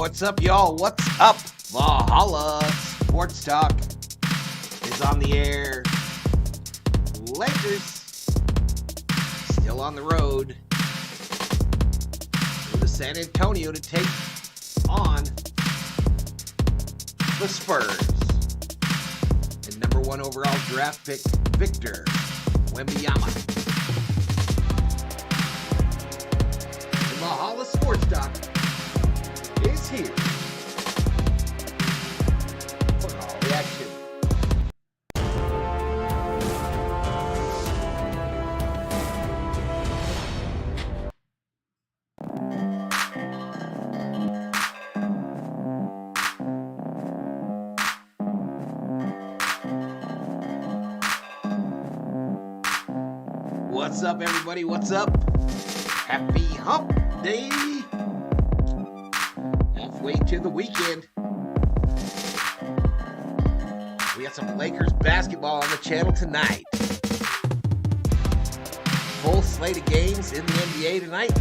What's up, y'all? What's up? Valhalla Sports Talk is on the air. Lakers still on the road. Go to San Antonio to take on the Spurs. And number 1 overall draft pick, Victor Wembanyama. The Valhalla Sports Talk is here for all the action. What's up, everybody? What's up? Happy Hump Day! Halfway to the weekend. We got some Lakers basketball on the channel tonight. Full slate of games in the NBA tonight.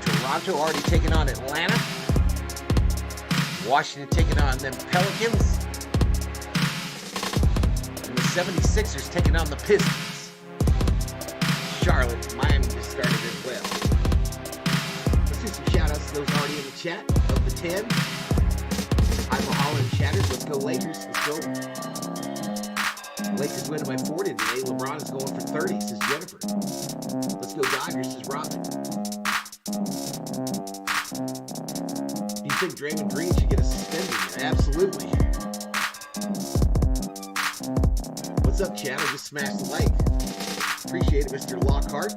Toronto already taking on Atlanta. Washington taking on them Pelicans. And the 76ers taking on the Pistons. Charlotte, Miami just started as well. Let's do some shout-outs to those already in the chat of the 10. Hi, Valhalla and chatters. Let's go, Lakers. Let's go. Lakers winning by 40 today. LeBron is going for 30, says Jennifer. Let's go, Dodgers, says Robin. Do you think Draymond Green should get a suspension? Absolutely. What's up, chat? I just smashed the like. Appreciate it, Mr. Lockhart.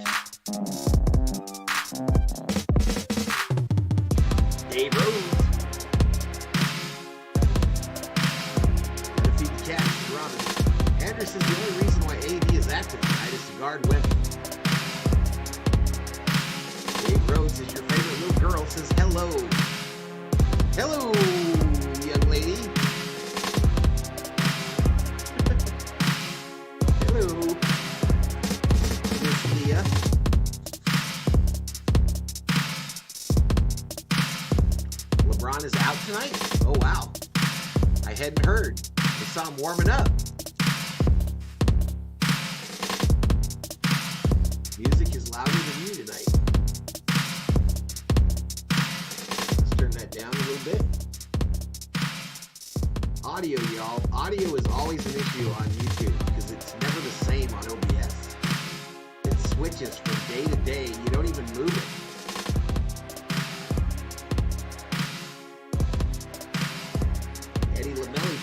Dave Rose. Gotta feed the cat, Robin. Andrew says the only reason why AD is active tonight is to guard women. Dave Rose is your favorite little girl, says hello. Hello, young lady. Hello. LeBron is out tonight? Oh, wow. I hadn't heard. I saw him warming up. Music is louder than you tonight. Let's turn that down a little bit. Audio, y'all. Audio is always an issue on YouTube because it's never the same on OBS. It switches from day to day. You don't even move it.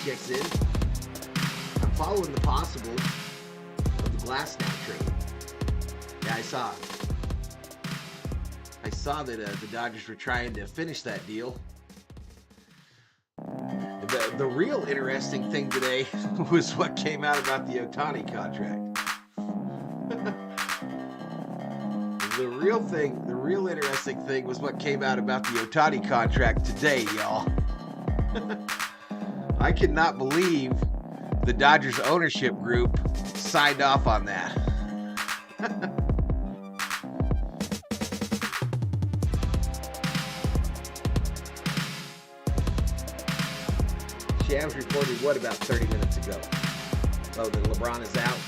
Checks in. I'm following the possible of the glass snap trade. Yeah, I saw that the Dodgers were trying to finish that deal. The real interesting thing today was what came out about the Ohtani contract. The real interesting thing was what came out about the Ohtani contract today, y'all. I cannot believe the Dodgers ownership group signed off on that. Shams reported what about 30 minutes ago? Oh, that LeBron is out.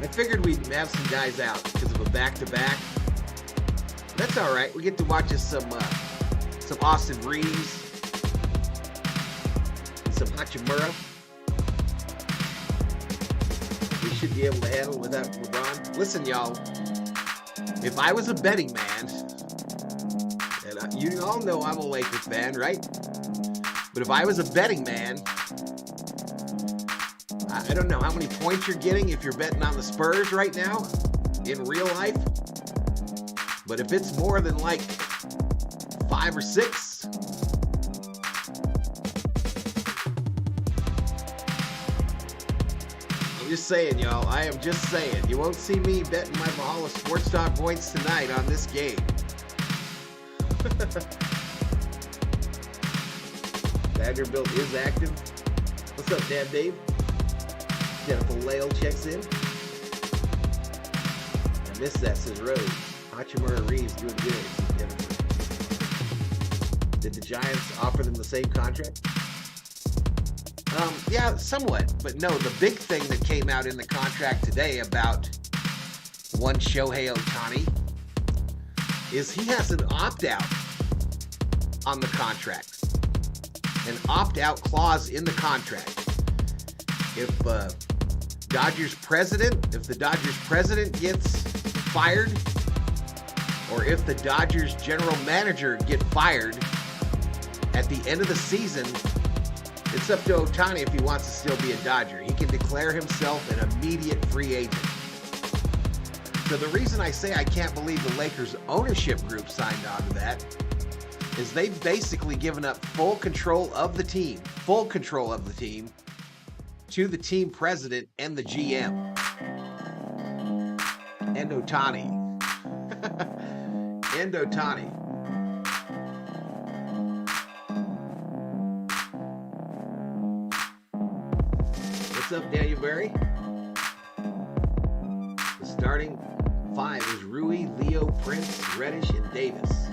I figured we'd have some guys out because of a back-to-back. That's all right. We get to watch us some Austin Reeves. Some Hachimura. We should be able to handle it without LeBron. Listen, y'all. If I was a betting man, and you all know I'm a Lakers fan, right? But if I was a betting man, I don't know how many points you're getting if you're betting on the Spurs right now in real life. But if it's more than like 5 or 6, I'm just saying, y'all. I am just saying. You won't see me betting my Valhalla Sports Talk points tonight on this game. Vanderbilt is active. What's up, Dad Dave? Jennifer Lale checks in. I missed that, says Rose. Hachimura Reeves doing good, says Jennifer. Did the Giants offer them the same contract? Yeah, somewhat. But no, the big thing that came out in the contract today about one Shohei Ohtani is he has an opt-out on the contract. An opt-out clause in the contract. If the Dodgers president gets fired, or if the Dodgers general manager get fired at the end of the season, it's up to Ohtani if he wants to still be a Dodger. He can declare himself an immediate free agent. So the reason I say I can't believe the Lakers ownership group signed on to that is they've basically given up full control of the team to the team president and the GM. And Ohtani. And Ohtani. What's up, Daniel Berry? The starting five is Rui, Leo, Prince, Reddish, and Davis.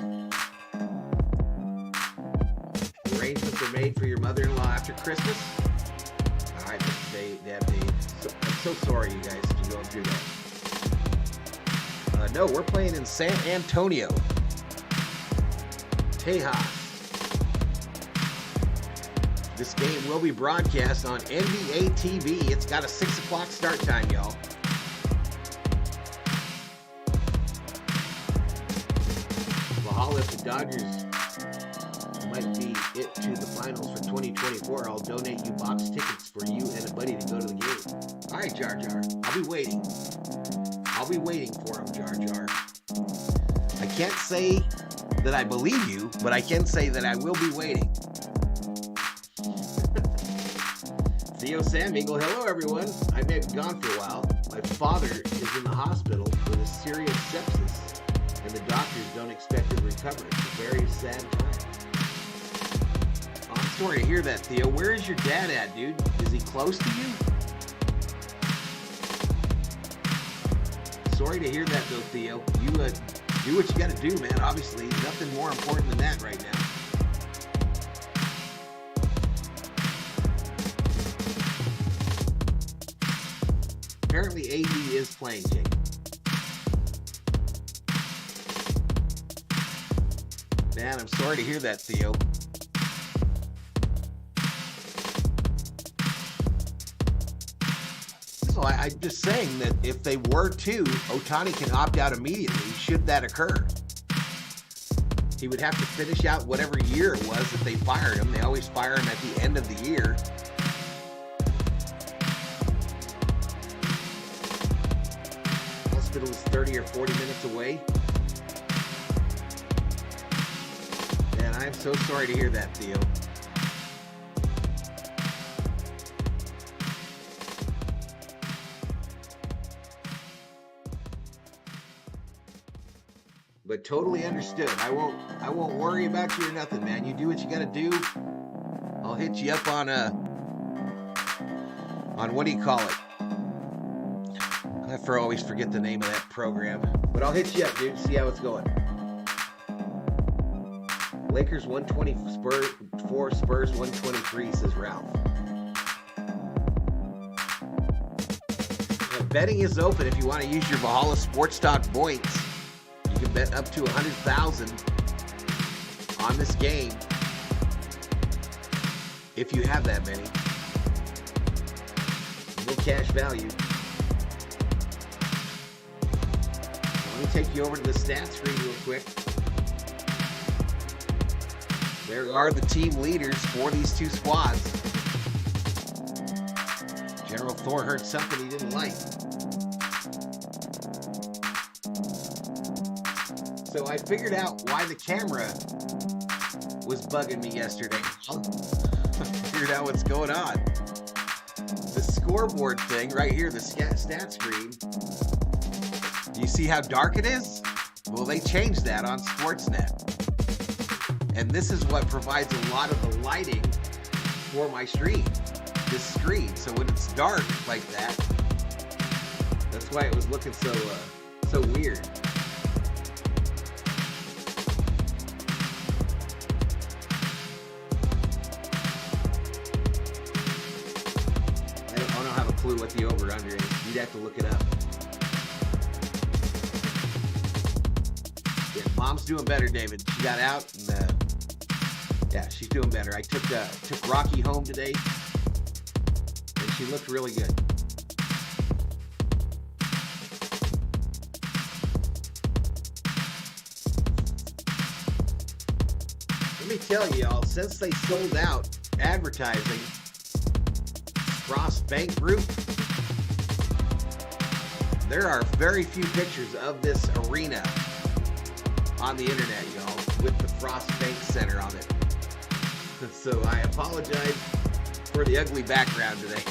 Arrangements are made for your mother-in-law after Christmas. All right, I'm so sorry, you guys, if you're going through that. No, we're playing in San Antonio, Tejas. This game will be broadcast on NBA TV. It's got a 6 o'clock start time, y'all. Valhalla, if the Dodgers might be it to the finals for 2024, I'll donate you box tickets for you and a buddy to go to the game. All right, Jar Jar. I'll be waiting for him, Jar Jar. I can't say that I believe you, but I can say that I will be waiting. Theo Sam Eagle, hello everyone. I may have gone for a while. My father is in the hospital with a serious sepsis, and the doctors don't expect him to recover. It's a very sad time. I'm sorry to hear that, Theo. Where is your dad at, dude? Is he close to you? Sorry to hear that, though, Theo. You do what you got to do, man. Obviously, nothing more important than that right now. Apparently, AD is playing, Jake. Man, I'm sorry to hear that, Theo. So I'm just saying that if they were to, Ohtani can opt out immediately should that occur. He would have to finish out whatever year it was that they fired him. They always fire him at the end of the year. Hospital is 30 or 40 minutes away. Man, I'm so sorry to hear that, Theo. But totally understood. I won't worry about you or nothing, man. You do what you gotta do. I'll hit you up on what do you call it? I always forget the name of that program. But I'll hit you up, dude. See how it's going. Lakers 124, Spurs 123, says Ralph. Betting is open if you want to use your Valhalla Sports Talk points. You can bet up to $100,000 on this game if you have that many. No cash value. Let me take you over to the stats screen real quick. There are the team leaders for these two squads. General Thor heard something he didn't like. So I figured out why the camera was bugging me yesterday. I figured out what's going on. The scoreboard thing right here, the stat screen. Do you see how dark it is? Well, they changed that on Sportsnet. And this is what provides a lot of the lighting for my stream. This screen. So when it's dark like that, that's why it was looking so weird. what the over-under is. You'd have to look it up. Yeah, Mom's doing better, David. She got out, and yeah, she's doing better. I took Rocky home today, and she looked really good. Let me tell you, y'all, since they sold out advertising Frost Bank Group, there are very few pictures of this arena on the internet, y'all, with the Frost Bank Center on it. So I apologize for the ugly background today.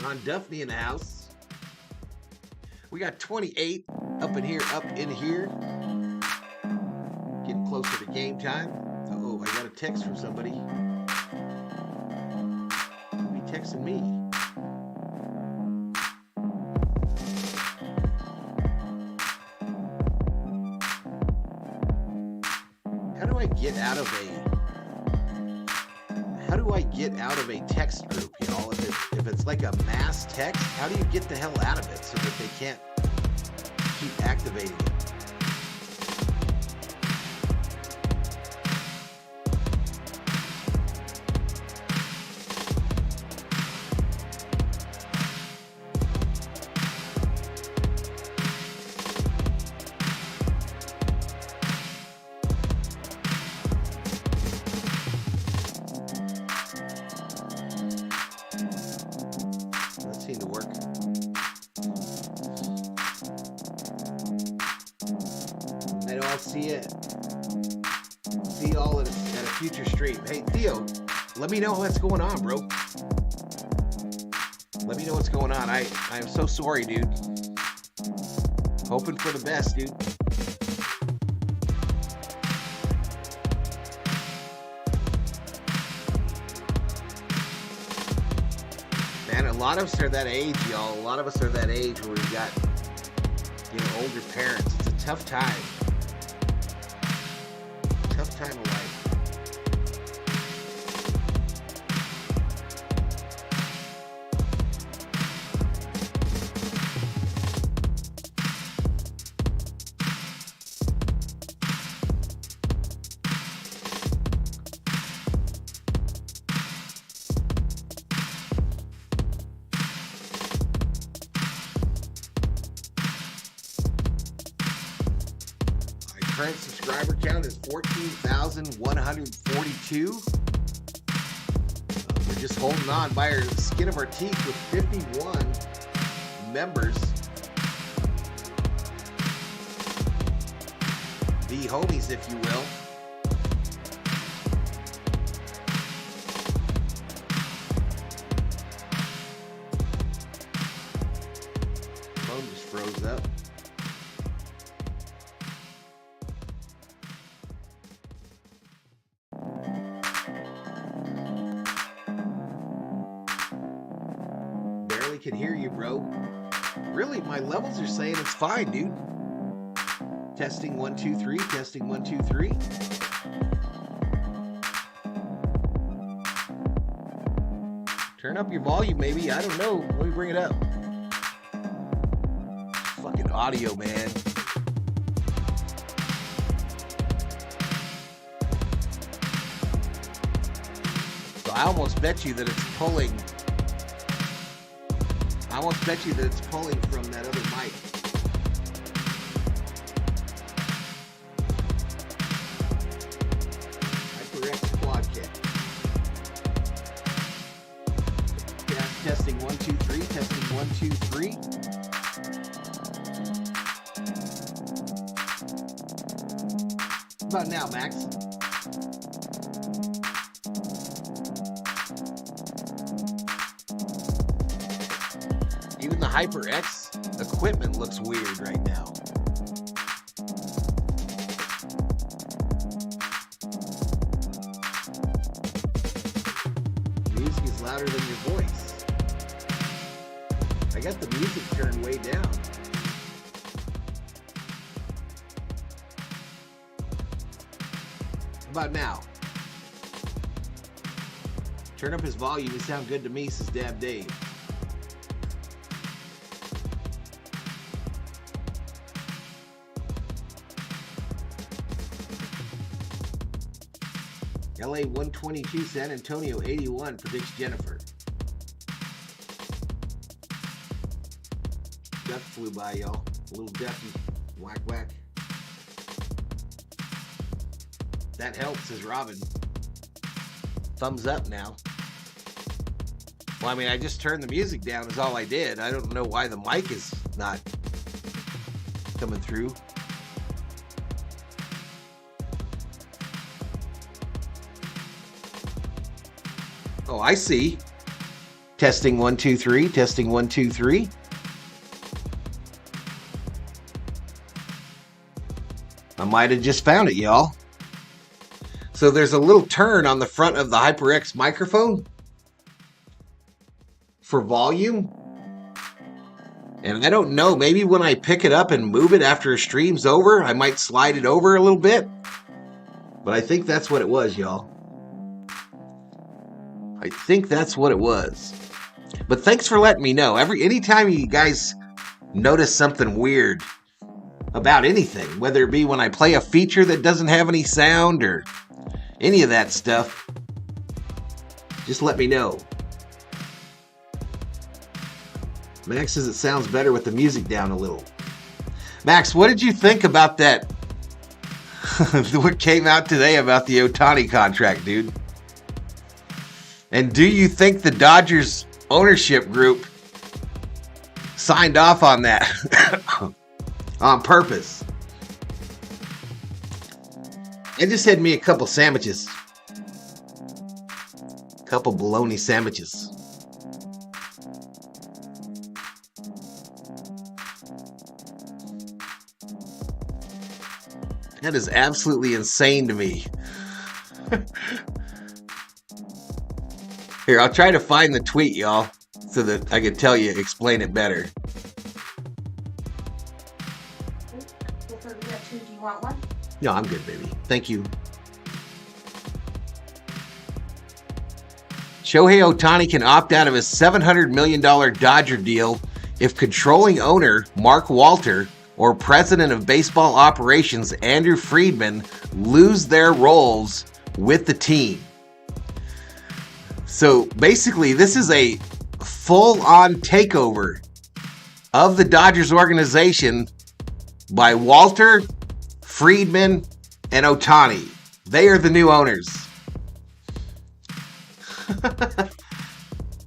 Ron Duffney in the house. We got 28 up in here. Getting closer to game time. Oh, I got a text from somebody. Who be texting me? How do I get out of a text group, y'all? If it's like a mass text, how do you get the hell out of it so that they can't keep activating it? See y'all at a future stream. Hey, Theo, let me know what's going on, bro. Let me know what's going on. I am so sorry, dude. Hoping for the best, dude. Man, a lot of us are that age, y'all. A lot of us are that age where we've got, older parents. It's a tough time. Tough time of life. Current subscriber count is 14,142. We're just holding on by our skin of our teeth with 51 members. The homies, if you will. Phone just froze up. Can hear you, bro. Really, my levels are saying it's fine, dude. Testing 1 2 3. Testing 1 2 3. Turn up your volume, maybe. I don't know. Let me bring it up. Fucking audio, man. So I almost bet you that it's pulling. I almost bet you that it's pulling from that other mic. HyperX Quad Kit. Yeah, testing 1 2 3. Testing 1 2 3. How about now, Max? Even the HyperX equipment looks weird right now. Music is louder than your voice. I got the music turned way down. about now? Turn up his volume. You sound good to me, says Dab Dave. LA 122, San Antonio 81, predicts Jennifer. Duck flew by, y'all. A little ducky. Whack, whack. That helps, says Robin. Thumbs up now. Well, I mean, I just turned the music down is all I did. I don't know why the mic is not coming through. Oh, I see. Testing 1 2 3. Testing 1 2 3. I might have just found it, y'all. So there's a little turn on the front of the HyperX microphone for volume. And I don't know, maybe when I pick it up and move it after a stream's over, I might slide it over a little bit. But I think that's what it was, y'all. I think that's what it was. But thanks for letting me know. Anytime you guys notice something weird about anything, whether it be when I play a feature that doesn't have any sound or any of that stuff, just let me know. Max says it sounds better with the music down a little. Max, what did you think about that? What came out today about the Ohtani contract, dude? And do you think the Dodgers ownership group signed off on that on purpose? I just had me a couple sandwiches. A couple bologna sandwiches. That is absolutely insane to me. Here, I'll try to find the tweet, y'all, so that I can explain it better. Do you want one? No, I'm good, baby. Thank you. Shohei Ohtani can opt out of his $700 million Dodger deal if controlling owner Mark Walter or president of baseball operations Andrew Friedman lose their roles with the team. So basically, this is a full-on takeover of the Dodgers organization by Walter, Friedman, and Ohtani. They are the new owners.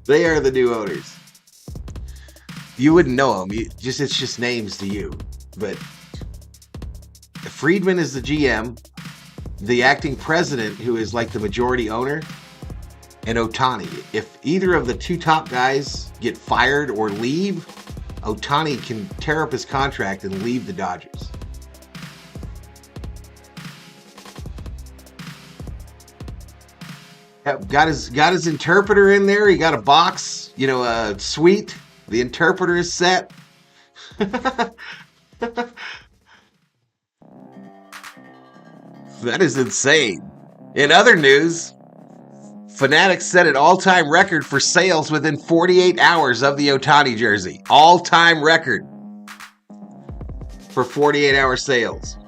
They are the new owners. You wouldn't know them. It's just names to you. But Friedman is the GM, the acting president, who is like the majority owner, and Ohtani. If either of the two top guys get fired or leave, Ohtani can tear up his contract and leave the Dodgers. Got his interpreter in there. He got a box, a suite. The interpreter is set. That is insane. In other news, Fanatics set an all-time record for sales within 48 hours of the Ohtani jersey. All-time record for 48-hour sales.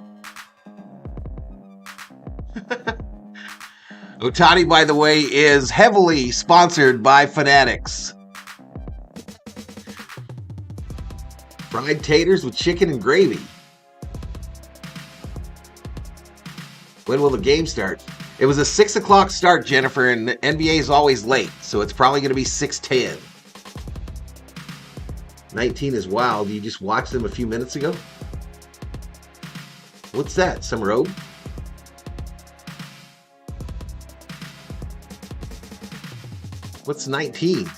Ohtani, by the way, is heavily sponsored by Fanatics. Fried taters with chicken and gravy. When will the game start? It was a 6 o'clock start, Jennifer, and the NBA is always late, so it's probably going to be 6:10. 19 is wild. You just watched them a few minutes ago? What's that? Some robe? What's 19?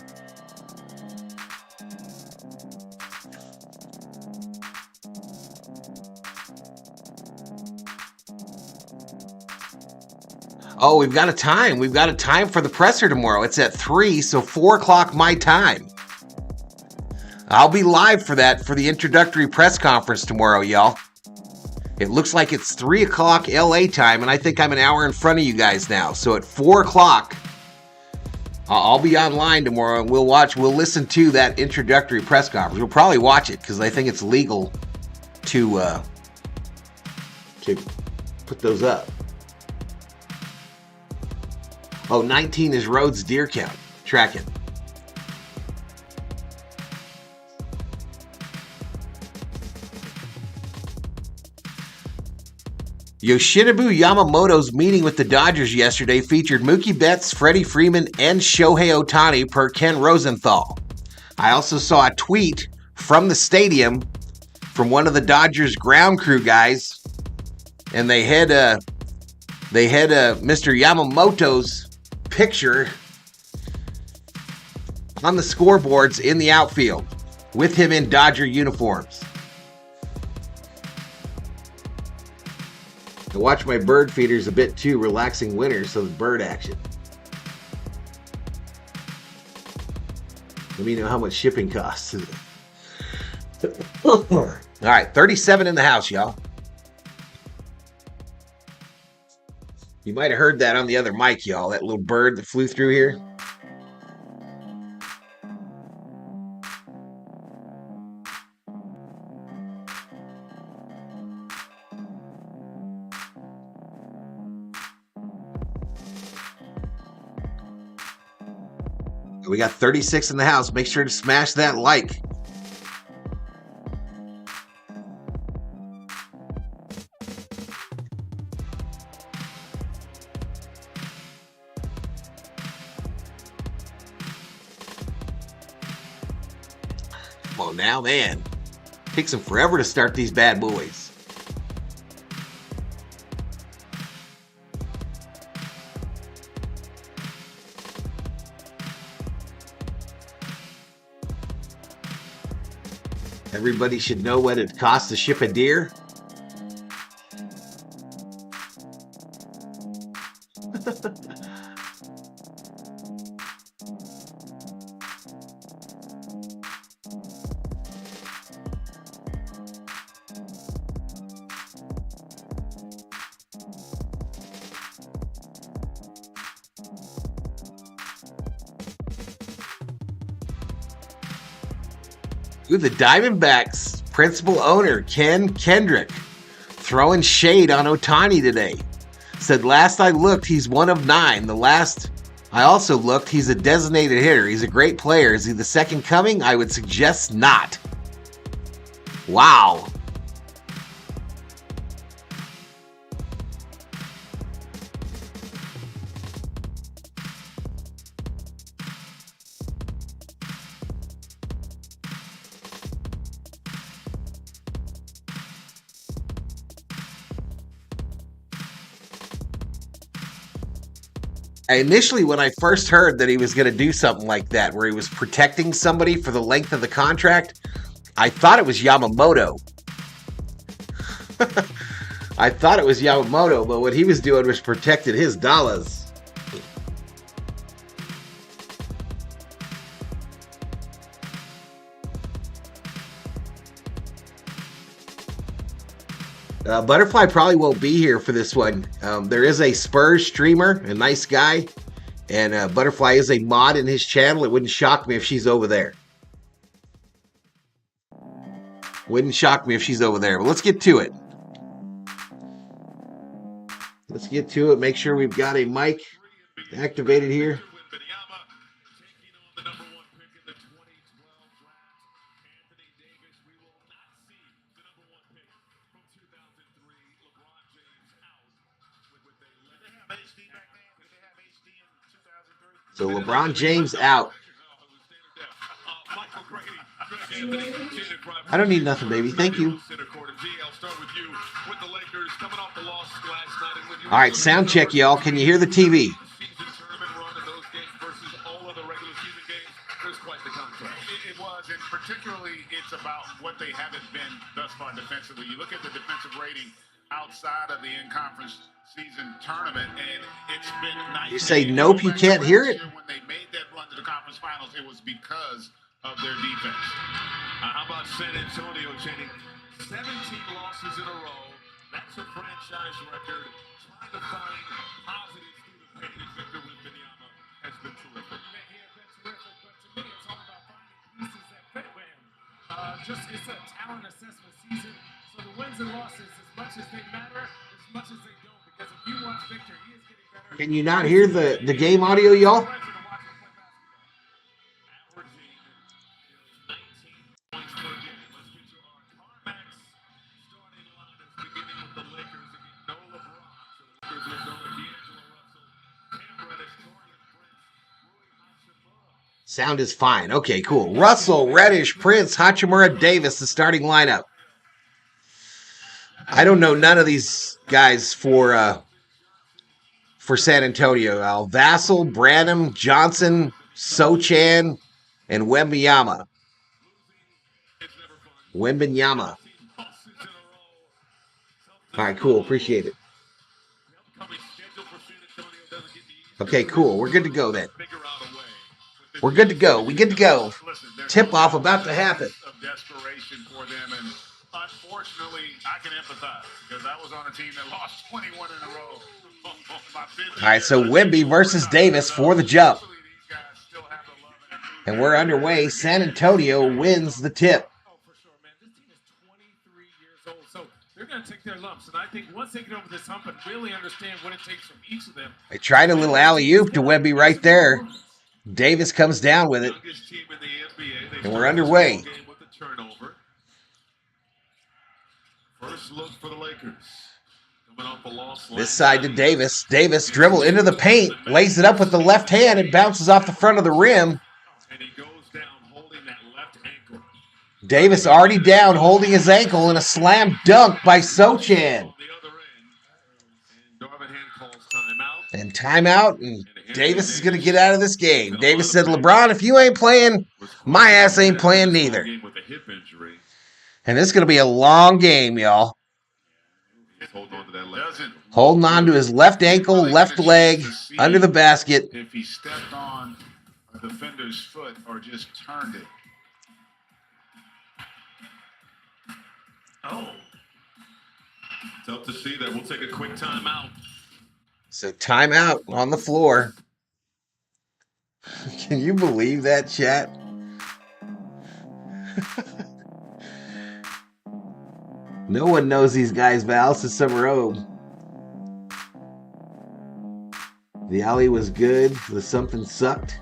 Oh, we've got a time. We've got a time for the presser tomorrow. It's at 3, so 4 o'clock my time. I'll be live for that, for the introductory press conference tomorrow, y'all. It looks like it's 3 o'clock LA time, and I think I'm an hour in front of you guys now. So at 4 o'clock, I'll be online tomorrow, and we'll listen to that introductory press conference. We'll probably watch it because I think it's legal to put those up. Oh, 19 is Rhodes deer count. Track it. Yoshinobu Yamamoto's meeting with the Dodgers yesterday featured Mookie Betts, Freddie Freeman, and Shohei Ohtani per Ken Rosenthal. I also saw a tweet from the stadium from one of the Dodgers ground crew guys, and they had Mr. Yamamoto's picture on the scoreboards in the outfield with him in Dodger uniforms. I watch my bird feeders a bit too, relaxing winter, so the bird action. Let me know how much shipping costs. All right, 37 in the house, y'all. You might have heard that on the other mic, y'all, that little bird that flew through here. We got 36 in the house. Make sure to smash that like. Come on now, man. Takes them forever to start these bad boys. Everybody should know what it costs to ship a deer. Ooh, the Diamondbacks principal owner, Ken Kendrick, throwing shade on Ohtani today. Said, last I looked, he's one of 9. The last I also looked, he's a designated hitter. He's a great player. Is he the second coming? I would suggest not. Wow. Initially, when I first heard that he was going to do something like that, where he was protecting somebody for the length of the contract, I thought it was Yamamoto. I thought it was Yamamoto, but what he was doing was protecting his dollars. Butterfly probably won't be here for this one. There is a Spurs streamer, a nice guy, and Butterfly is a mod in his channel. It wouldn't shock me if she's over there. Wouldn't shock me if she's over there. But let's get to it. Let's get to it. Make sure we've got a mic activated here. So LeBron James out. I don't need nothing, baby. Thank you. All right, sound check, y'all. Can you hear the TV? It was, and particularly it's about what they haven't been thus far defensively. You look at the defensive rating outside of the in-conference season tournament, and it's been nice. You say nope, you can't hear it? When they made that run to the conference finals, it was because of their defense. How about San Antonio, Cheney? 17 losses in a row. That's a franchise record. Trying to find positives through the pain as Victor Wembanyama has been terrific. He has been terrific, but to me, it's all about finding pieces that fit with him. It's a talent assessment season, so the wins and losses, as much as they matter, as much as they don't, because if you watch Victor, he is getting better. Can you not hear the game audio, y'all? Sound is fine. Okay, cool. Russell, Reddish, Prince, Hachimura, Davis, the starting lineup. I don't know none of these guys for San Antonio. Vassell, Branham, Johnson, Sochan, and Wembanyama. All right, cool. Appreciate it. Okay, cool. We're good to go then. We're good to go. We good to go. Tip off about to happen. Desperation for them, and unfortunately, I can empathize because I was on a team that lost 21 in a row. All right, so Wemby versus Davis for the jump. And we're underway. San Antonio wins the tip. Oh, for sure, man. This team is 23 years old, so they're going to take their lumps. And I think once they get over this hump and really understand what it takes from each of them. They tried a little alley-oop to Wemby right there. Davis comes down with it. And we're underway. First look for the Lakers. This side to Davis. Davis dribble into the paint, lays it up with the left hand, and bounces off the front of the rim. And he goes down holding that left ankle. Davis already down, holding his ankle, and a slam dunk by Sochan. And timeout, and Davis is going to get out of this game. Davis said, LeBron, if you ain't playing, my ass ain't playing neither. And this is going to be a long game, y'all. Holding on to his left ankle, left leg, under the basket. If he stepped on a defender's foot or just turned it. Oh. Tough to see that. We'll take a quick timeout. So timeout on the floor. Can you believe that, chat? No one knows these guys, Val. It's Summer Road. The alley was good. The something sucked.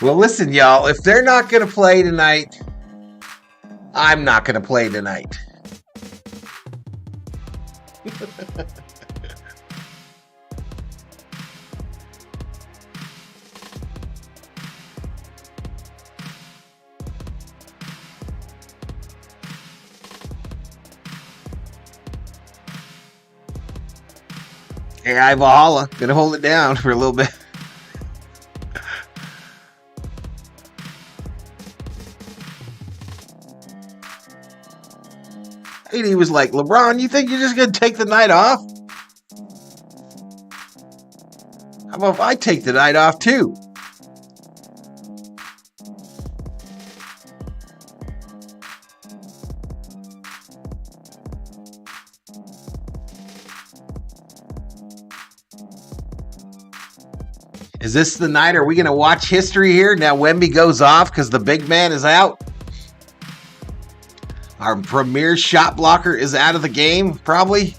Well, listen, y'all. If they're not going to play tonight, I'm not going to play tonight. Hey, I Valhalla. Gonna hold it down for a little bit. And he was like, LeBron, you think you're just gonna take the night off? How about if I take the night off too? Is this the night? Are we going to watch history here? Now Wemby goes off because the big man is out. Our premier shot blocker is out of the game, probably.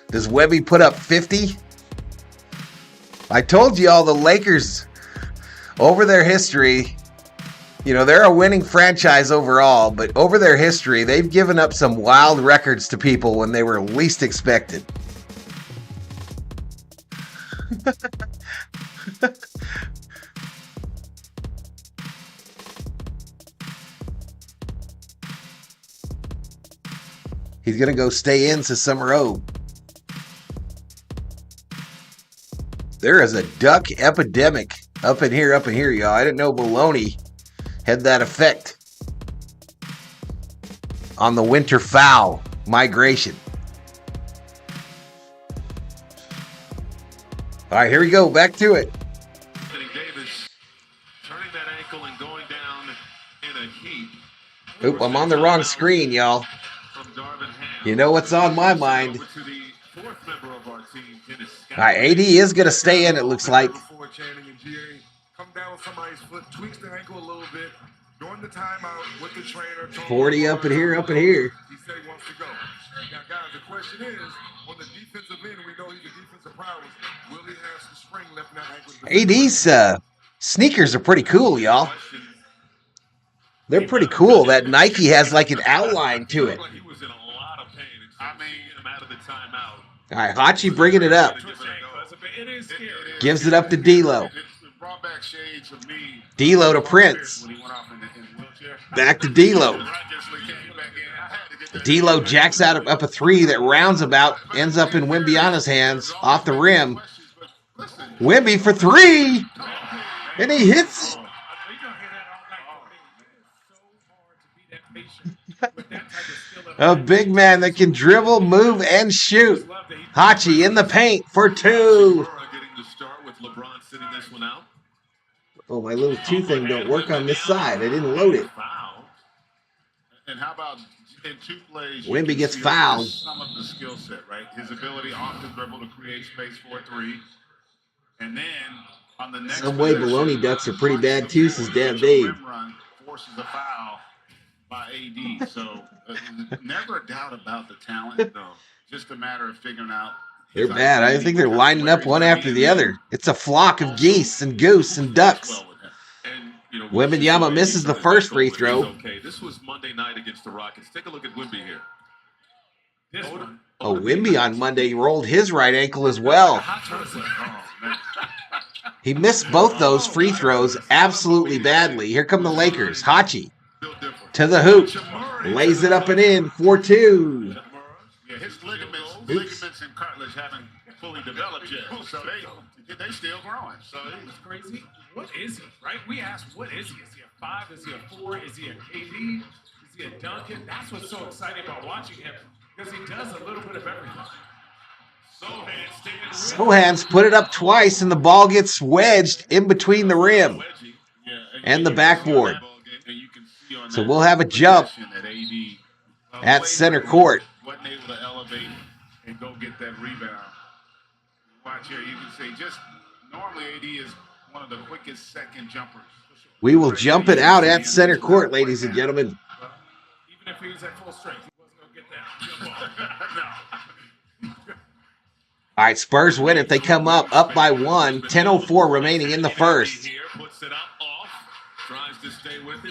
Does Wemby put up 50? I told you all the Lakers, over their history, you know, they're a winning franchise overall, but over their history, they've given up some wild records to people when they were least expected. He's going to go stay in to Summer Road. There is a duck epidemic up in here, y'all. I didn't know baloney had that effect on the winter fowl migration. All right, here we go. Back to it. Davis turning that ankle and going down in a heap. Oop, I'm on the wrong screen, y'all. You know what's on my mind. All right, AD is going to stay in, it looks like. Come down with somebody's foot, tweaks the ankle a little bit. During the timeout with the trainer. 40 up in here, up in here. He said he wants to go. Now, guys, the question is, on the defensive end, we know he's a defensive prowess. Will he have some spring left in that ankle? AD's sneakers are pretty cool, y'all. They're pretty cool. That Nike has like an outline to it. He was in a lot of pain. I mean, him out of the timeout. All right, Hachi bringing it up. It is scary. Gives it up to D'Lo. D'Lo to Prince. Back to D'Lo. D'Lo jacks out up a three that rounds about, ends up in Wembyana's hands, off the rim. Wemby for three, and he hits it. A big man that can dribble, move, and shoot. Hachi in the paint for two. Oh, my little two thing don't work on this side. I didn't load it. And how about in two plays? Wemby gets fouled. Some of the skill set, right? His ability off the dribble to create space for a three. And then on the next Some way baloney ducks are pretty bad too, says Dan Dave. Forces a foul by AD. So never a doubt about the talent. No, just a matter of figuring out. They're bad. I think they're lining up one after the other. It's a flock of geese and goose and ducks. Wembanyama misses the first free throw. Okay, this was Monday night against the Rockets. Take a look at Wemby here. Oh, Wemby on Monday rolled his right ankle as well. He missed both those free throws absolutely badly. Here come the Lakers. Hachi to the hoop. Lays it up and in. 4-2. Yeah, his ligaments and cartilage haven't fully developed yet, so they still growing. So it's crazy. What is he? Right? We asked, what is he? Is he a 5? Is he a 4? Is he a KD? Is he a Duncan? That's what's so exciting about watching him, because he does a little bit of everything. Sohan's put it up twice, and the ball gets wedged in between the rim and the backboard. So we'll have a jump at center court. Wasn't able to elevate and go get that rebound. Watch here, you can see just normally AD is one of the quickest second jumpers. We will jump it out at center court, ladies and gentlemen. Even if he was at full strength, he wasn't going to get that jump ball. All right, Spurs win it. They come up by one. 10:04 remaining in the first.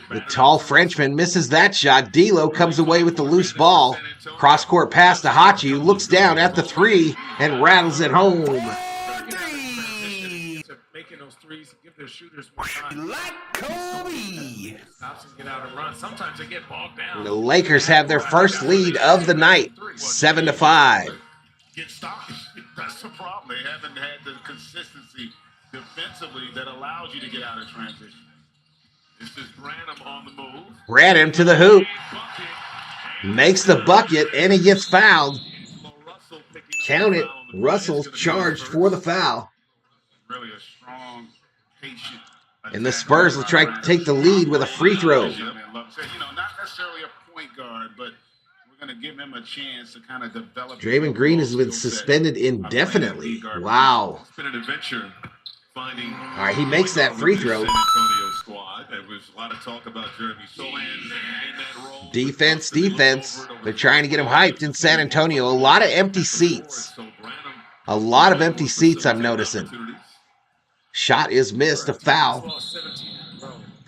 The tall Frenchman misses that shot. D'Lo comes away with the loose ball. Cross-court pass to Hachi, who looks down at the three and rattles it home. Making those threes, give their shooters more time. Like Kobe. Stops and get out and run. Sometimes they get bogged down. The Lakers have their first lead of the night, 7-5. Get stopped. That's the problem. They haven't had the consistency defensively that allows you to get out of transition. This is Branham on the move. Branham to the hoop. Makes the bucket, and he gets fouled. Count it. Russell's charged for the foul. Really a strong, patient. And the Spurs will try to take the lead with a free throw. You know, not necessarily a point guard, but we're going to give him a chance to kind of develop. Draymond Green has been suspended indefinitely. Wow. It's been an adventure finding. All right, he makes that free throw. San Antonio squad. There was a lot of talk about Jeremy Sohan in that role. Defense. They're trying to get him hyped in San Antonio. A lot of empty seats. A lot of empty seats, I'm noticing. Shot is missed, a foul.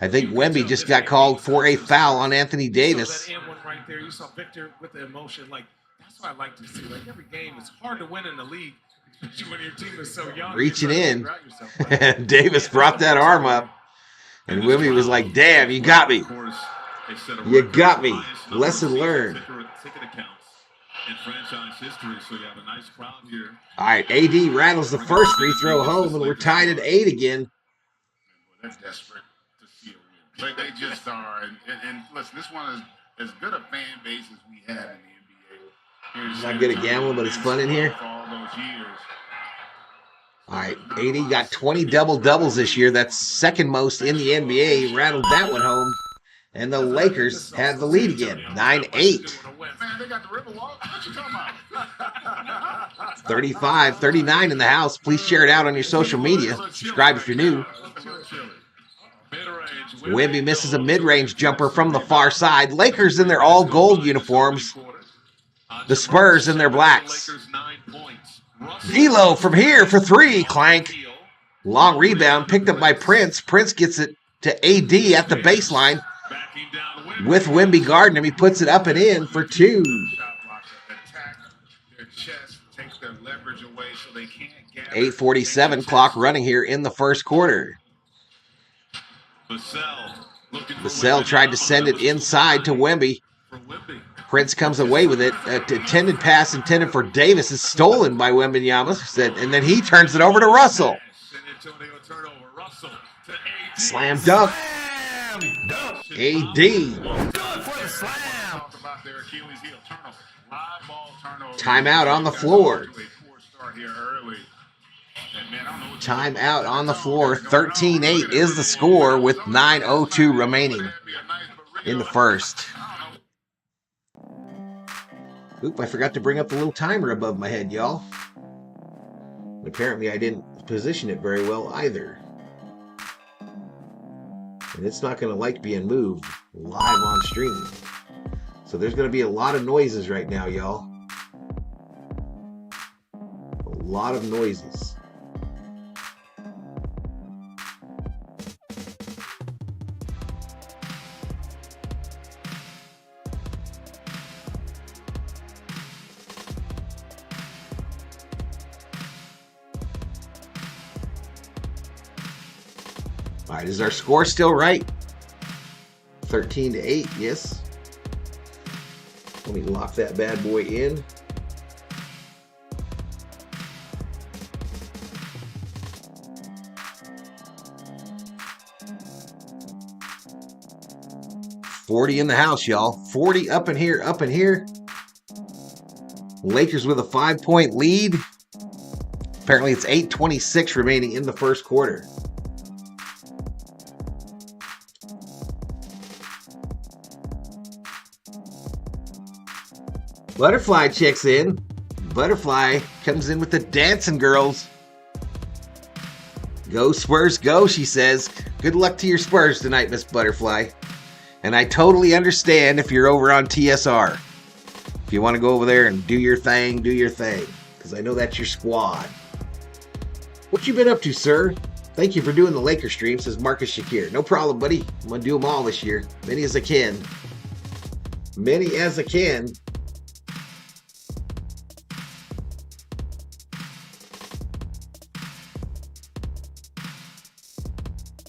I think Wemby just got called for a foul on Anthony Davis. Right there, you saw Victor with the emotion. Like, that's what I like to see. Like, every game, it's hard to win in the league, especially when your team is so young. Reaching in. And Davis brought that arm up. And Wemby was like, damn, you got me. You got me. Lesson learned. All right, AD rattles the first free throw home, and we're tied at 8 again. They're desperate to see a win. They just are. And listen, this one is as good a fan base as we have in the NBA. It's not good at gambling, but it's fun in here. All right, AD got 20 double-doubles this year. That's second most in the NBA. He rattled that one home. And the Lakers have the lead again, 9-8. Man, they got the Riverwalk. What you talking about? 35-39 in the house. Please share it out on your social media. Subscribe if you're new. Wemby misses a mid-range jumper from the far side. Lakers in their all-gold uniforms. The Spurs in their blacks. D'Lo from here for three. Clank. Long rebound picked up by Prince. Prince gets it to AD at the baseline with Wemby guarding him. He puts it up and in for two. 8:47 clock running here in the first quarter. Vassell tried to send it inside to Wemby. Prince comes away with it. Intended pass intended for Davis is stolen by Wembanyama, and then he turns it over to Russell. Slam dunk. AD. Timeout on the floor. Timeout on the floor. 13-8 is the score with 9:02 remaining in the first. Oop, I forgot to bring up the little timer above my head, y'all. Apparently I didn't position it very well either. And it's not going to like being moved live on stream. So there's going to be a lot of noises right now, y'all. A lot of noises. All right, is our score still right? 13-8, yes. Let me lock that bad boy in. $40 in the house, y'all. 40 up in here, up in here. Lakers with a 5-point lead. Apparently it's 8:26 remaining in the first quarter. Butterfly checks in. Butterfly comes in with the dancing girls. Go Spurs, go, she says. Good luck to your Spurs tonight, Miss Butterfly. And I totally understand if you're over on TSR. If you want to go over there and do your thing, do your thing. Because I know that's your squad. What you been up to, sir? Thank you for doing the Lakers stream, says Marcus Shakir. No problem, buddy. I'm going to do them all this year. Many as I can. Many as I can.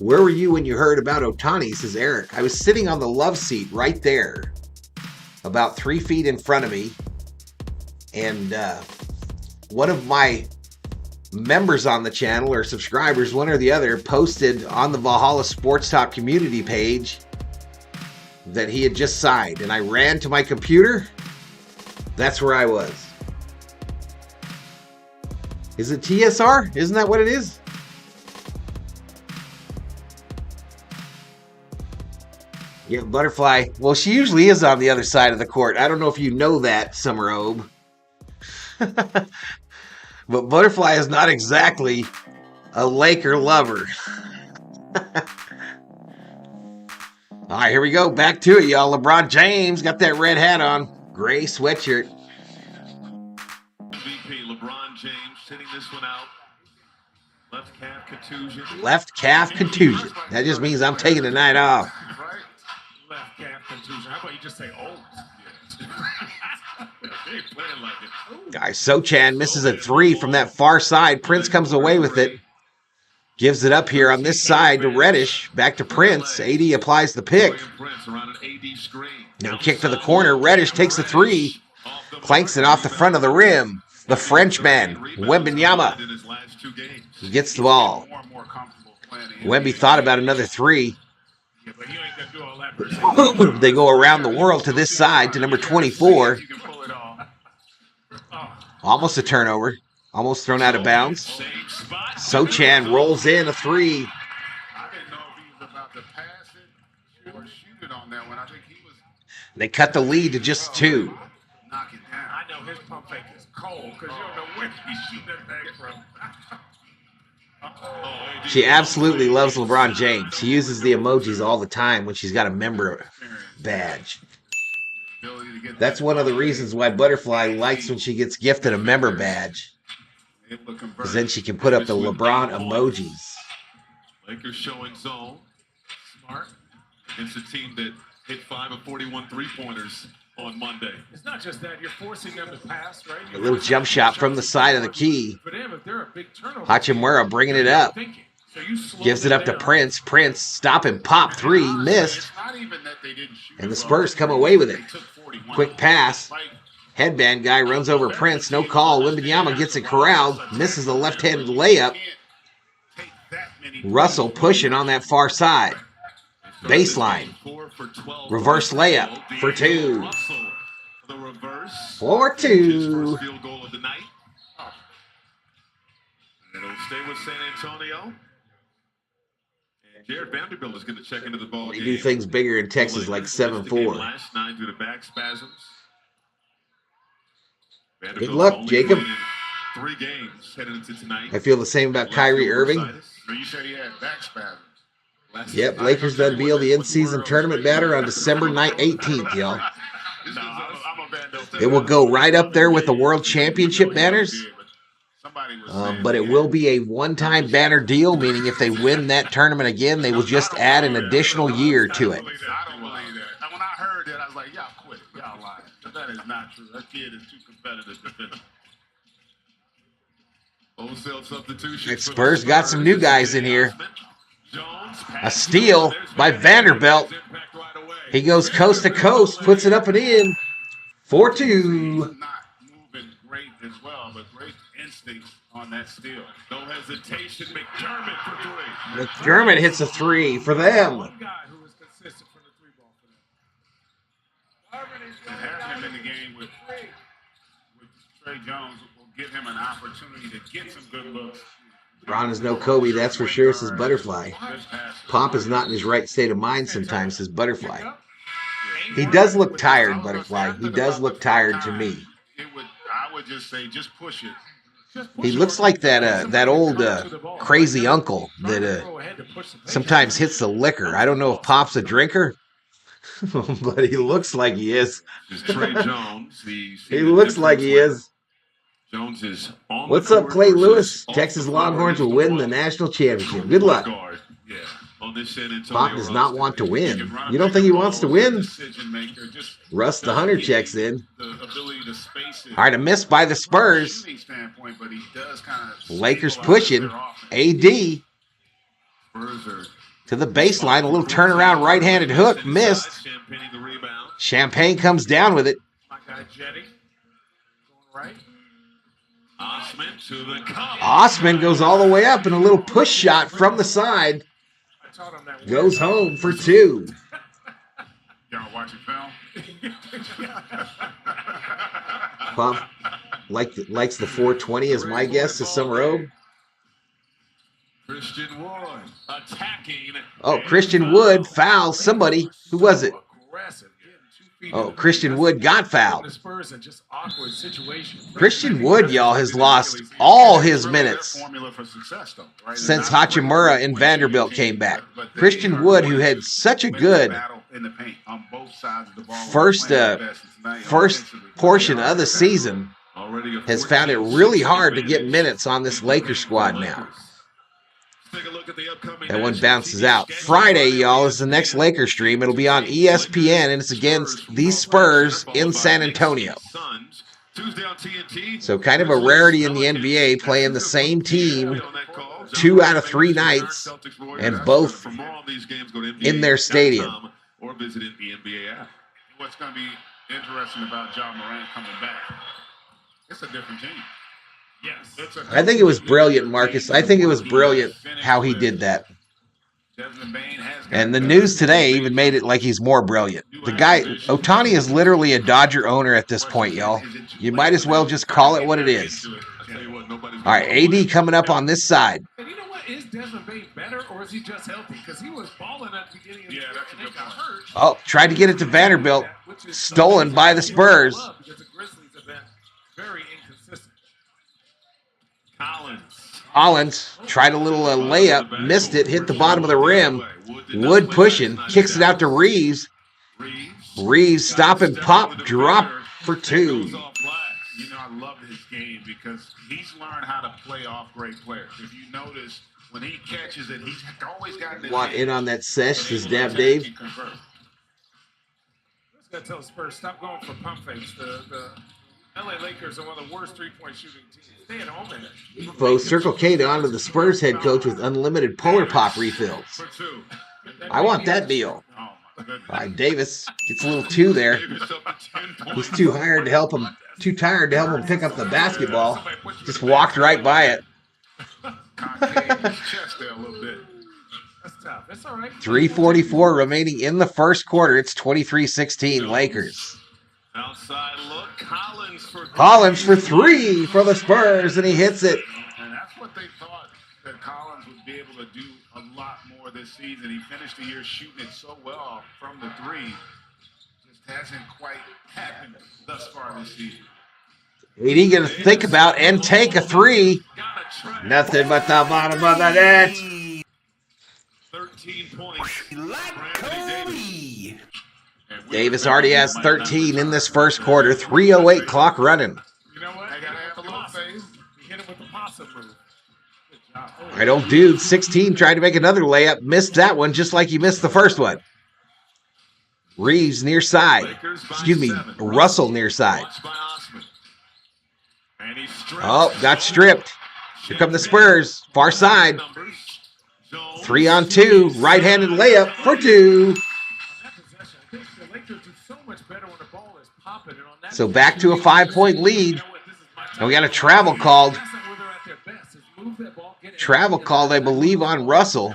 Where were you when you heard about Ohtani, says Eric. I was sitting on the love seat right there, about 3 feet in front of me. And one of my members on the channel, or subscribers, one or the other, posted on the Valhalla Sports Talk community page that he had just signed. And I ran to my computer. That's where I was. Is it TSR? Isn't that what it is? Yeah, Butterfly. Well, she usually is on the other side of the court. I don't know if you know that, Summer Obe. But Butterfly is not exactly a Laker lover. All right, here we go. Back to it, y'all. LeBron James got that red hat on. Gray sweatshirt. MVP LeBron James sitting this one out. Left calf contusion. Left calf contusion. That just means I'm taking the night off. Left calf contusion. How about you just say old? They playing like it. Guys, Sochan misses a three from that far side. Prince comes away with it. Gives it up here on this side to Reddish. Back to Prince. AD applies the pick. Now kick to the corner. Reddish takes the three. Clanks it off the front of the rim. The Frenchman, Wembanyama. He gets the ball. Wemby thought about another three. They go around the world to this side to number 24. Almost a turnover. Almost thrown out of bounds. Sochan rolls in a three. Or shoot it on that one. I think he was They cut the lead to just 2. knock it down. I know his pump fake is cold because you don't know where he's shooting that thing from. She absolutely loves LeBron James. She uses the emojis all the time when she's got a member badge. That's one of the reasons why Butterfly likes when she gets gifted a member badge. Because then she can put up the LeBron emojis. Lakers showing zone. Smart. Against a team that hit 5 of 41 3-pointers on Monday. It's not just that. You're forcing them to pass, right? A little jump shot from the side of the key. For them, if they're a big turnover, Hachimura bringing it up. So you slow Gives it up to down. Prince. Prince, stop and pop 3, missed. And the Spurs come away with it. Quick pass. Headband guy runs over Prince. No call. Wembanyama gets it corralled. Misses the left-handed layup. Russell pushing on that far side. Baseline. Reverse layup for 2. The reverse. For 2. First field goal of the night. And it'll stay with San Antonio. And Jared Vanderbilt is going to check into the ball They game. do things bigger in Texas like 7-4. Last night due to back spasms. Good luck, only Jacob. played in 3 games heading into tonight. I feel the same about Kyrie Irving. You said he had back spasms. Yep, Lakers unveil the in-season tournament banner on December 18th, y'all. It will go right up there with the World Championship banners. But it will be a one-time banner deal, meaning if they win that tournament again, they will just add an additional year to it. I don't believe that. When I heard that, I was like, y'all quit it. Y'all lying. But that is not true. That kid is too competitive defensively. Wholesale substitution. And Spurs got some new guys in here. A steal by Vanderbilt. He goes coast to coast, puts it up and in. 4-2. Not moving great as well, but great instincts on that steal. No hesitation. McDermott for 3. McDermott hits a 3 for them. One guy who was consistent for the 3-ball for them. And having him in the game with Trey Jones will give him an opportunity to get some good looks. Ron is no Kobe, that's for sure, says Butterfly. Pop is not in his right state of mind sometimes, says Butterfly. He does look tired, Butterfly. He does look tired to me. I would just say, just push it. He looks like that old crazy uncle that sometimes hits the liquor. I don't know if Pop's a drinker, but he looks like he is. Trey Jones. He looks like he is. Jones is on What's up, Clay Lewis? Texas Longhorns will win the national championship. Good luck. Yeah. On this San Antonio Pop does not want to win. You don't think he wants to win? Russ the Hunter checks in. All right, a miss by the Spurs. Lakers pushing. AD to the baseline. A little turnaround right-handed hook. Missed. Champagne comes down with it. My guy Jetty going right. Osman to the cup. Osman goes all the way up and a little push shot from the side. I taught him that. Goes home for 2. Y'all watching film? Pop likes the 420 is my guess to some robe. Christian Wood attacking. Oh, Christian Wood fouls somebody. Who was it? Aggressive. Oh, Christian Wood got fouled. The Spurs in just awkward situation. Christian Wood, y'all, has lost all his minutes Formula for success, though, right? since Hachimura and Vanderbilt came back. Christian Wood, who had such a good first portion of the season, has found it really hard to get minutes on this Lakers squad now. That one bounces out. Friday, y'all, is the next Lakers stream. It'll be on ESPN, and it's against the Spurs in San Antonio. So kind of a rarity in the NBA, playing the same team 2 out of 3 nights, and both in their stadium. Or visiting the NBA app. What's going to be interesting about John Morant coming back? It's a different team. Yes. I think it was brilliant, Marcus. I think it was brilliant how he did that. And the news today even made it like he's more brilliant. The guy, Ohtani, is literally a Dodger owner at this point, y'all. You might as well just call it what it is. All right, AD coming up on this side. And you know what? Is Desmond Bain better or is was he just healthy? Because he was balling at the beginning of the year that's a and then good got point. hurt. Oh, tried to get it to Vanderbilt. Stolen by the Spurs. Because the Grizzlies have been very inconsistent. Collins. Tried a little layup, missed it, hit the bottom of the rim. Wood pushing, kicks it out to Reeves. Reeves stop and pop, drop for two. You know, I love his game because he's learned how to play off great players. If you notice, when he catches it, he's always got this. Want in on that sesh, says Dab Dave. I was going to tell Spurs, stop going for pump fakes. The LA Lakers are one of the worst three-point shooting teams. Stay at home in it. Bo Circle K to onto the Spurs head coach with unlimited Polar Pop refills. I want that deal. Oh, my goodness. All right, Davis gets a little two there. He's too tired to help him. Too tired to help him pick up the basketball. Just walked right by it. Concave his chest there a little bit. That's tough. That's all right. 3:44 remaining in the first quarter. It's 23-16 Lakers. Outside look. Collins for three for the Spurs, and he hits it. And that's what they thought, that Collins would be able to do a lot more this season. He finished the year shooting it so well from the three. Just hasn't quite happened thus far this season. AD gonna think about and take a three. Nothing but the bottom of the net. 13 points. Davis already has 13 in this first quarter. 3:08 clock running. You know what? They gotta have a little faith. He hit him with the possum move. Good job. All right, old dude, 16, tried to make another layup. Missed that one just like he missed the first one. Reeves near side. Excuse me, Russell near side. Oh, got stripped. Here come the Spurs. Far side. 3-on-2. Right-handed layup for two. On that possession, I think the Lakers do so much better when the ball is popping. And on that So back to a 5-point lead. And we got a travel called. that's not where they're at their best. Is move that ball, get it. Travel called, I believe, on Russell,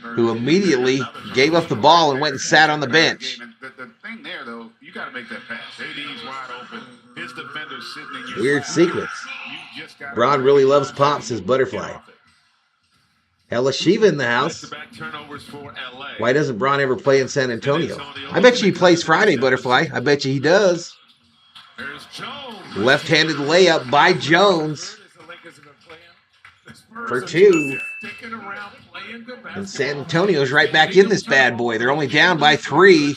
who immediately gave up the ball and went and sat on the bench. The thing there, though, you got to make that pass. AD's wide open. His defender's sitting in your Weird side. sequence. You just gotta Braun really loves Pop, says Butterfly. Hella Shiva in the house. Back turnovers for LA. Why doesn't Braun ever play in San Antonio? I bet you he plays Friday, Butterfly. I bet you he does. There's Jones. Left-handed layup by Jones The Lakers have been playing. The Spurs for are two. just sticking around, playing good And basketball. San Antonio's right back in this bad boy. They're only down by 3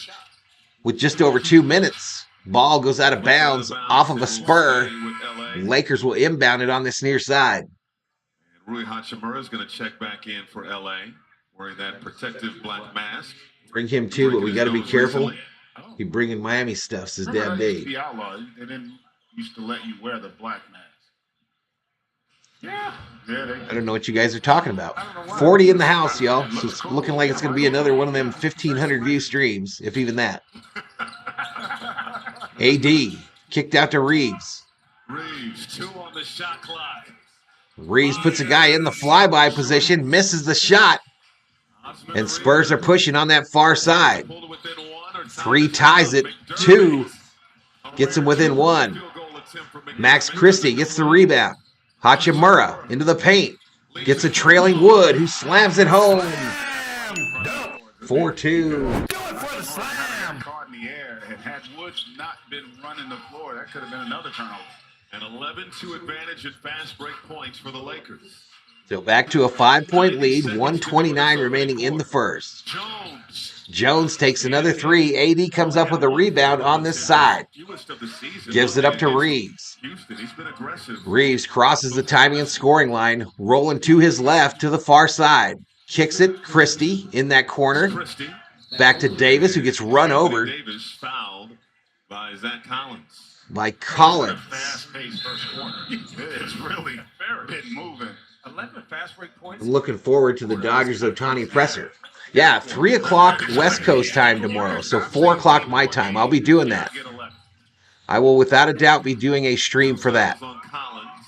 with just over 2 minutes. Ball goes out of bounds off of a spur. Lakers will inbound it on this near side. And Rui Hachimura is going to check back in for LA, wearing that protective black mask. Bring him too, but we got to be careful. He bringing Miami stuff, says Dad Dave. The outlaw, they didn't used to let you wear the black mask. Yeah. Yeah, I don't know what you guys are talking about. 40 in the house, y'all. So it's looking like it's going to be another one of them 1,500 view streams, if even that. AD kicked out to Reeves. Reeves, 2 on the shot clock. Reeves puts a guy in the flyby position, misses the shot, and Spurs are pushing on that far side. 3 ties it. 2 gets him within 1. Max Christie gets the rebound. Hachimura into the paint. Gets a trailing Wood, who slams it home. 4-2. caught in the air. Had Woods not been running the floor, that could have been another turnover. An 11-2 advantage at fast break points for the Lakers. So back to a 5-point lead. 1:29 remaining in the first. Jones takes another 3. AD comes up with a rebound on this side. Gives it up to Reeves. Houston, he's been aggressive. Reeves crosses the timing and scoring line, rolling to his left to the far side. Kicks it, Christie in that corner. Christie. Back to Davis, who gets run over Davis fouled by Zach Collins. by Collins. Fast-paced first quarter. It's really been moving. 11 fast break points. I'm looking forward to the Dodgers Ohtani presser. Yeah, 3 o'clock West Coast time tomorrow, so 4 o'clock my time. I'll be doing that. I will without a doubt be doing a stream for that. On Collins.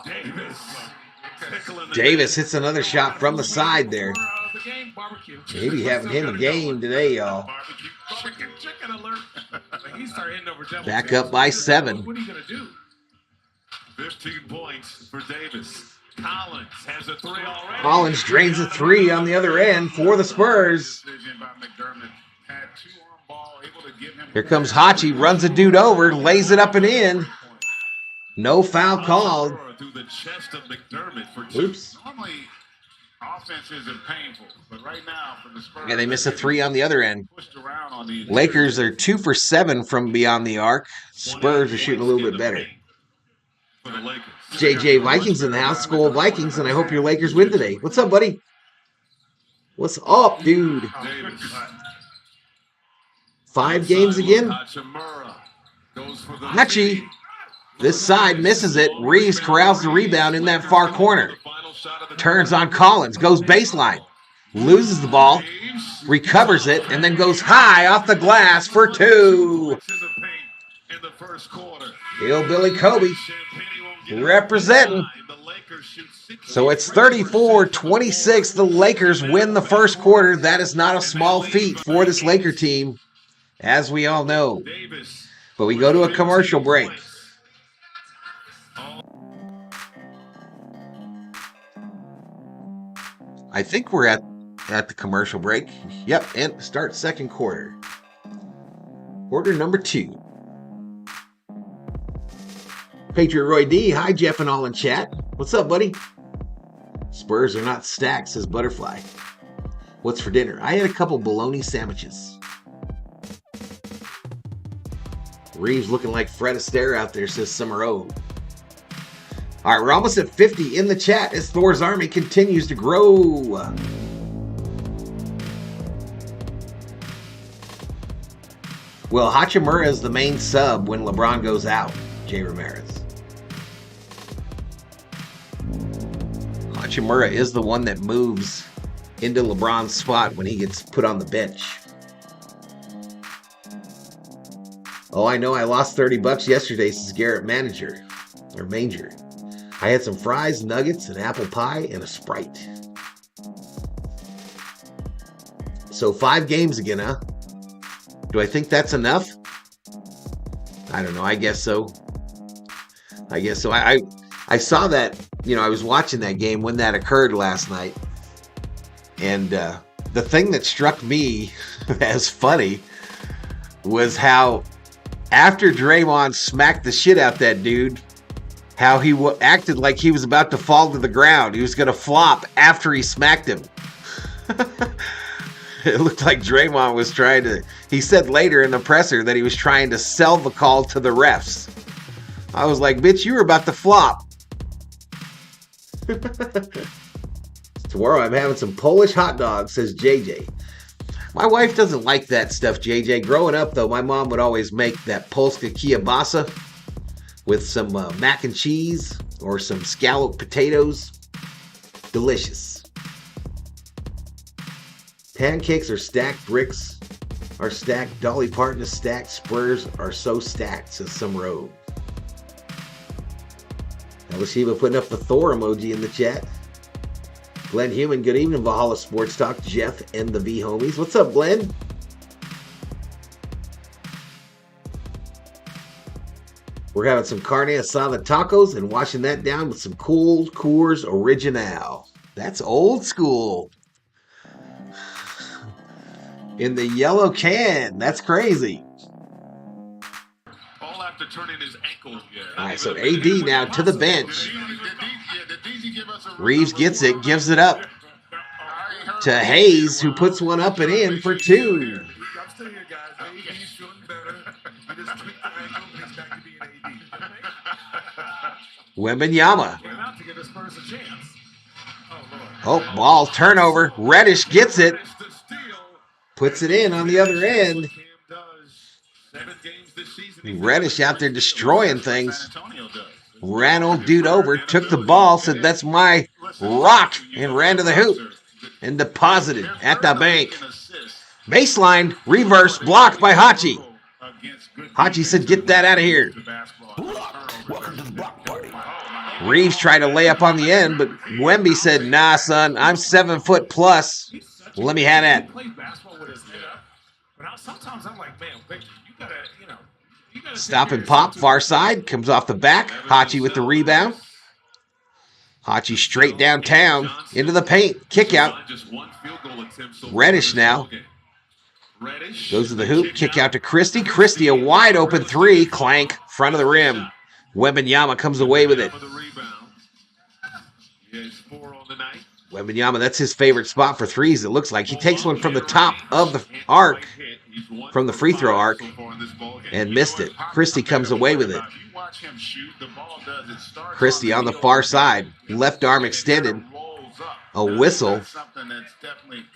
Davis. Tickling the Davis hits another shot from the side there. The game barbecue. Maybe having him a game today, y'all. Barbecue chicken alert. Like he started hitting over double Back teams. up by 7. What are you gonna do? 15 points for Davis. Collins has a 3 already. Collins drains a 3 on the other end for the Spurs. Here comes Hachi, runs a dude over, lays it up and in. No foul called. Through the chest of McDermott for Oops. Normally, offense isn't painful, but right now for the Spurs, Yeah, they miss a 3 on the other end. pushed around on the Lakers are 2 for 7 from beyond the arc. Spurs are shooting a little bit better. For the Lakers. JJ Vikings in the house, SKOL Vikings, and I hope your Lakers win today. What's up, buddy? What's up, dude? Davis. 5 games again? Hachimura goes for the Hachi. This side misses it. Reeves corrals the rebound in that far corner. Turns on Collins, goes baseline. Loses the ball, recovers it, and then goes high off the glass for 2. Hillbilly Kobe representing. So it's 34-26. The Lakers win the first quarter. That is not a small feat for this Laker team, as we all know. But we go to a commercial break. I think we're at the commercial break. Yep, and start second quarter. Quarter number 2. Patriot Roy D. Hi, Jeff and all in chat. What's up, buddy? Spurs are not stacked, says Butterfly. What's for dinner? I had a couple bologna sandwiches. Reeves looking like Fred Astaire out there, says Summer O. All right, we're almost at 50 in the chat as Thor's army continues to grow. Well, Hachimura is the main sub when LeBron goes out, Jay Ramirez. Hachimura is the one that moves into LeBron's spot when he gets put on the bench. Oh, I know I lost $30 yesterday, says Garrett Manger. I had some fries, nuggets, an apple pie, and a Sprite. So 5 games again, huh? Do I think that's enough? I don't know. I guess so. I saw that, I was watching that game when that occurred last night. And the thing that struck me as funny was after Draymond smacked the shit out that dude, how he acted like he was about to fall to the ground. He was going to flop after he smacked him. It looked like Draymond was trying to... He said later in the presser that he was trying to sell the call to the refs. I was like, bitch, you were about to flop. Tomorrow I'm having some Polish hot dogs, says JJ. My wife doesn't like that stuff, JJ. Growing up, though, my mom would always make that Polska kielbasa with some mac and cheese or some scalloped potatoes. Delicious. Pancakes are stacked, bricks are stacked, Dolly Parton is stacked, Spurs are so stacked, says some road. Elishiva putting up the Thor emoji in the chat. Glenn Human, good evening, Valhalla Sports Talk, Jeff and the V homies. What's up, Glenn? We're having some carne asada tacos and washing that down with some cool Coors Original. That's old school. In the yellow can. That's crazy. All after turning his ankle. All right, so AD now to the bench. Reeves gets it, gives it up to Hayes, who puts one up and in for 2. I'm still here, guys. AD's feeling better. I just tweaked the ankle. He's back to being AD. Wembanyama. Came out to give the Spurs a chance. Oh, ball turnover. Reddish gets it. Puts it in on the other end. Reddish out there destroying things. Ran old dude over, took the ball, said, that's my rock, and ran to the hoop and deposited at the bank. Baseline, reverse, blocked by Hachi. Hachi said, get that out of here. Reeves tried to lay up on the end, but Wemby said, nah, son, I'm 7 foot plus. Let me have that. He played basketball with his head up, but sometimes I'm like, man, Victor, you gotta. Stop and pop, far side, comes off the back. Hachi with the rebound. Hachi straight downtown into the paint. Kick out. Reddish now. Goes to the hoop. Kick out to Christie. Christie, a wide open three. Clank. Front of the rim. Wembanyama comes away with it. Wembanyama, that's his favorite spot for threes, it looks like. He takes one from the top of the arc, from the free throw arc, and missed it. Christie comes away with it. Christie on the far side. Left arm extended. A whistle.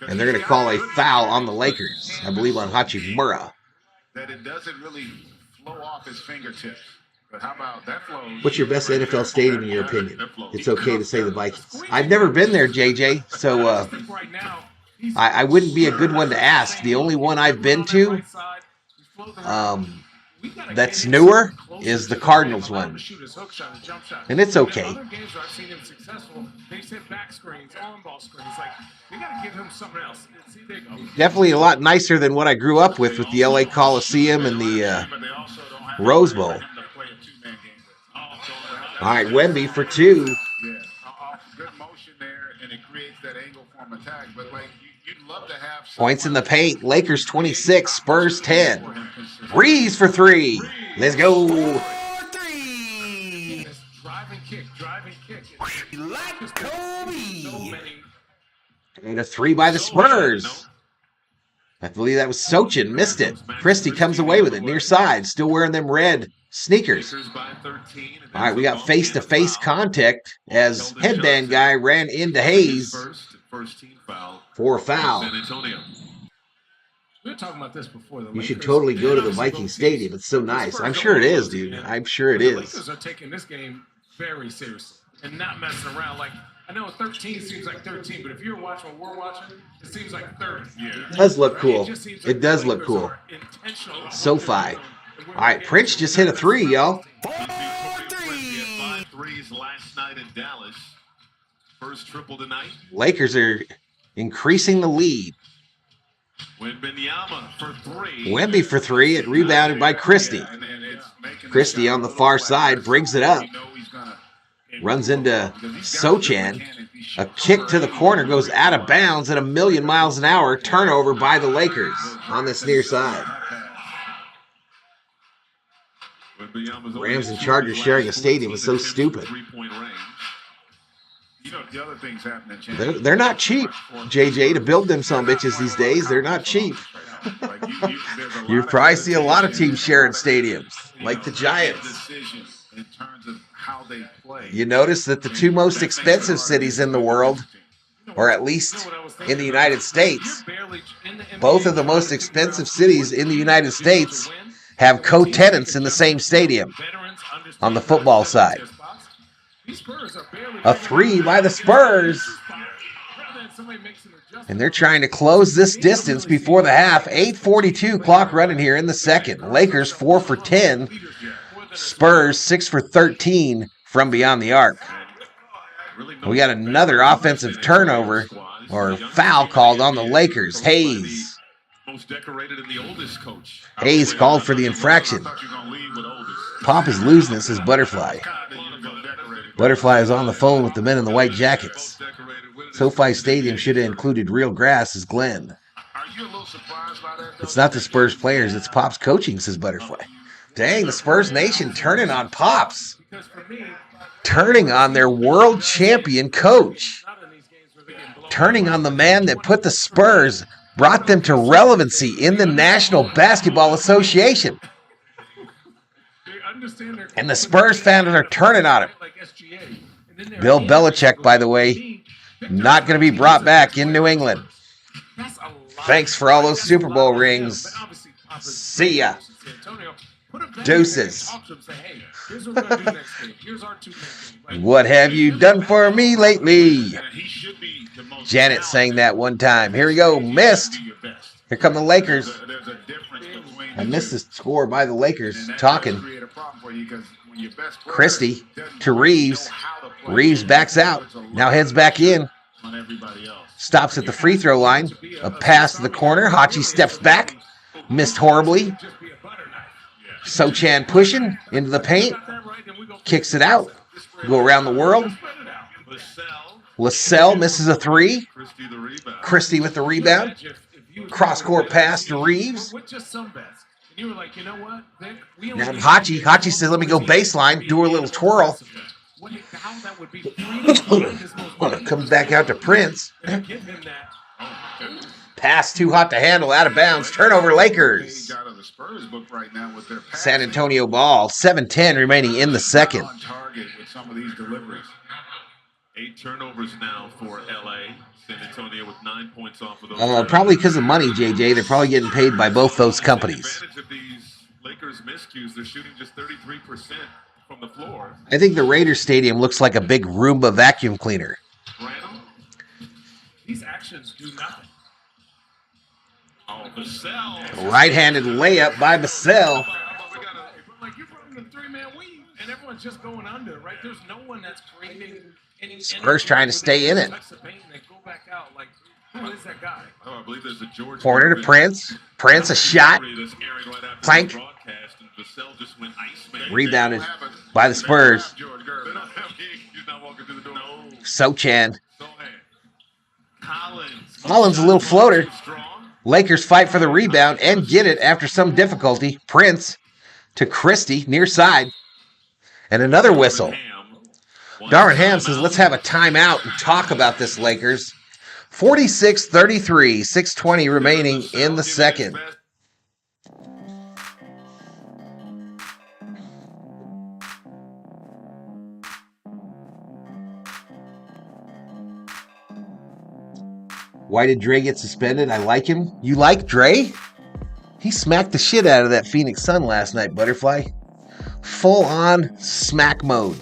And they're going to call a foul on the Lakers. I believe on Hachimura. That it doesn't really flow off his fingertips. But how about that flow? What's your best NFL stadium in your opinion? It's okay to say the Vikings. I've never been there, JJ, so I wouldn't be a good one to ask. The only one I've been to that's newer is the Cardinals one. And it's okay. Other games where I've seen him successful, they've hit back screens, on ball screens. Like, we got to give him something else. See, there you go. Definitely a lot nicer than what I grew up with the LA Coliseum and the Rose Bowl. All right, Wemby for two. Yeah, good motion there, and it creates that angle for him attack. But like, you'd love to have points in the paint. Lakers 26, Spurs 10. Reeves for three. Let's go. Drive and kick. Like Kobe. And a three by the Spurs. I believe that was Sochin. Missed it. Christie comes away with it near side. Still wearing them red sneakers. All right, we got face-to-face contact as headband guy ran into Hayes for a foul. We were talking about this before. You should totally go to the Viking Stadium. It's so nice. I'm sure it is, dude. I'm sure it The is. Lakers are taking this game very seriously and not messing around. Like, I know 13 seems like 13, but if you're watching what we're watching, it seems like 30. It does look cool. It does look cool. SoFi. All right, Prince just hit a three, y'all. 5 threes last night in Dallas. First triple tonight. Lakers are increasing the lead. Wembanyama for three. Wemby for three. It rebounded by Christie. Christie on the far side brings it up. Runs into Sochan. A kick to the corner goes out of bounds at 1,000,000 miles an hour. Turnover by the Lakers on this near side. Rams and Chargers sharing a stadium is so stupid. You know, the other things happening. They're not cheap, JJ, to build them some bitches these days. They're not cheap. You probably see a lot of teams sharing stadiums, like the Giants. You notice that the two most expensive cities in the world, or at least in the United States, both of the most expensive cities in the United States have co-tenants in the same stadium on the football side. A three by the Spurs. And they're trying to close this distance before the half. 8:42 clock running here in the second. Lakers 4 for 10. Spurs 6 for 13 from beyond the arc. We got another offensive turnover or foul called on the Lakers. Hayes. Hayes called for the infraction. Pop is losing this as Butterfly. Butterfly is on the phone with the men in the white jackets. SoFi Stadium should have included real grass, says Glenn. It's not the Spurs players, it's Pop's coaching, says Butterfly. Dang, the Spurs Nation turning on Pops. Turning on their world champion coach. Turning on the man that put the Spurs, brought them to relevancy in the National Basketball Association. And the Spurs fans are turning on him. Bill Belichick, by the way, not going to be brought back in New England. Thanks for all those Super Bowl rings. See ya. Deuces. What have you done for me lately? Janet sang that one time. Here we go. Missed. Here come the Lakers. I missed the score by the Lakers. Talking. Christie to Reeves. Reeves backs out. Now heads back in. Stops at the free throw line. A pass to the corner. Hachi steps back. Missed horribly. Sochan pushing into the paint. Kicks it out. Go around the world. LaSalle misses a three. Christie the rebound. Christie with the rebound. Cross-court pass to Reeves. With just some bets. And you were like, you know what, Vic? We Now only Hachi. Hachi says, let me go baseline, do a little twirl. How that would be freedom. Comes back out to Prince. Give him that. Pass too hot to handle, out of bounds. Turnover Lakers. Out of the Spurs book right now with their San Antonio ball. 7:10 remaining in the second. on target with some of these deliveries. 8 turnovers now for LA. San Antonio with 9 points off of those. Probably because of money, JJ. They're probably getting paid by both those companies. The advantage of these Lakers miscues, they're shooting just 33% from the floor. I think the Raiders Stadium looks like a big Roomba vacuum cleaner. Randall. These actions do nothing. Oh, Vassell. Right-handed layup by Vassell. Like you're running the three-man weave, and everyone's just going under, right? There's no one that's creating any. Spurs trying to stay in it. Go back out. Like, who is that guy? Oh, I believe there's a George. Corner to Prince. Prince a shot. Plank. Broadcast, and Vassell just went iceman. Rebounded by the Spurs. They don't have he's not walking through the door. No. Sochan. Collins. Collins a little floater. Strong. Lakers fight for the rebound and get it after some difficulty. Prince to Christie, near side. And another whistle. Darvin Ham says, let's have a timeout and talk about this, Lakers. 46-33, 6:20 remaining in the second. Why did Dre get suspended? I like him. You like Dre? He smacked the shit out of that Phoenix Sun last night, Butterfly. Full on smack mode.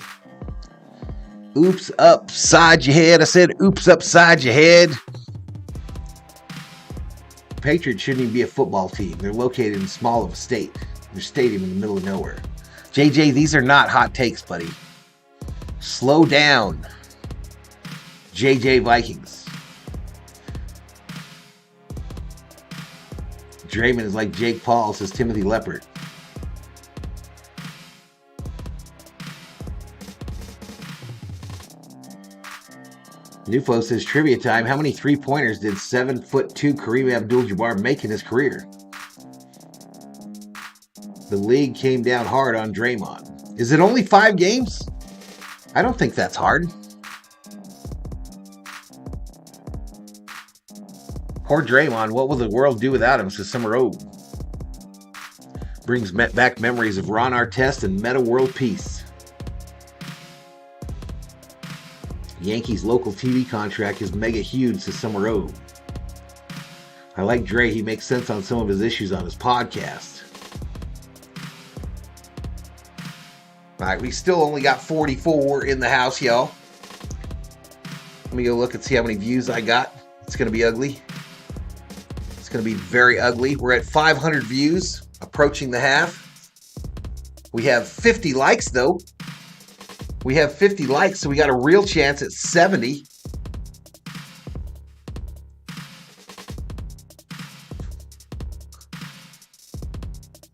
Oops upside your head. I said oops upside your head. Patriots shouldn't even be a football team. They're located in small of a state. Their stadium in the middle of nowhere. JJ, these are not hot takes, buddy. Slow down. JJ Vikings. Draymond is like Jake Paul, says Timothy Leppard. Nufo says, trivia time. How many three-pointers did 7'2" Kareem Abdul-Jabbar make in his career? The league came down hard on Draymond. Is it only 5 games? I don't think that's hard. Poor Draymond, what will the world do without him, says Summer O. Brings back memories of Ron Artest and Meta World Peace. Yankees local TV contract is mega huge, says Summer O. I like Dre, he makes sense on some of his issues on his podcast. Alright, we still only got 44 in the house, y'all. Let me go look and see how many views I got. It's going to be ugly. It's going to be very ugly. We're at 500 views, approaching the half. We have 50 likes, though. We have 50 likes, so we got a real chance at 70.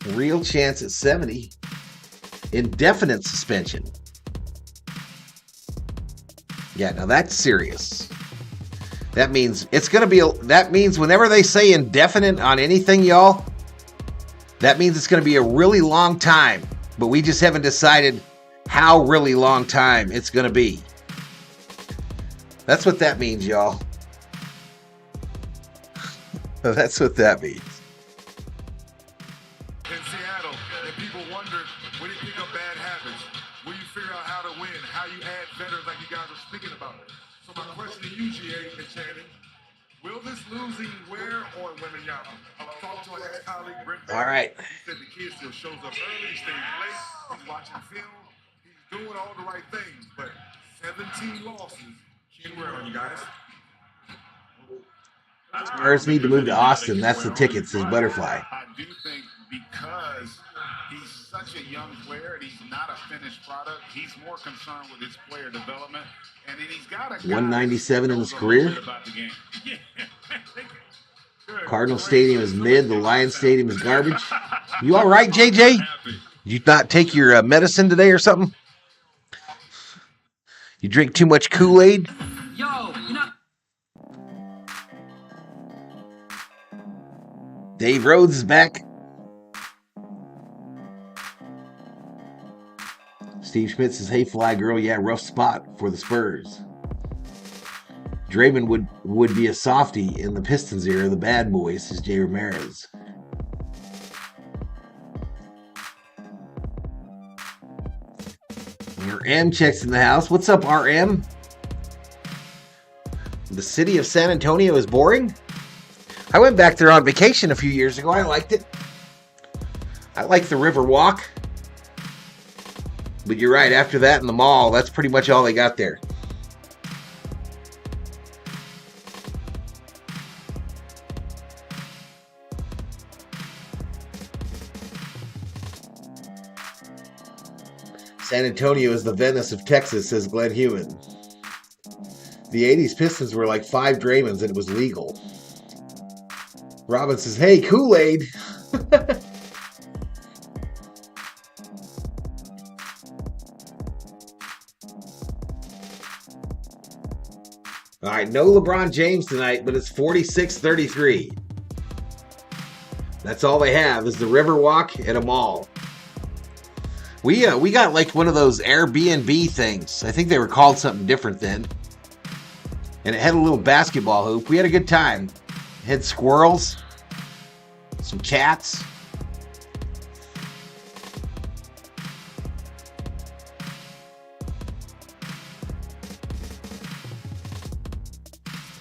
Real chance at 70. Indefinite suspension. Yeah, now that's serious. That means it's going to be, that means whenever they say indefinite on anything, y'all, that means it's going to be a really long time. But we just haven't decided how really long time it's going to be. That's what that means, y'all. That's what that means. In Seattle, and people wondered, when you pick up bad habits, will you figure out how to win, how you add veterans like you guys are speaking about? So my question to you, GA and Shannon, will this losing wear on women, y'all? I talked to an ex-colleague, Brent. All right. He said the kid still shows up early, stays late, he's watching film, he's doing all the right things, but 17 losses can wear on you guys. Spurs need to move to Austin. That's the ticket, says Butterfly. I do think because he's such a young player and he's not a finished product, he's more concerned with his player development. And then he's got a guy 197 in his career. about the game. Cardinal Stadium is mid. The Lions Stadium is garbage. You all right, JJ? You not take your medicine today or something? You drink too much Kool-Aid? Yo, Dave Rhodes is back. Steve Schmidt says, hey, Fly Girl, yeah, rough spot for the Spurs. Draymond would be a softie in the Pistons era, the bad boys, says Jay Ramirez. RM checks in the house. What's up, RM? The city of San Antonio is boring? I went back there on vacation a few years ago. I liked it. I like the river walk. But you're right, after that in the mall, that's pretty much all they got there. San Antonio is the Venice of Texas, says Glenn Hewan. The 80s Pistons were like 5 Draymonds and it was legal. Robin says, hey, Kool-Aid. All right, no LeBron James tonight, but it's 46-33. That's all they have is the Riverwalk and a mall. We got like one of those Airbnb things. I think they were called something different then. And it had a little basketball hoop. We had a good time. It had squirrels, some cats.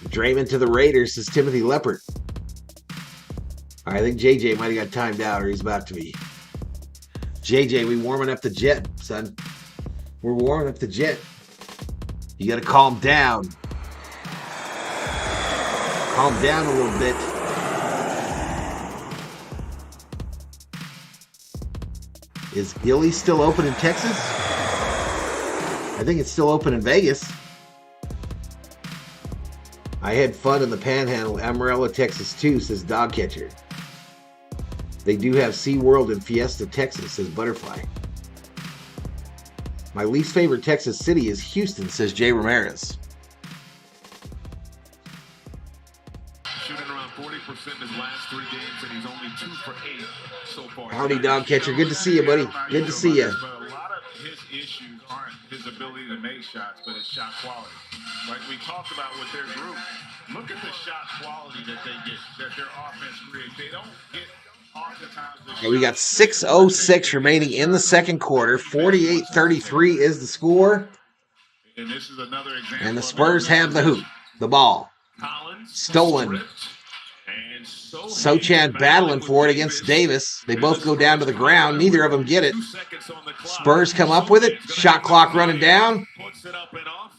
Draymond to the Raiders, says Timothy Leppert. I think JJ might have got timed out, or he's about to be. JJ, we warming up the jet, son. We're warming up the jet. You got to calm down. Calm down a little bit. Is Gilly still open in Texas? I think it's still open in Vegas. I had fun in the Panhandle, Amarillo, Texas too, says Dogcatcher. They do have SeaWorld in Fiesta, Texas, says Butterfly. My least favorite Texas city is Houston, says Jay Ramirez. Shooting around 40% in his last 3 games, and he's only 2 for 8 so far. Howdy, Dogcatcher. Good to see you, buddy. Good to see you. But a lot of his issues aren't his ability to make shots, but his shot quality. Like we talked about with their group, look at the shot quality that they get, that their offense creates. They don't get oftentimes the We got 6:06 remaining in the second quarter. 48-33 is the score. And this is another example. And the Spurs have the hoop, the ball. Stolen. Sochan battling for it against Davis. They both go down to the ground. Neither of them get it. Spurs come up with it. Shot clock running down.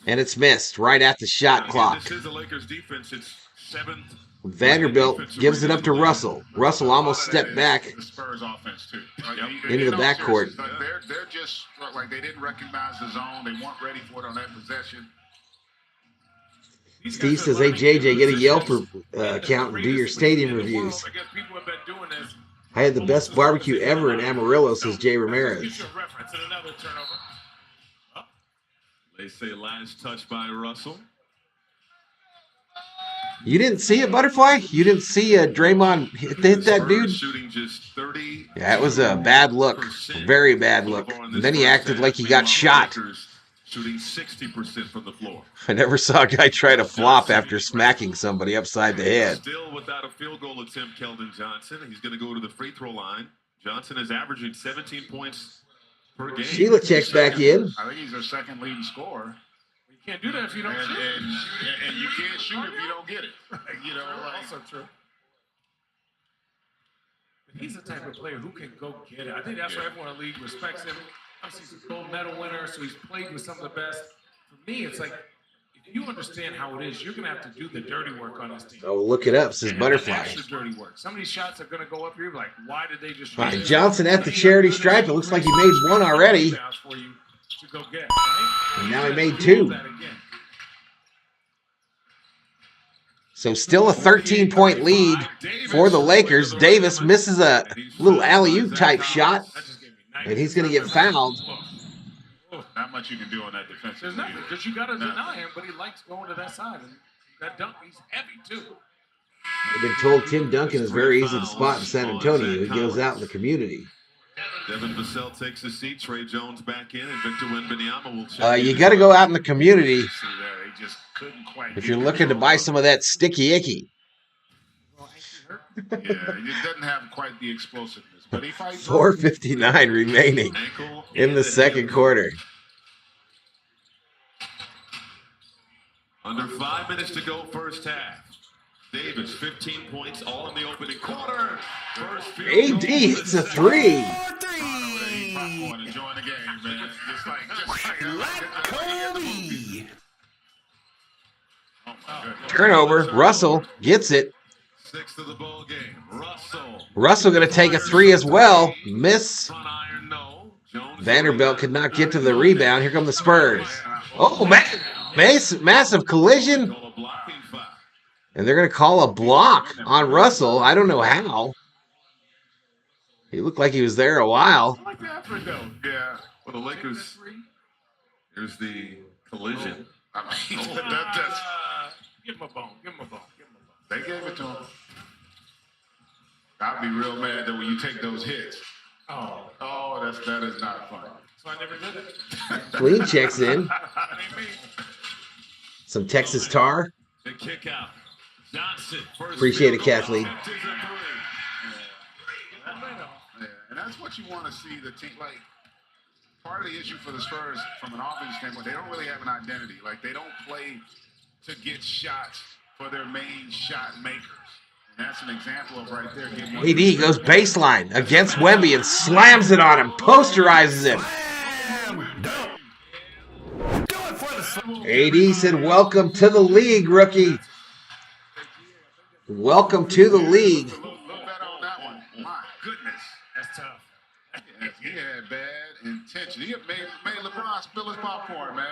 And it's missed right at the shot clock. This is the Lakers defense. It's 7th. Vanderbilt gives it up to Russell. Russell almost stepped back the Spurs offense too. into the backcourt. They're just like they didn't recognize the zone. They weren't ready for it on that possession. Steve says, hey, JJ, get a Yelp account and do your stadium reviews. I had the best barbecue ever in Amarillo, says Jay Ramirez. They say last touch by Russell. You didn't see it, Butterfly? You didn't see Draymond hit that dude? Shooting just 30. Yeah, it was a bad look. Very bad look. And then he acted like he got shot. Shooting 60% from the floor. I never saw a guy try to flop after smacking somebody upside the head. Still without a field goal attempt, Keldon Johnson. He's going to go to the free throw line. Johnson is averaging 17 points per game. Sheila checks back in. I think he's their second leading scorer. You can't do that if you don't shoot. And you can't shoot if you don't get it. You know, Also true. But he's the type of player who can go get it. I think that's why everyone in the league respects him. Obviously, he's a gold medal winner, so he's played with some of the best. For me, it's like, if you understand how it is, you're going to have to do the dirty work on this team. Oh, look it up, says Butterfly. Extra dirty work. Some of these shots are going to go up here, like, why did they just... All right, Johnson at the charity stripe. It looks like he made one already. For you to go get, right? And now he made 2. So still a 13-point lead for the Lakers. Davis misses a little alley-oop type shot, and he's going to get fouled. Not much you can do on that defensive. There's nothing, because you got to deny him, but he likes going to that side. And that dunk, he's heavy, too. I've been told Tim Duncan is very easy to spot in San Antonio. He goes out in the community. Devin Vassell takes a seat. Trey Jones back in, and Victor Wembanyama will check. You got to go out in the community See there, they just couldn't quite. if you're looking to buy some of that sticky icky. Yeah, it doesn't have quite the explosiveness, but he fights. 4:59 remaining in the second quarter. Under 5 minutes to go, first half. Davis, 15 points, all in the opening quarter. First field AD goal. hits a three. Popcorn, enjoying the game, man. Just like Kobe. Oh my goodness. Turnover. Russell gets it. Sixth of the ball game. Russell. Russell going to take a three as well. Miss. Front iron, no. Jones Vanderbilt could not get to the rebound. Here come the Spurs. Oh, man. Massive collision. Call a blocking foul. And they're going to call a block on Russell. I don't know how. He looked like he was there a while. I like the effort, though. Yeah. For the Lakers, here's the collision. I mean, that's, Give him a bone. Give him a bone. Give him a bone. they gave it to him. I'd be real mad that when you take those hits. Oh, That is not fun. so I never did it. Clean checks in. That ain't me. Some Texas tar. The kick out. Johnson. First Appreciate it, field goal. Kathleen. Misses a three. Yeah, and that's what you want to see the team. Like, part of the issue for the Spurs, from an offense standpoint, they don't really have an identity. Like, they don't play to get shots for their main shot makers. And that's an example of right there. Getting one. AD goes baseline against Wemby and slams it on him. Posterizes him. AD said, "Welcome to the league, rookie. Welcome to the league." Look better on that one. My goodness. That's tough. Yes, he had bad intention. He made LeBron spill his popcorn, man.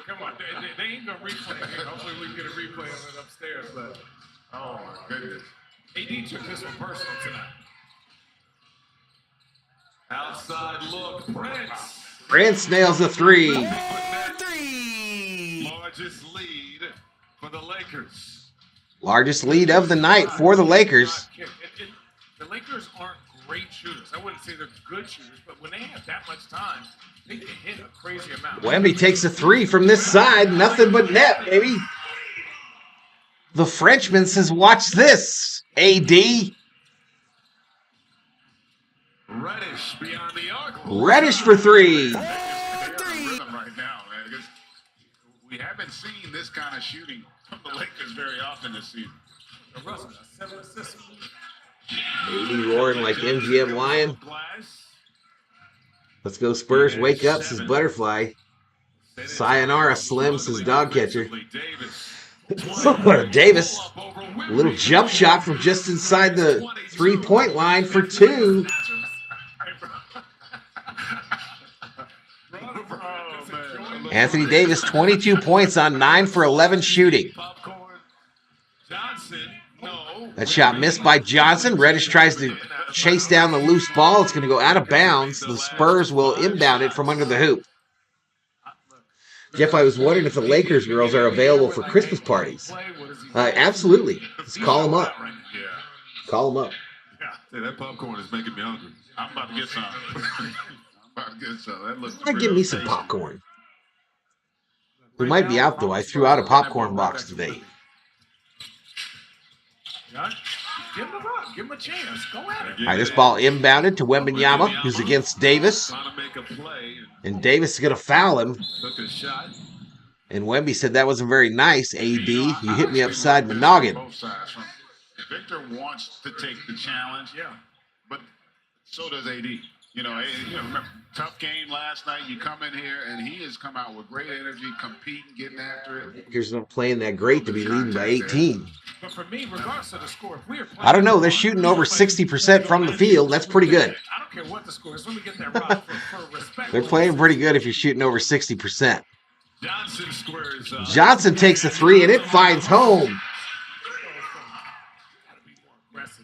Come on, they ain't gonna replay it. Hopefully we can get a replay of it upstairs. But Oh, my goodness. AD took this one personal tonight. Outside look. Prince. Prince nails a three. Largest lead for the Lakers. Largest lead of the night for the Lakers. The Lakers aren't great shooters. I wouldn't say they're good shooters, but when they have that much time, they can hit a crazy amount. Wemby takes a three from this side. Nothing but net, baby. The Frenchman says, "Watch this, AD." Reddish beyond the arc. Reddish for three. They're in rhythm right now, man. Because we haven't seen this kind of shooting from the Lakers very often this season. Russell, 7 assists. AD roaring like MGM Lion. Glass. Let's go Spurs. Wake up, says Butterfly. Sayonara Slim, says Dog Catcher. Davis, a little jump shot from just inside the three-point line for two. Anthony Davis, 22 points on 9 for 11 shooting. Popcorn. Johnson. No. That shot missed by Johnson. Reddish tries to chase down the loose ball. It's going to go out of bounds. The Spurs will inbound it from under the hoop. Jeff, I was wondering if the Lakers girls are available for Christmas parties. Absolutely. Just call them up. Yeah. Call them up. Hey, that popcorn is making me hungry. I'm about to get some. That looks I'd give real me some tasty. popcorn. We might be out, though. I threw out a popcorn box today. Give him a run. Give him a chance. Go at it. All right, this ball inbounded to Wembanyama, who's against Davis. Trying to make a play. And Davis is going to foul him. Took a shot. And Wemby said that wasn't very nice, AD. You hit me upside my noggin. Both sides. Victor wants to take the challenge, Yeah. but so does AD. Remember, tough game last night. You come in here, and he has come out with great energy, competing, getting after it. Lakers not playing that great to be leading by 18. But for me, regardless of the score, if we are playing, I don't know. They're shooting over 60% from the field. That's pretty good. I don't care what the score is. Let me get that right for respect. They're playing pretty good if you're shooting over 60%. Johnson squares up. Johnson takes a three, and it finds home.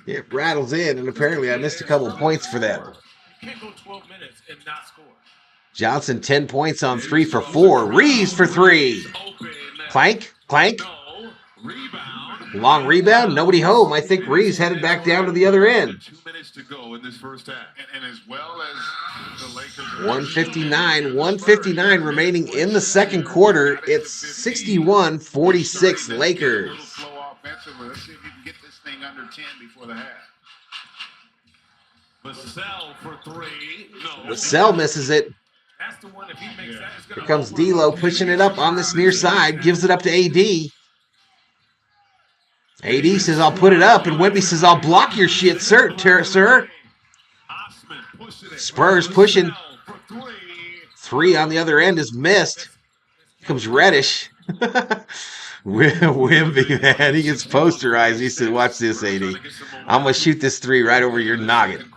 It rattles in, and apparently I missed a couple of points for that. You can't go 12 minutes and not score. Johnson, 10 points on 3 for 4. Reeves for 3. Open. Clank, clank. No. Rebound. Long rebound, nobody home. I think Reeves headed back down to the other end. 2 minutes to go in this first half. And as well as the Lakers, 159 remaining in the second quarter. It's 61-46 Lakers. A little flow offensively. Let's see if you can get this thing under 10 before the half. Vassell for 3. No. Vassell misses it. That's the one. If he makes that, it's Here gonna comes D'Lo pushing it up on this near side. Gives it up to AD. AD says, I'll put it up. And Wemby says, I'll block your shit, sir. Spurs pushing. 3 on the other end is missed. Here comes Reddish. Wemby, man. He gets posterized. He said, watch this, AD. I'm going to shoot this 3 right over your noggin.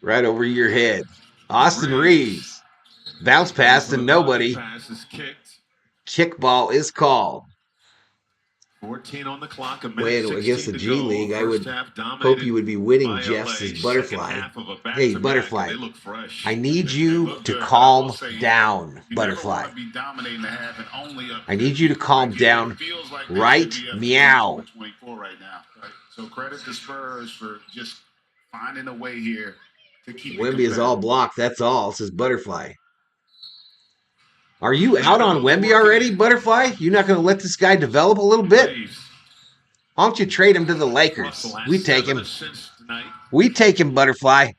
Right over your head. Austin Reeves. Bounce pass to nobody. Kickball is called. 14 on the clock. Wait, against the G League, I would hope you would be winning, Jeff, says Butterfly. Hey, Butterfly, I need you to calm down, Butterfly. I need you to calm down, right? Meow. So credit the Spurs for just finding a way here to keep Wemby is all blocked, that's all, says Butterfly. Are you out on Wemby already, Butterfly? You're not going to let this guy develop a little bit? Why don't you trade him to the Lakers? We take him. We take him, Butterfly.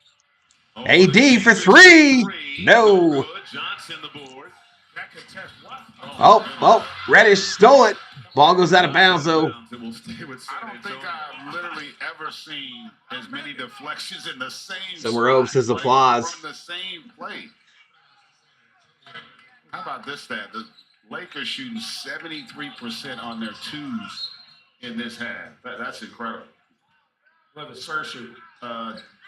AD for 3. No. Oh, Reddish stole it. Ball goes out of bounds, though. I don't think I've literally ever seen as many deflections in the same Summer Oak says applause. from the same play. How about this stat? The Lakers shooting 73% on their twos in this half. That's incredible. Well, the Spurs shoot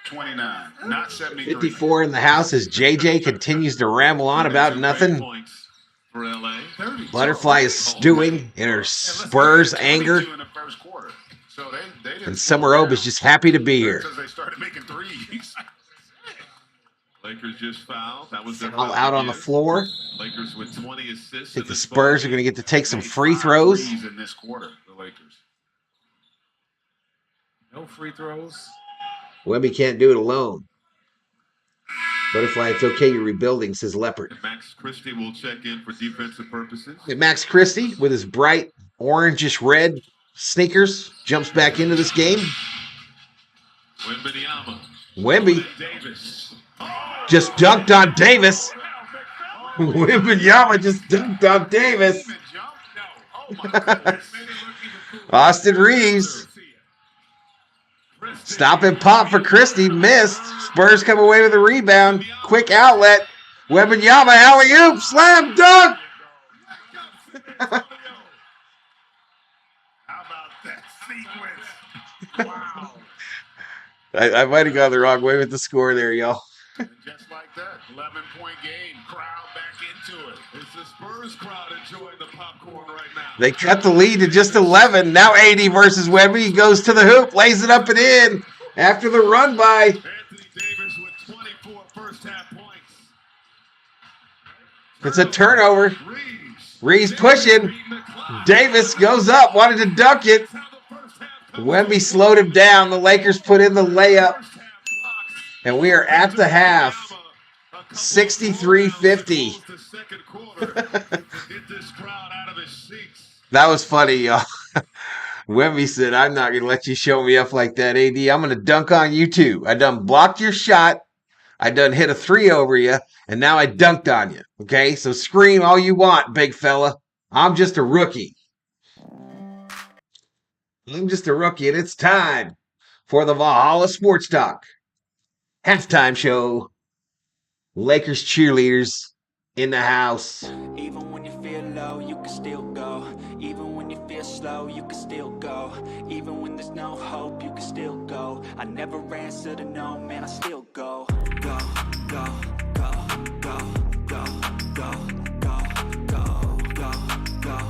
29, not 73. 54 in the house as JJ continues to ramble on about nothing. For LA. Butterfly is stewing in her Spurs anger. In the first quarter. So they didn't And Summer Oak is just happy to be here. because they started making threes. Lakers just fouled. That was their All out on the floor. Lakers with 20 assists. I think the Spurs are going to get to take some free throws. In this quarter, the Lakers. no free throws. Wemby can't do it alone. Butterfly, it's okay, you're rebuilding, says Leopard. Max Christie will check in for defensive purposes. And Max Christie, with his bright orangish red sneakers, jumps back into this game. Wemby Davis. just dunked on Davis. Wembanyama just dunked on Davis. Austin Reeves. Stop and pop for Christie. Missed. Spurs come away with a rebound. Quick outlet. Wembanyama alley-oop. Slam dunk. How about that sequence? Wow. I might have gone the wrong way with the score there, y'all. And just like that, 11-point game, crowd back into it. It's the Spurs crowd enjoying the popcorn right now. They cut the lead to just 11. Now 80 versus Wemby. He goes to the hoop, lays it up and in after the run by. Anthony Davis with 24 first-half points. It's a turnover. Reeves pushing. Davis goes up, wanted to dunk it. Wemby slowed him down. The Lakers put in the layup. And we are at the half. 63-50. That was funny, y'all. Wemby said, I'm not going to let you show me up like that, AD. I'm going to dunk on you, too. I done blocked your shot. I done hit a 3 over you. And now I dunked on you. Okay? So scream all you want, big fella. I'm just a rookie. I'm just a rookie, and it's time for the Valhalla Sports Talk halftime show. Lakers cheerleaders in the house. Even when you feel low, you can still go. Even when you feel slow, you can still go. Even when there's no hope, you can still go. I never answer to no, man, I still go. Go, go, go, go, go, go, go, go, go, go, go,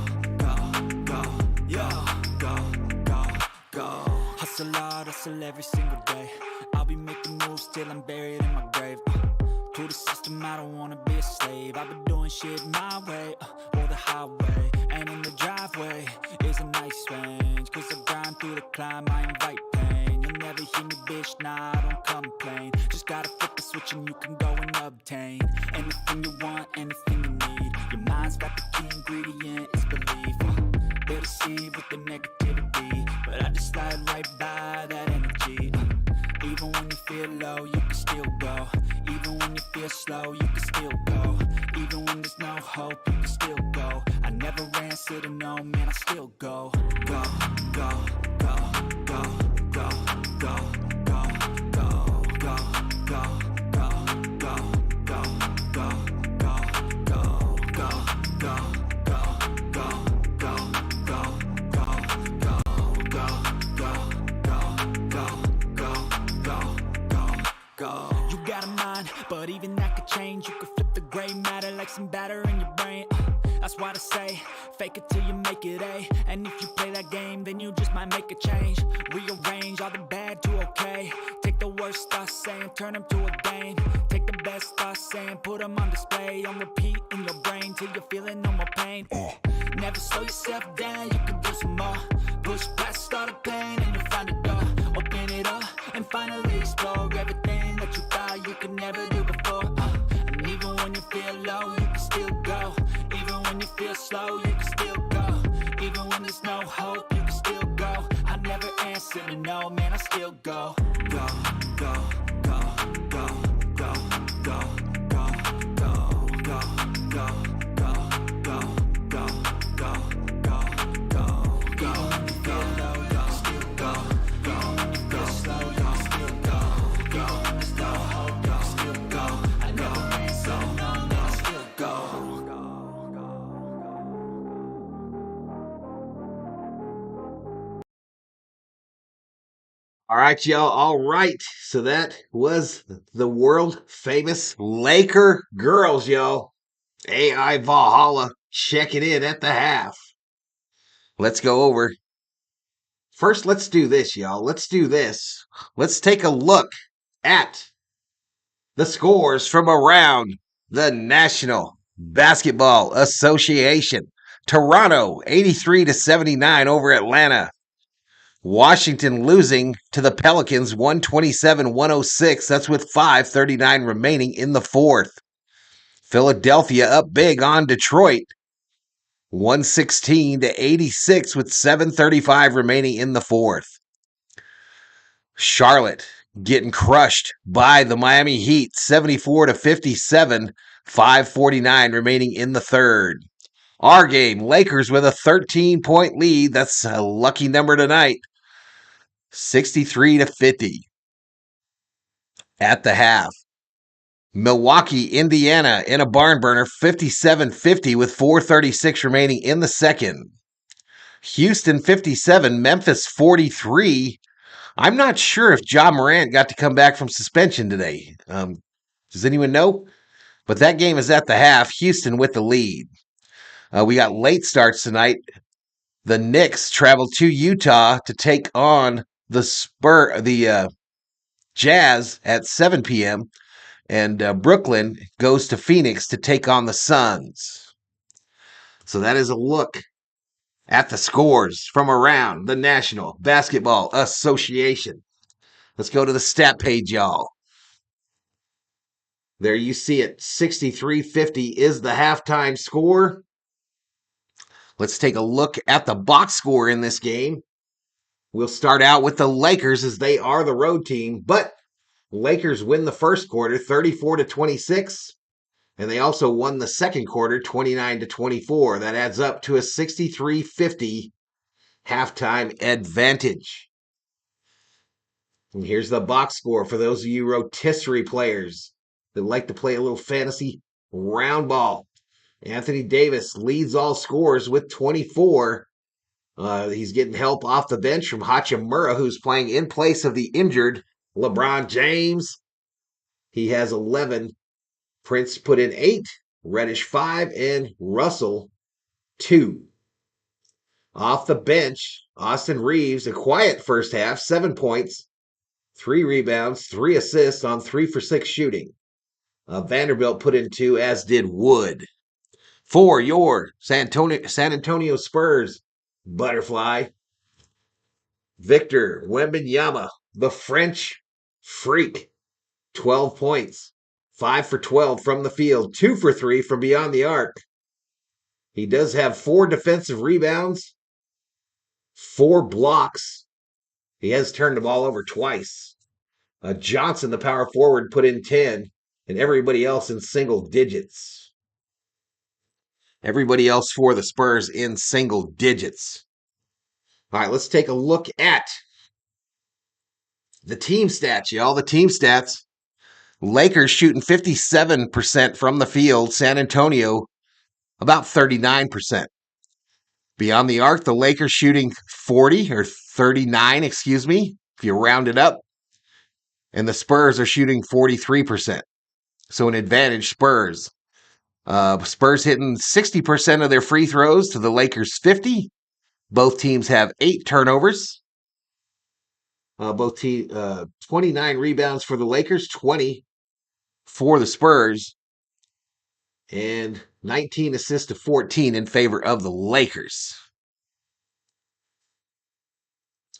go, go, go. Hustle hard, hustle every single day. I'll be making moves till I'm buried in my grave. To the system, I don't wanna be a slave. I've been doing shit my way, or the highway. And in the driveway is a nice range, 'cause I grind through the climb, I invite pain. You'll never hear me, bitch, nah, I don't complain. Just gotta flip the switch and you can go and obtain anything you want, anything you need. Your mind's got the key ingredient, it's belief. They'll deceive with the negativity, but I just slide right by that energy. Even when you feel low, you can still go. Even when you feel slow, you can still go. Even when there's no hope, you can still go. I never answer to no, man, I still go. Go, go, go, go, go, go, go, go, go, go, go, go, go, go, go, go, go, go. You got a mind, but even that could change. You could flip the gray matter like some batter in your brain. That's why I say, fake it till you make it A. And if you play that game, then you just might make a change. Rearrange all the bad to okay. Take the worst thoughts saying, turn them to a game. Take the best thoughts saying, put them on display. On repeat in your brain till you're feeling no more pain. Never slow yourself down, you can do some more. Push past all the pain and you'll find a door. Open it up and finally explore everything that you thought you could never do before. And even when you feel low, you can still go. Even when you feel slow, you can still go. Even when there's no hope, you can still go. I never answer to no, man, I still go. Go, go, go, go, go, go, go, go, go, go, go, go, go, go, go, go, go. Even when you feel low, you can still go. Even when you feel slow, you can still go. Even when there's no hope, you can still go. I never answer to no, man, I still go. All right, y'all. All right. So that was the world famous Laker girls, y'all. AI Valhalla checking in at the half. Let's go over. First, let's do this, y'all. Let's do this. Let's take a look at the scores from around the National Basketball Association. Toronto 83-79 over Atlanta. Washington losing to the Pelicans 127-106. That's with 5:39 remaining in the fourth. Philadelphia up big on Detroit 116-86 with 7:35 remaining in the fourth. Charlotte getting crushed by the Miami Heat 74-57, 5:49 remaining in the third. Our game, Lakers with a 13-point lead. That's a lucky number tonight. 63-50 at the half. Milwaukee, Indiana in a barn burner, 57-50 with 4:36 remaining in the second. Houston 57, Memphis 43. I'm not sure if Ja Morant got to come back from suspension today. Does anyone know? But that game is at the half. Houston with the lead. We got late starts tonight. The Knicks travel to Utah to take on the Jazz at 7 p.m. And Brooklyn goes to Phoenix to take on the Suns. So that is a look at the scores from around the National Basketball Association. Let's go to the stat page, y'all. There you see it. 63-50 is the halftime score. Let's take a look at the box score in this game. We'll start out with the Lakers as they are the road team, but Lakers win the first quarter 34-26, and they also won the second quarter 29-24. That adds up to a 63-50 halftime advantage. And here's the box score for those of you rotisserie players that like to play a little fantasy round ball. Anthony Davis leads all scores with 24. He's getting help off the bench from Hachimura, who's playing in place of the injured LeBron James. He has 11. Prince put in 8, Reddish 5, and Russell 2. Off the bench, Austin Reeves, a quiet first half, 7 points, 3 rebounds, 3 assists on 3 for 6 shooting. Vanderbilt put in 2, as did Wood. For your San Antonio Spurs, Butterfly, Victor Wembanyama, the French Freak, 12 points, 5 for 12 from the field, 2 for 3 from beyond the arc. He does have 4 defensive rebounds, 4 blocks. He has turned the ball over twice. Johnson, the power forward, put in 10, and everybody else in single digits. Everybody else for the Spurs in single digits. All right, let's take a look at the team stats, y'all. The team stats. Lakers shooting 57% from the field. San Antonio about 39%. Beyond the arc, the Lakers shooting 40 or 39, excuse me, if you round it up. And the Spurs are shooting 43%. So an advantage Spurs. Spurs hitting 60% of their free throws to the Lakers 50. Both teams have 8 turnovers. Both teams 29 rebounds for the Lakers, 20 for the Spurs, and 19 assists to 14 in favor of the Lakers.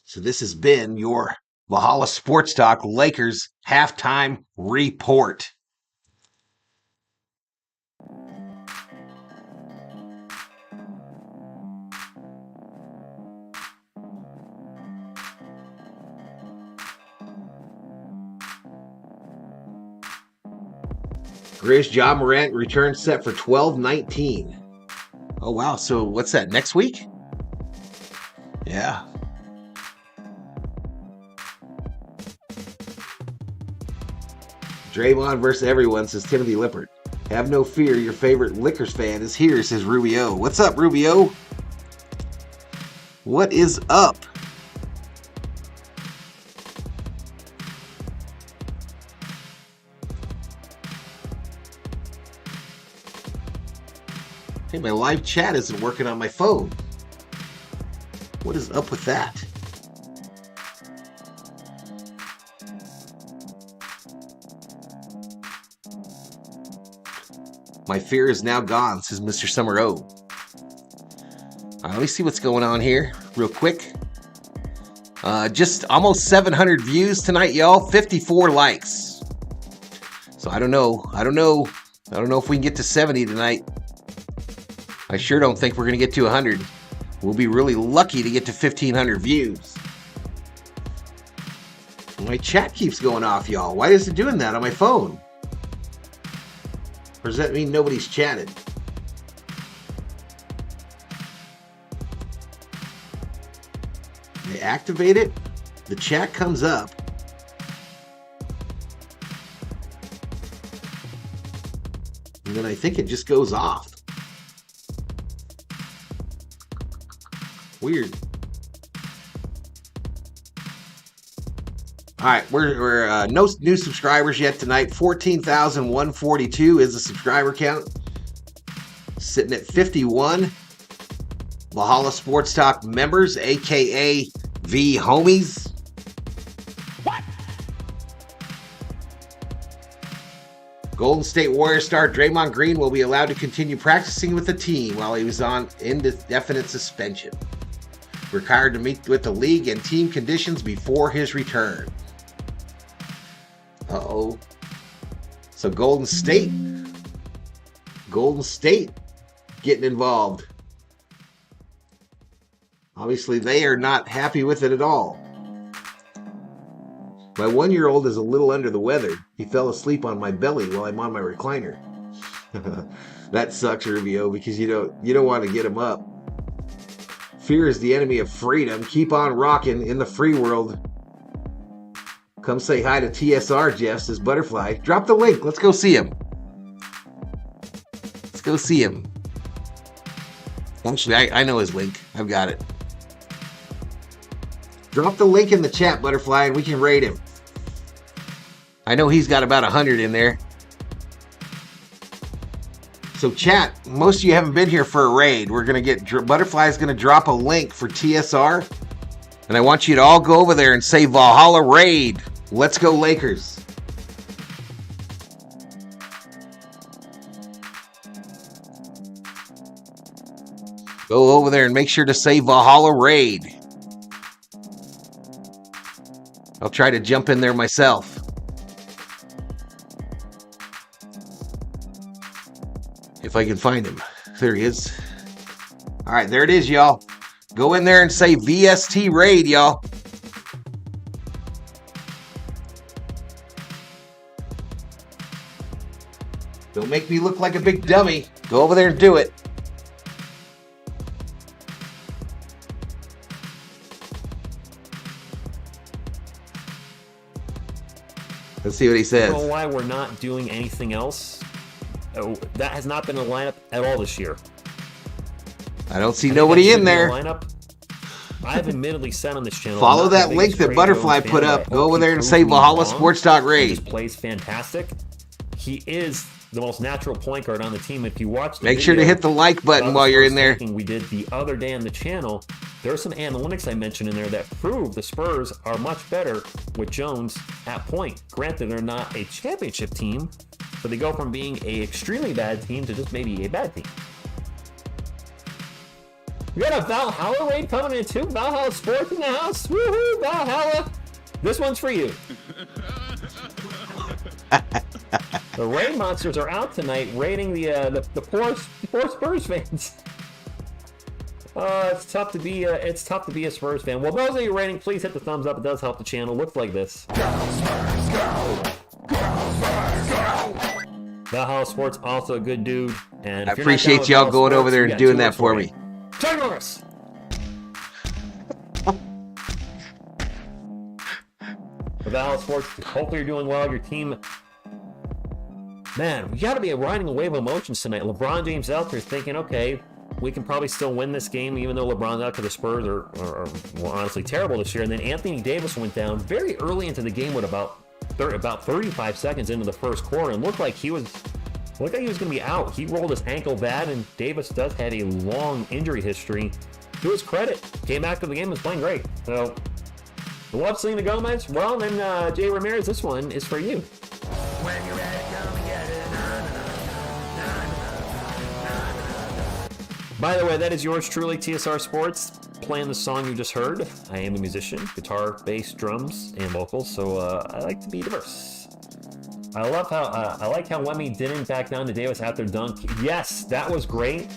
So this has been your Valhalla Sports Talk Lakers halftime report. Grizz Ja Morant return set for 12-19. Oh, wow. So what's that, next week? Yeah. Draymond versus everyone, says Timothy Lippert. Have no fear, your favorite Lakers fan is here, says Rubio. What's up, Rubio? What is up? Hey, my live chat isn't working on my phone. What is up with that? My fear is now gone, says Mr. Summer O. All right, let me see what's going on here real quick. Just almost 700 views tonight, y'all. 54 likes. So I don't know if we can get to 70 tonight. I sure don't think we're going to get to 100. We'll be really lucky to get to 1,500 views. My chat keeps going off, y'all. Why is it doing that on my phone? Or does that mean nobody's chatted? I activate it, the chat comes up. And then I think it just goes off. Weird. All right, we're no new subscribers yet tonight. 14,142 is the subscriber count. Sitting at 51. Valhalla Sports Talk members, aka V Homies. What? Golden State Warriors star Draymond Green will be allowed to continue practicing with the team while he was on indefinite suspension. Required to meet with the league and team conditions before his return. Uh-oh. So Golden State getting involved. Obviously, they are not happy with it at all. My 1-year-old is a little under the weather. He fell asleep on my belly while I'm on my recliner. That sucks, Rubio, because you don't want to get him up. Fear is the enemy of freedom. Keep on rocking in the free world. Come say hi to TSR, Jeff, says Butterfly. Drop the link. Let's go see him. Let's go see him. Actually, I know his link. I've got it. Drop the link in the chat, Butterfly, and we can raid him. I know he's got about 100 in there. So chat, most of you haven't been here for a raid. We're going to get, Butterfly's going to drop a link for TSR. And I want you to all go over there and say Valhalla Raid. Let's go Lakers. Go over there and make sure to say Valhalla Raid. I'll try to jump in there myself. If I can find him. There he is. All right, there it is, y'all. Go in there and say VST Raid, y'all. Don't make me look like a big dummy. Go over there and do it. Let's see what he says. I don't know why we're not doing anything else. Oh, that has not been a lineup at all this year. I don't see nobody in there. Lineup. I've admittedly said on this channel. Follow that link that Butterfly put up. Go over there and say Valhalla Sports Talk Raid. He just plays fantastic. He is the most natural point guard on the team. If you watch the Make sure to hit the like button while you're in there. We did the other day on the channel. There are some analytics I mentioned in there that prove the Spurs are much better with Jones at point. Granted, they're not a championship team, but they go from being an extremely bad team to just maybe a bad team. We got a Valhalla raid coming in too. Valhalla Sports in the house. Woohoo, Valhalla. This one's for you. The raid monsters are out tonight raiding the poor Spurs fans. It's tough to be a Spurs fan. Well, those of you rating, please hit the thumbs up. It does help the channel. Looks like this. Go Spurs, go! Go Spurs, go! Valhalla Sports, also a good dude. And I appreciate y'all going over there and doing that for me. Turn Norris. Valhalla Sports, hopefully you're doing well. Your team, man, we got to be riding a wave of emotions tonight. LeBron James out there thinking, okay, we can probably still win this game, even though LeBron's out, because the Spurs are honestly terrible this year. And then Anthony Davis went down very early into the game with about 35 seconds into the first quarter, and looked like he was going to be out. He rolled his ankle bad, and Davis does have a long injury history. To his credit, came back to the game and was playing great. So, love Selena Gomez. Well, then Jay Ramirez, this one is for you. When you're ready, come and get it. By the way, that is yours truly, TSR Sports, playing the song you just heard. I am a musician, guitar, bass, drums, and vocals, so I like to be diverse. I like how Wemmy didn't back down to Davis after dunk. Yes, that was great.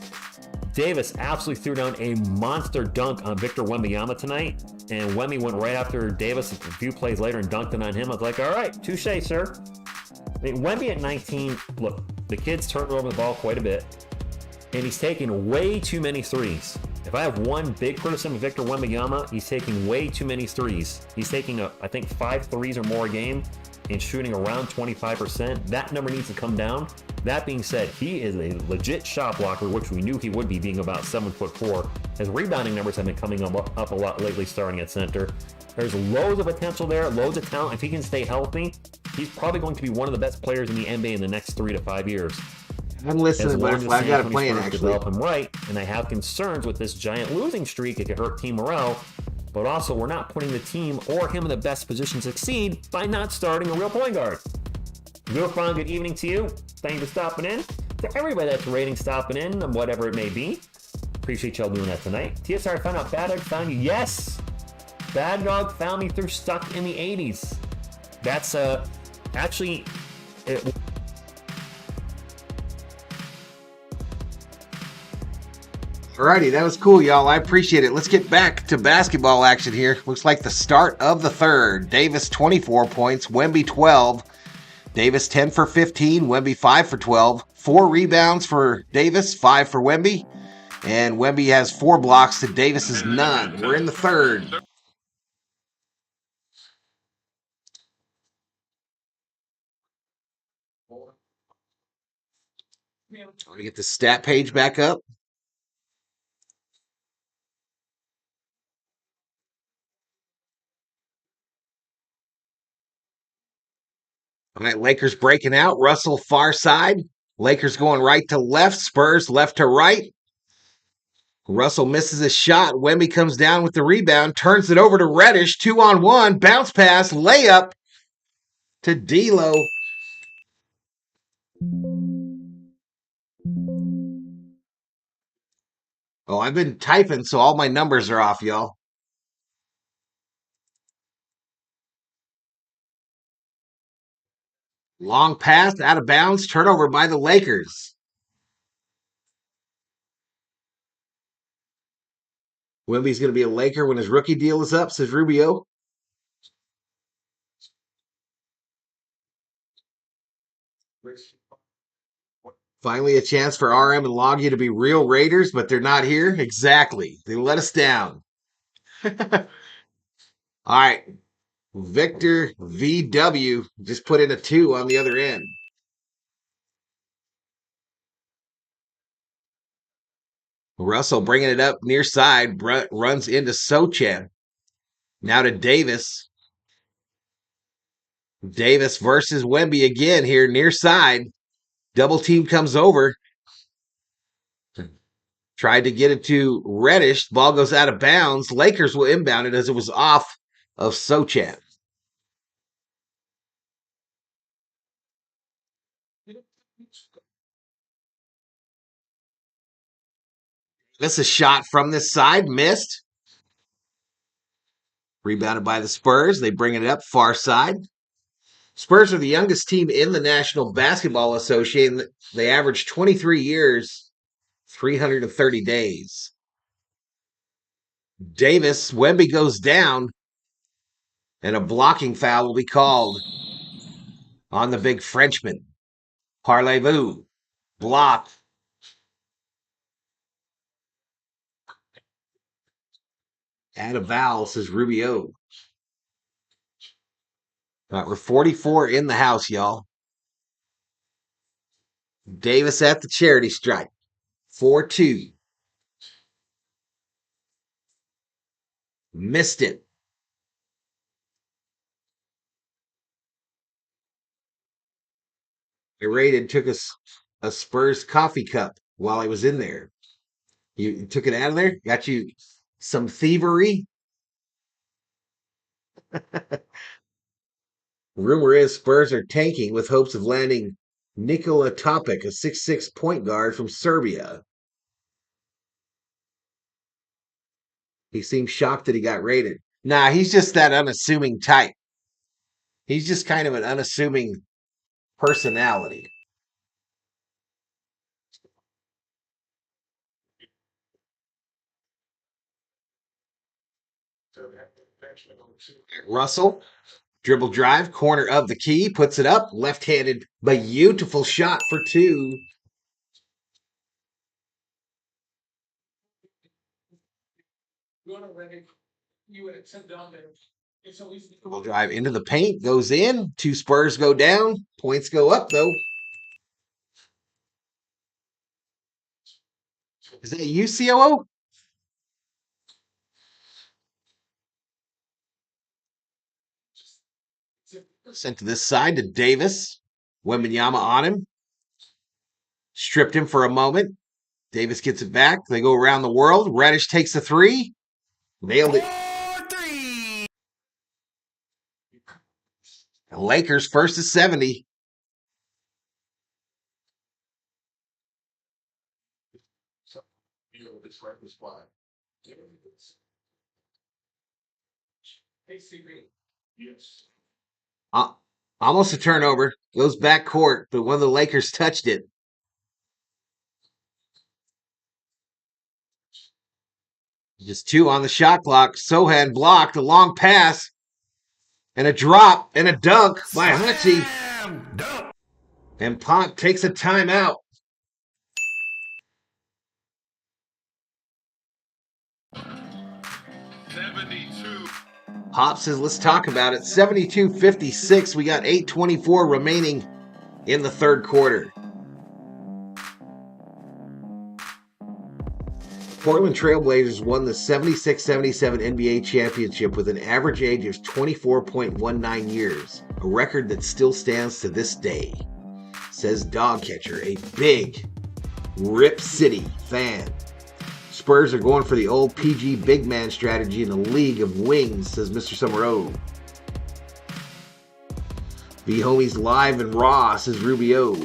Davis absolutely threw down a monster dunk on Victor Wembanyama tonight, and Wemmy went right after Davis a few plays later and dunked it on him. I was like, all right, touche, sir. I mean, Wemby at 19, look, the kid's turned over the ball quite a bit, and he's taking way too many threes. If I have one big criticism of Victor Wembanyama, he's taking way too many threes. He's taking, I think, 5 threes or more a game and shooting around 25%. That number needs to come down. That being said, he is a legit shot blocker, which we knew he would be, being about 7'4". His rebounding numbers have been coming up a lot lately, starting at center. There's loads of potential there, loads of talent. If he can stay healthy, he's probably going to be one of the best players in the NBA in the next 3 to 5 years. I'm listening, Butterfly. I've got a plan, actually. Develop him right, and I have concerns with this giant losing streak. It could hurt team morale, but also we're not putting the team or him in the best position to succeed by not starting a real point guard. Good evening to you. Thank you for stopping in. To everybody that's rating stopping in, whatever it may be. Appreciate y'all doing that tonight. TSR, found out Bad Dog found you. Yes! Bad Dog found me through Stuck in the 80s. That's actually... Alrighty, that was cool, y'all. I appreciate it. Let's get back to basketball action here. Looks like the start of the third. Davis 24 points, Wemby 12. Davis 10 for 15, Wemby 5 for 12. 4 rebounds for Davis, 5 for Wemby. And Wemby has 4 blocks to Davis's none. We're in the third. Let me get the stat page back up. All right, Lakers breaking out. Russell far side. Lakers going right to left. Spurs left to right. Russell misses a shot. Wemby comes down with the rebound. Turns it over to Reddish. 2-on-1. Bounce pass. Layup to D'Lo. Oh, I've been typing, so all my numbers are off, y'all. Long pass, out of bounds, turnover by the Lakers. Wemby's going to be a Laker when his rookie deal is up, says Rubio. Finally, a chance for RM and Logie to be real Raiders, but they're not here. Exactly. They let us down. All right. Victor VW just put in a 2 on the other end. Russell bringing it up near side, runs into Sochan. Now to Davis. Davis versus Wemby again here near side. Double team comes over. Tried to get it to Reddish. Ball goes out of bounds. Lakers will inbound it as it was off of Sochan. This is a shot from this side. Missed. Rebounded by the Spurs. They bring it up far side. Spurs are the youngest team in the National Basketball Association. They average 23 years, 330 days. Davis, Wemby goes down, and a blocking foul will be called on the big Frenchman. Parlez-vous. Blocked. Add a vowel, says Rubio. All right, we're 44 in the house, y'all. Davis at the charity stripe. 4-2. Missed it. I raided, took a Spurs coffee cup while I was in there. You took it out of there? Got you some thievery? Rumor is Spurs are tanking with hopes of landing Nikola Topic, a 6'6" point guard from Serbia. He seemed shocked that he got raided. Nah, he's just that unassuming type. He's just kind of an unassuming personality. Russell, dribble drive, corner of the key, puts it up, left-handed, beautiful shot for 2. Dribble drive into the paint, goes in, 2 Spurs go down, points go up though. Is that you, COO? Sent to this side to Davis. Wembanyama on him. Stripped him for a moment. Davis gets it back. They go around the world. Reddish takes a 3. Nailed it. 4-3. Lakers first to 70. Almost a turnover. Goes back court, but one of the Lakers touched it. Just 2 on the shot clock. Sohan blocked a long pass and a drop and a dunk by Hachi. And Pont takes a timeout. 72. Pop says, let's talk about it. 72-56. We got 8:24 remaining in the third quarter. Portland Trailblazers won the 76-77 NBA championship with an average age of 24.19 years, a record that still stands to this day, says Dogcatcher, a big Rip City fan. Spurs are going for the old PG big man strategy in a league of wings, says Mr. Summerall. The homies live and raw, says Rubio.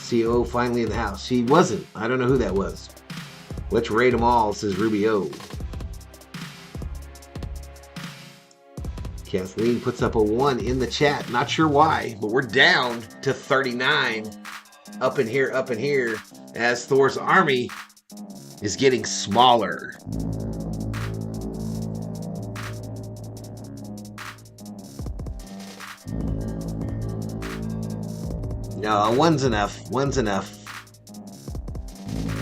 COO finally in the house. She wasn't. I don't know who that was. Let's rate them all, says Rubio. Kathleen puts up a 1 in the chat. Not sure why, but we're down to 39. Up in here, as Thor's army is getting smaller. No, one's enough. One's enough.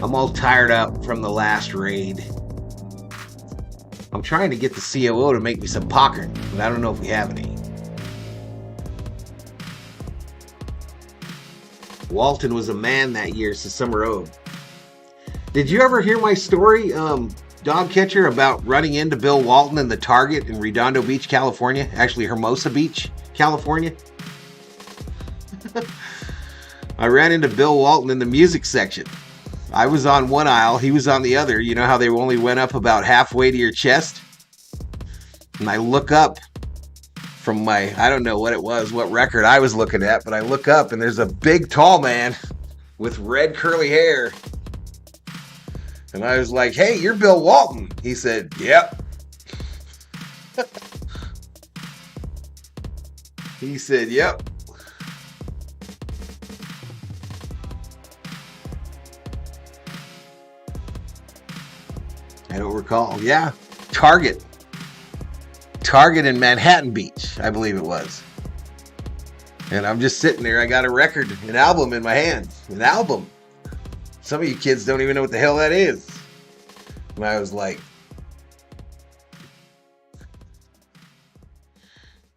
I'm all tired up from the last raid. I'm trying to get the COO to make me some popcorn, but I don't know if we have any. Walton was a man that year, says Summer Road. Did you ever hear my story, dog catcher, about running into Bill Walton in the Target in Redondo Beach, California? Actually, Hermosa Beach, California. I ran into Bill Walton in the music section. I was on one aisle, he was on the other. You know how they only went up about halfway to your chest? And I look up from my, I don't know what it was, what record I was looking at, but I look up and there's a big tall man with red curly hair. And I was like, hey, you're Bill Walton. He said, yep. He said, yep. I don't recall. Yeah, Target in Manhattan Beach, I believe it was. And I'm just sitting there. I got a record, an album in my hand. An album. Some of you kids don't even know what the hell that is. And I was like,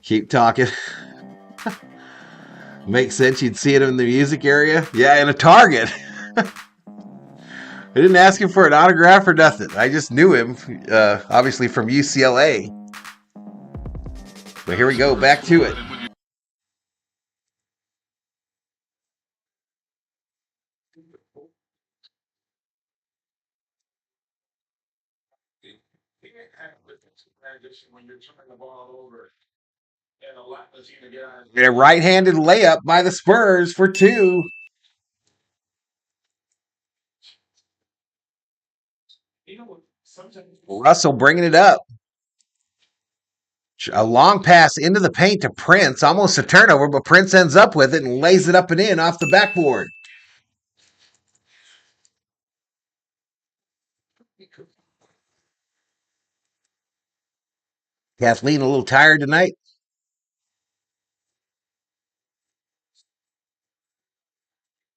keep talking. Makes sense. You'd see it in the music area. Yeah, in a Target. I didn't ask him for an autograph or nothing. I just knew him, obviously from UCLA. But here we go, back to it. A right-handed layup by the Spurs for 2. Russell bringing it up. A long pass into the paint to Prince. Almost a turnover, but Prince ends up with it and lays it up and in off the backboard. Kathleen a little tired tonight?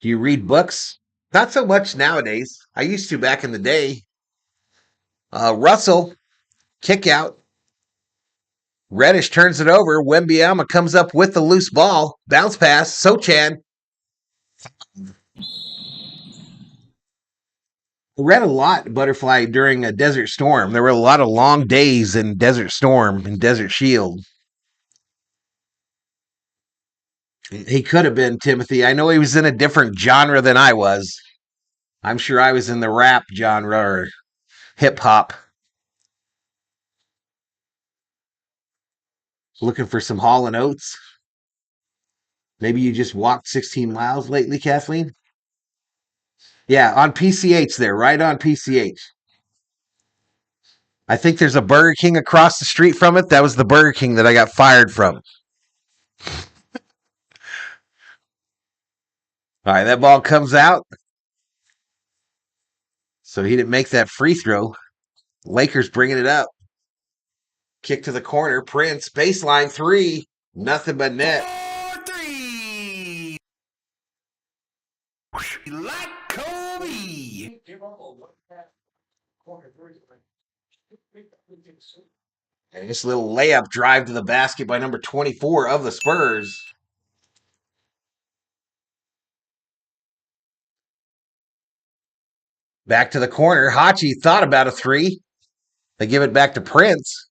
Do you read books? Not so much nowadays. I used to back in the day. Russell, kick out. Reddish turns it over. Wembyama comes up with the loose ball. Bounce pass. Sochan. I read a lot, Butterfly, during a Desert Storm. There were a lot of long days in Desert Storm and Desert Shield. He could have been, Timothy. I know he was in a different genre than I was. I'm sure I was in the rap genre or hip-hop. Looking for some Hall & Oates. Maybe you just walked 16 miles lately, Kathleen? Yeah, on PCH there, right on PCH. I think there's a Burger King across the street from it. That was the Burger King that I got fired from. All right, that ball comes out. So he didn't make that free throw. Lakers bringing it up. Kick to the corner. Prince, baseline 3. Nothing but net. 4-3. Like Kobe. And this little layup drive to the basket by number 24 of the Spurs. Back to the corner. Hachi thought about a 3. They give it back to Prince.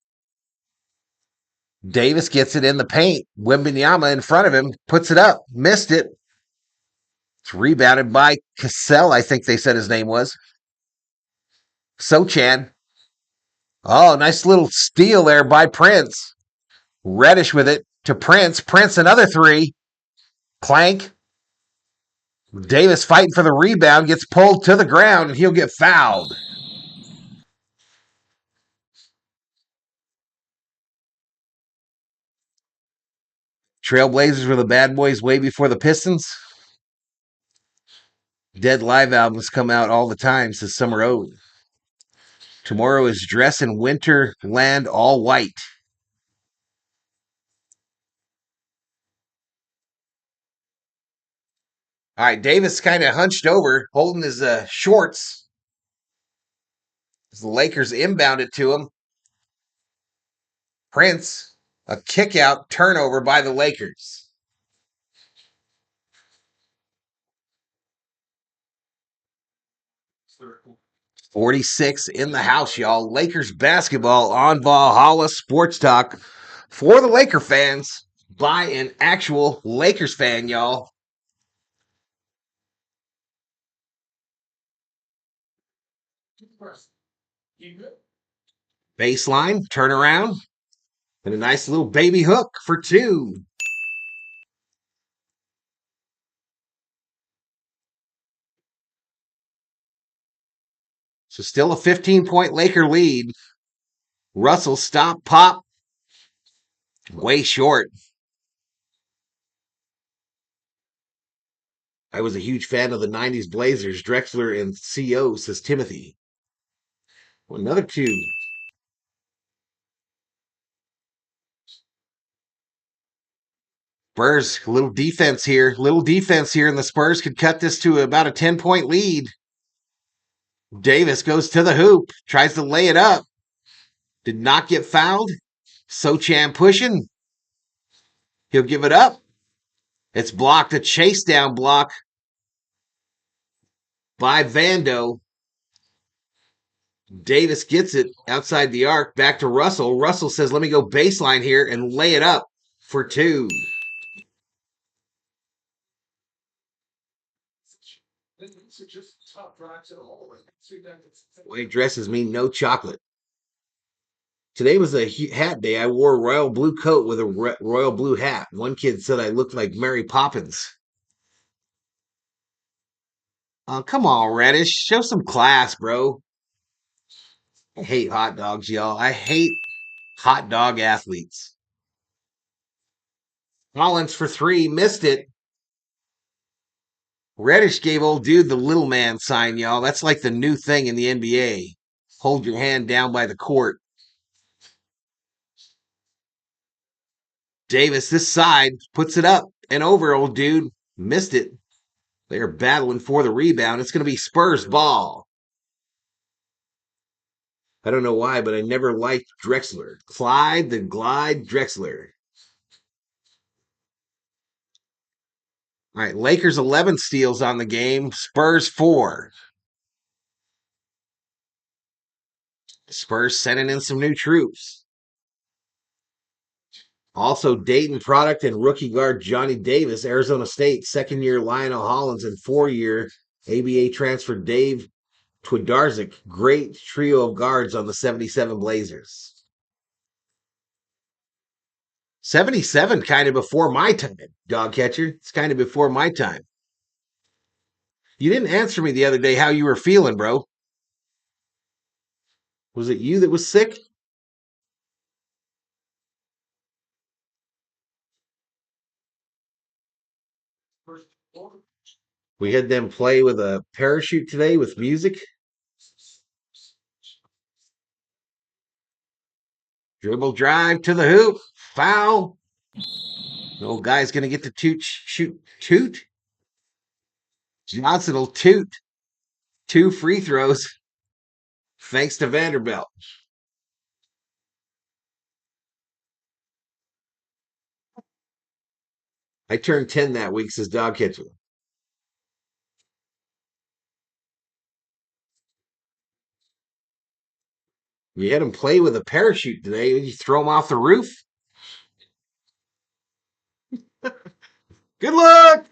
Davis gets it in the paint. Wembanyama in front of him. Puts it up. Missed it. It's rebounded by Cassell, I think they said his name was. Sochan. Oh, nice little steal there by Prince. Reddish with it to Prince. Prince another 3. Clank. Davis fighting for the rebound. Gets pulled to the ground and he'll get fouled. Trailblazers were the bad boys way before the Pistons. Dead Live albums come out all the time, says Summer Ode. Tomorrow is dress in winter land all white. All right, Davis kind of hunched over, holding his shorts. As the Lakers inbound it to him. Prince, a kick out turnover by the Lakers. 46 in the house, y'all. Lakers basketball on Valhalla Sports Talk for the Laker fans by an actual Lakers fan, y'all. Baseline, turn around, and a nice little baby hook for two. So still a 15-point Laker lead. Russell stop, pop. Way short. I was a huge fan of the 90s Blazers, Drexler and CO, says Timothy. Well, another two. Spurs, little defense here. Little defense here, and the Spurs could cut this to about a 10-point lead. Davis goes to the hoop, tries to lay it up. Did not get fouled. Sochan pushing. He'll give it up. It's blocked, a chase down block by Vando. Davis gets it outside the arc, back to Russell. Russell says, let me go baseline here and lay it up for two. White dresses mean no chocolate. Today was a hat day. I wore a royal blue coat with a royal blue hat. One kid said I looked like Mary Poppins. Oh, come on, Reddish. Show some class, bro. I hate hot dogs, y'all. I hate hot dog athletes. Collins for three. Missed it. Reddish gave old dude the little man sign, y'all. That's like the new thing in the NBA. Hold your hand down by the court. Davis, this side, puts it up and over, old dude. Missed it. They're battling for the rebound. It's going to be Spurs ball. I don't know why, but I never liked Drexler. Clyde the Glide Drexler. All right, Lakers 11 steals on the game. Spurs 4. Spurs sending in some new troops. Also, Dayton product and rookie guard Johnny Davis, Arizona State, second-year Lionel Hollins, and four-year ABA transfer Dave Twidarzik. Great trio of guards on the 77 Blazers. 77 kind of before my time, dog catcher. It's kind of before my time. You didn't answer me the other day how you were feeling, bro. Was it you that was sick? We had them play with a parachute today with music. Dribble drive to the hoop. Foul. No guy's going to get to toot. Johnson will toot. 2 free throws. Thanks to Vanderbilt. I turned 10 that week, says Dog Catcher. You had him play with a parachute today. You throw him off the roof? Good luck!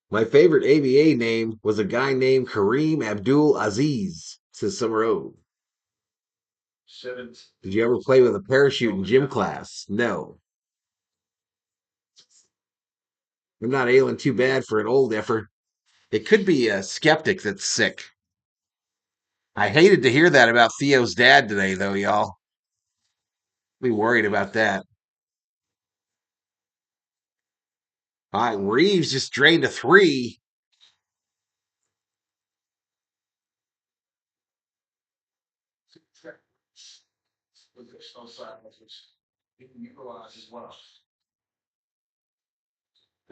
My favorite ABA name was a guy named Kareem Abdul Aziz, says Summer O. Did you ever play with a parachute in gym class? No. I'm not ailing too bad for an old effort. It could be a skeptic that's sick. I hated to hear that about Theo's dad today, though, y'all. Be worried about that. All right, Reeves just drained a 3.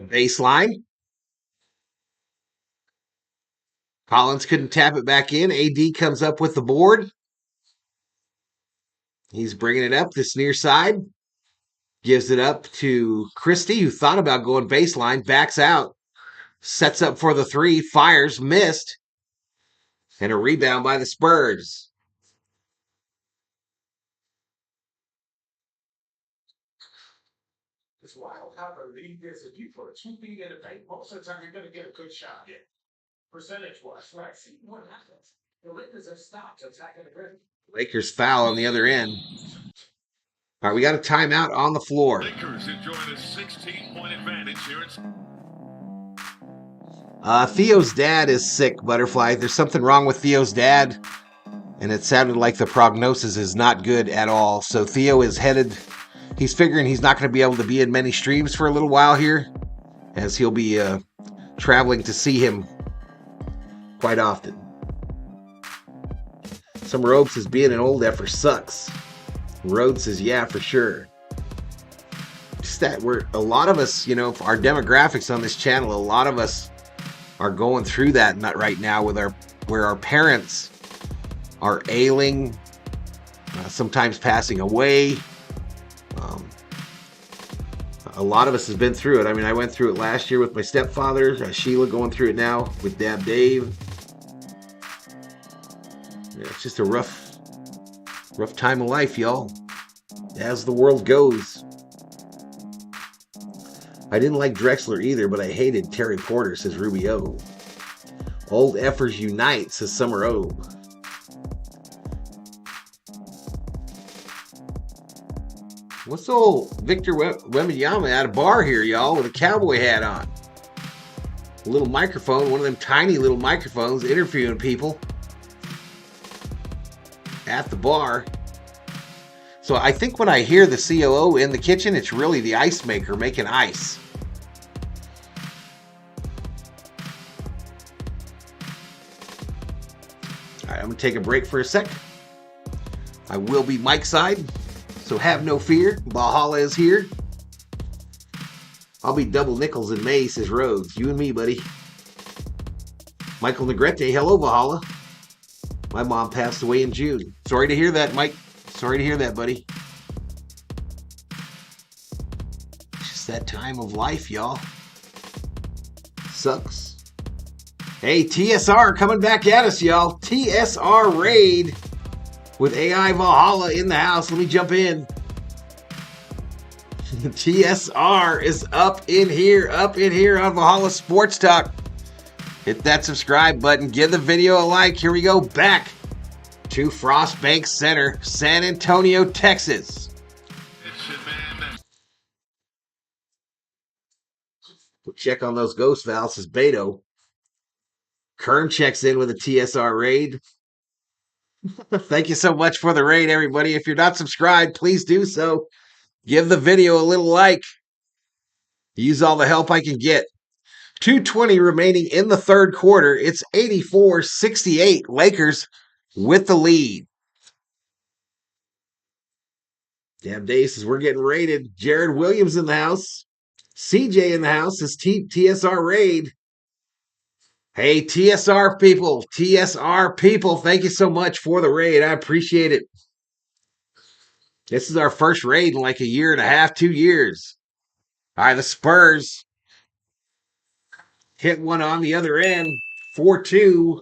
Baseline. Collins couldn't tap it back in. AD comes up with the board. He's bringing it up this near side. Gives it up to Christie, who thought about going baseline, backs out, sets up for the 3, fires, missed, and a rebound by the Spurs. It's wild how the league is. If you put 2 feet in the paint, most of the time you're going to get a good shot. Yeah. Percentage-wise, right? See what happens. The Lakers have stopped attacking the rim. Lakers foul on the other end. All right, we got a timeout on the floor. Lakers enjoying a 16-point advantage here. Theo's dad is sick, Butterfly. There's something wrong with Theo's dad, and it sounded like the prognosis is not good at all. So Theo is headed. He's figuring he's not going to be able to be in many streams for a little while here, as he'll be traveling to see him quite often. Some Robe says being an old effer sucks. Rhodes says, yeah, for sure. Just that a lot of us, our demographics on this channel, a lot of us are going through that right now with where our parents are ailing, sometimes passing away. A lot of us has been through it. I mean, I went through it last year with my stepfather, Sheila going through it now with Dad Dave. Yeah, it's just a rough time of life, y'all, as the world goes. I didn't like Drexler either, but I hated Terry Porter, says Rubio. Old effers unite, says Summer O. What's old Victor Wembanyama at a bar here, y'all, with a cowboy hat on? A little microphone, one of them tiny little microphones, interviewing people at the bar. So I think when I hear the COO in the kitchen, it's really the ice maker making ice. All right, I'm going to take a break for a sec. I will be mic side, so have no fear. Valhalla is here. I'll be double nickels in May, says Rhodes. You and me, buddy. Michael Negrete, hello, Valhalla. My mom passed away in June. Sorry to hear that, Mike. Sorry to hear that, buddy. Just that time of life, y'all. Sucks. Hey, TSR coming back at us, y'all. TSR raid with AI Valhalla in the house. Let me jump in. TSR is up in here on Valhalla Sports Talk. Hit that subscribe button. Give the video a like. Here we go. Back to Frostbank Center, San Antonio, Texas. We'll check on those ghost valves, says Beto. Kern checks in with a TSR raid. Thank you so much for the raid, everybody. If you're not subscribed, please do so. Give the video a little like. Use all the help I can get. 2:20 remaining in the third quarter. It's 84-68. Lakers with the lead. Damn Dave says we're getting raided. Jared Williams in the house. CJ in the house is TSR raid. Hey, TSR people, thank you so much for the raid. I appreciate it. This is our first raid in like a year and a half, 2 years. All right, the Spurs hit one on the other end, 4-2.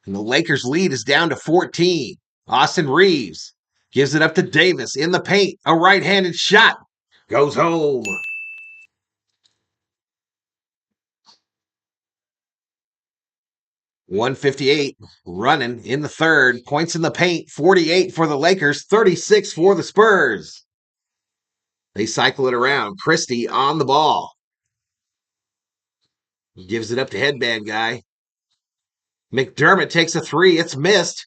And the Lakers lead is down to 14. Austin Reeves gives it up to Davis in the paint. A right-handed shot goes home. .158 running in the third. Points in the paint. 48 for the Lakers. 36 for the Spurs. They cycle it around. Christie on the ball. Gives it up to headband guy. McDermott takes a three. It's missed.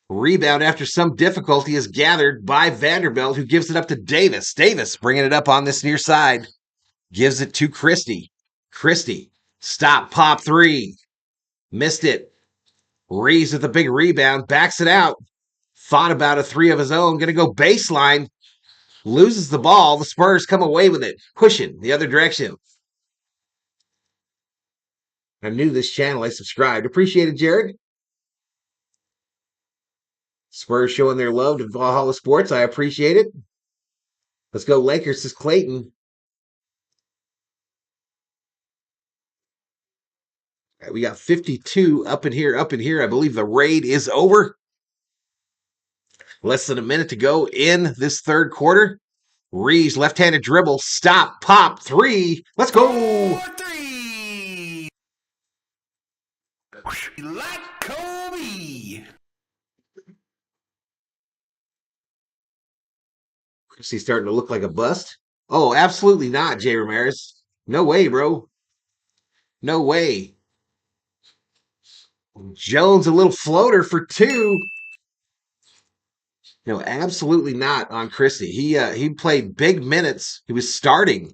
Rebound after some difficulty is gathered by Vanderbilt, who gives it up to Davis. Davis bringing it up on this near side. Gives it to Christie. Christie, stop, pop three. Missed it. Reeves with a big rebound, backs it out. Thought about a three of his own. Going to go baseline. Loses the ball. The Spurs come away with it. Pushing the other direction. I'm new to this channel. I subscribed. Appreciate it, Jared. Spurs showing their love to Valhalla Sports. I appreciate it. Let's go Lakers, says Clayton. All right, we got 52 up in here. I believe the raid is over. Less than a minute to go in this third quarter. Reeves, left-handed dribble, stop, pop, three. Let's go. 4-3. Like Kobe. Christie's starting to look like a bust. Oh, absolutely not, Jay Ramirez. No way, bro. No way. Jones, a little floater for two. No, absolutely not on Christie. He played big minutes. He was starting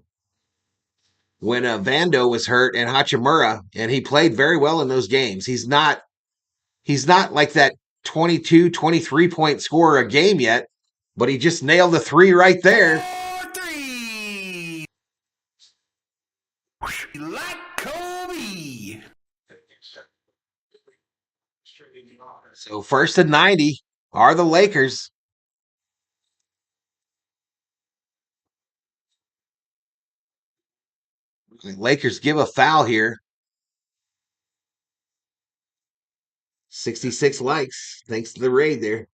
when Vando was hurt and Hachimura, and he played very well in those games. He's not like that 22, 23 point scorer a game yet, but he just nailed the three right there. 4-3. Like Kobe. So first and 90 are the Lakers. The Lakers give a foul here. 66 likes. Thanks to the raid there.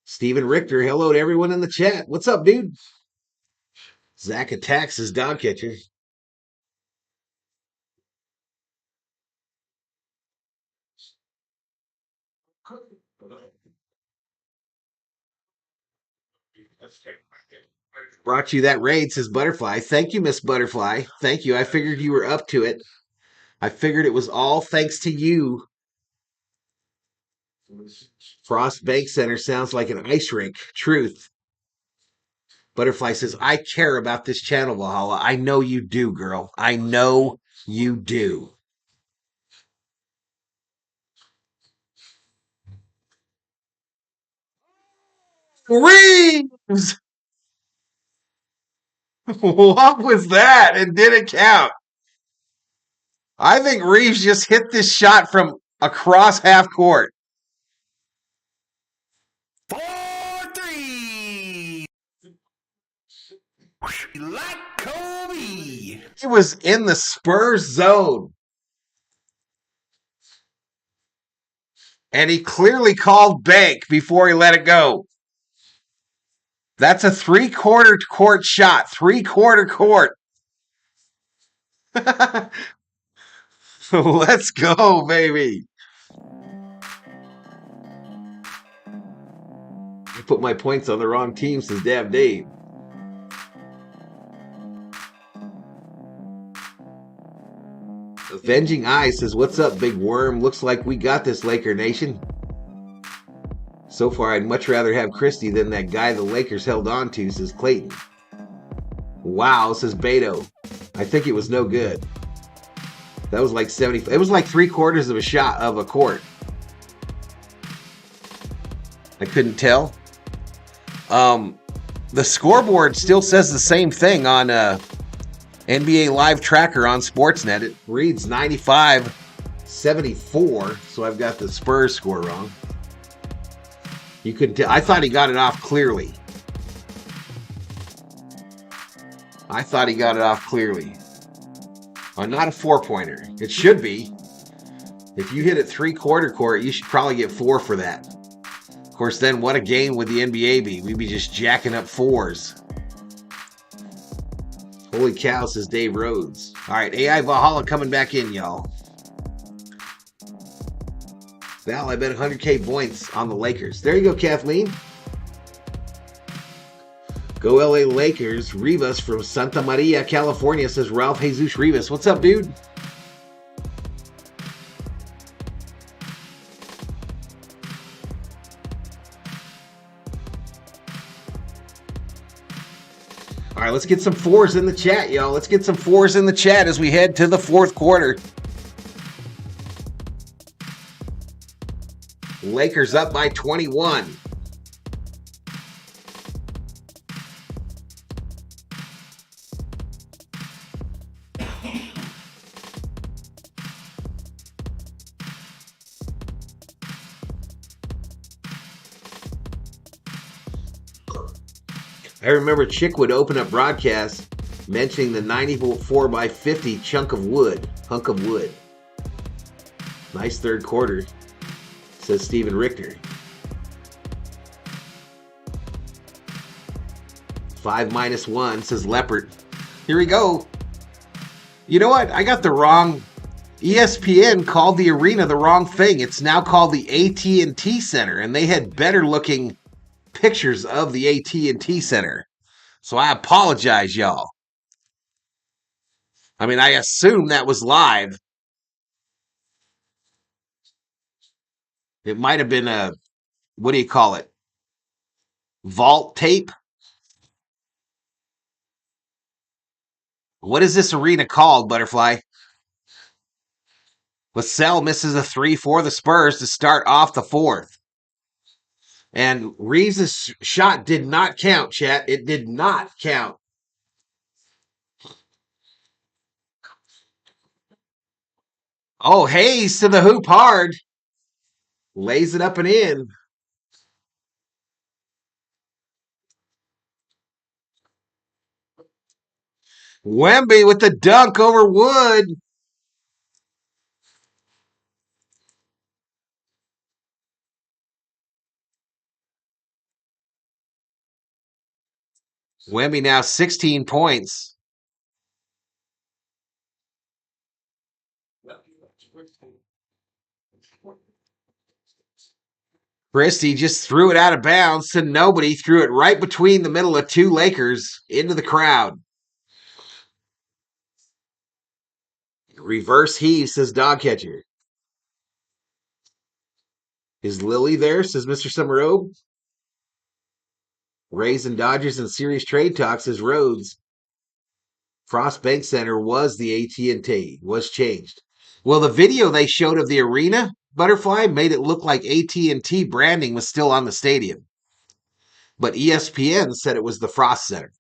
Steven Richter, hello to everyone in the chat. What's up, dude? Zach attacks his dog catcher. Brought you that raid, says Butterfly. Thank you, Miss Butterfly. Thank you. I figured you were up to it. I figured it was all thanks to you. Frost Bank Center sounds like an ice rink. Truth. Butterfly says, I care about this channel, Valhalla. I know you do, girl. I know you do. Reeves! What was that? It didn't count. I think Reeves just hit this shot from across half court. 4-3. Like Kobe. He was in the Spurs zone. And he clearly called bank before he let it go. That's a three-quarter court shot. Three-quarter court. Let's go, baby. I put my points on the wrong team, says Dab Dave. Avenging Eye says, what's up, big worm? Looks like we got this, Laker Nation. So far, I'd much rather have Christie than that guy the Lakers held on to, says Clayton. Wow, says Beto. I think it was no good. That was like 70. It was like three-quarters of a shot of a court. I couldn't tell. The scoreboard still says the same thing on NBA Live Tracker on Sportsnet. It reads 95-74, so I've got the Spurs score wrong. You couldn't tell. I thought he got it off clearly. Not a four-pointer. It should be. If you hit it three-quarter court, you should probably get 4 for that. Of course, then what a game would the NBA be? We'd be just jacking up 4s. Holy cow, says Dave Rhodes. All right, AI Valhalla coming back in, y'all. Val, I bet 100K points on the Lakers. There you go, Kathleen. Go LA Lakers. Rivas from Santa Maria, California, says Ralph Jesus Rivas. What's up, dude? All right, let's get some fours in the chat, y'all. Let's get some fours in the chat as we head to the fourth quarter. Lakers up by 21. I remember Chick would open up broadcasts mentioning the 94 by 50 hunk of wood. Nice third quarter, says Steven Richter. 5-1, says Leopard. Here we go. You know what? I got the wrong. ESPN called the arena the wrong thing. It's now called the AT&T Center, and they had better looking pictures of the AT&T Center. So I apologize, y'all. I mean, I assume that was live. It might have been a, what do you call it? Vault tape? What is this arena called, Butterfly? Vassell misses a 3 for the Spurs to start off the fourth. And Reeves' shot did not count, chat. It did not count. Oh, Hayes to the hoop hard. Lays it up and in. Wemby with the dunk over Wood. Wemby now 16 points. Christie just threw it out of bounds to nobody. Threw it right between the middle of two Lakers into the crowd. Reverse heave, says Dog Catcher. Is Lily there, says Mr. Summerobe. Rays and Dodgers in series trade talks, says Rhodes. Frost Bank Center was the AT&T, was changed. Well, the video they showed of the arena, Butterfly, made it look like AT&T branding was still on the stadium. But ESPN said it was the Frost Center.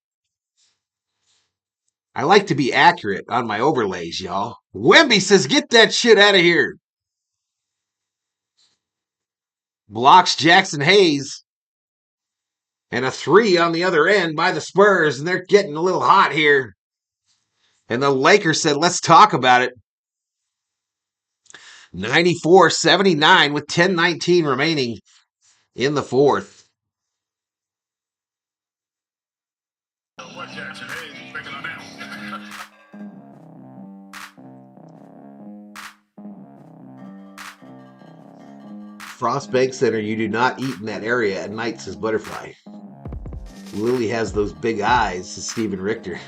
I like to be accurate on my overlays, y'all. Wemby says, get that shit out of here. Blocks Jackson Hayes. And a 3 on the other end by the Spurs, and they're getting a little hot here. And the Lakers said, let's talk about it. 94-79 with 10:19 remaining in the fourth. What Jackson Hayes is thinking on that? Frost Bank Center, you do not eat in that area at night, says Butterfly. Lily has those big eyes, says Steven Richter.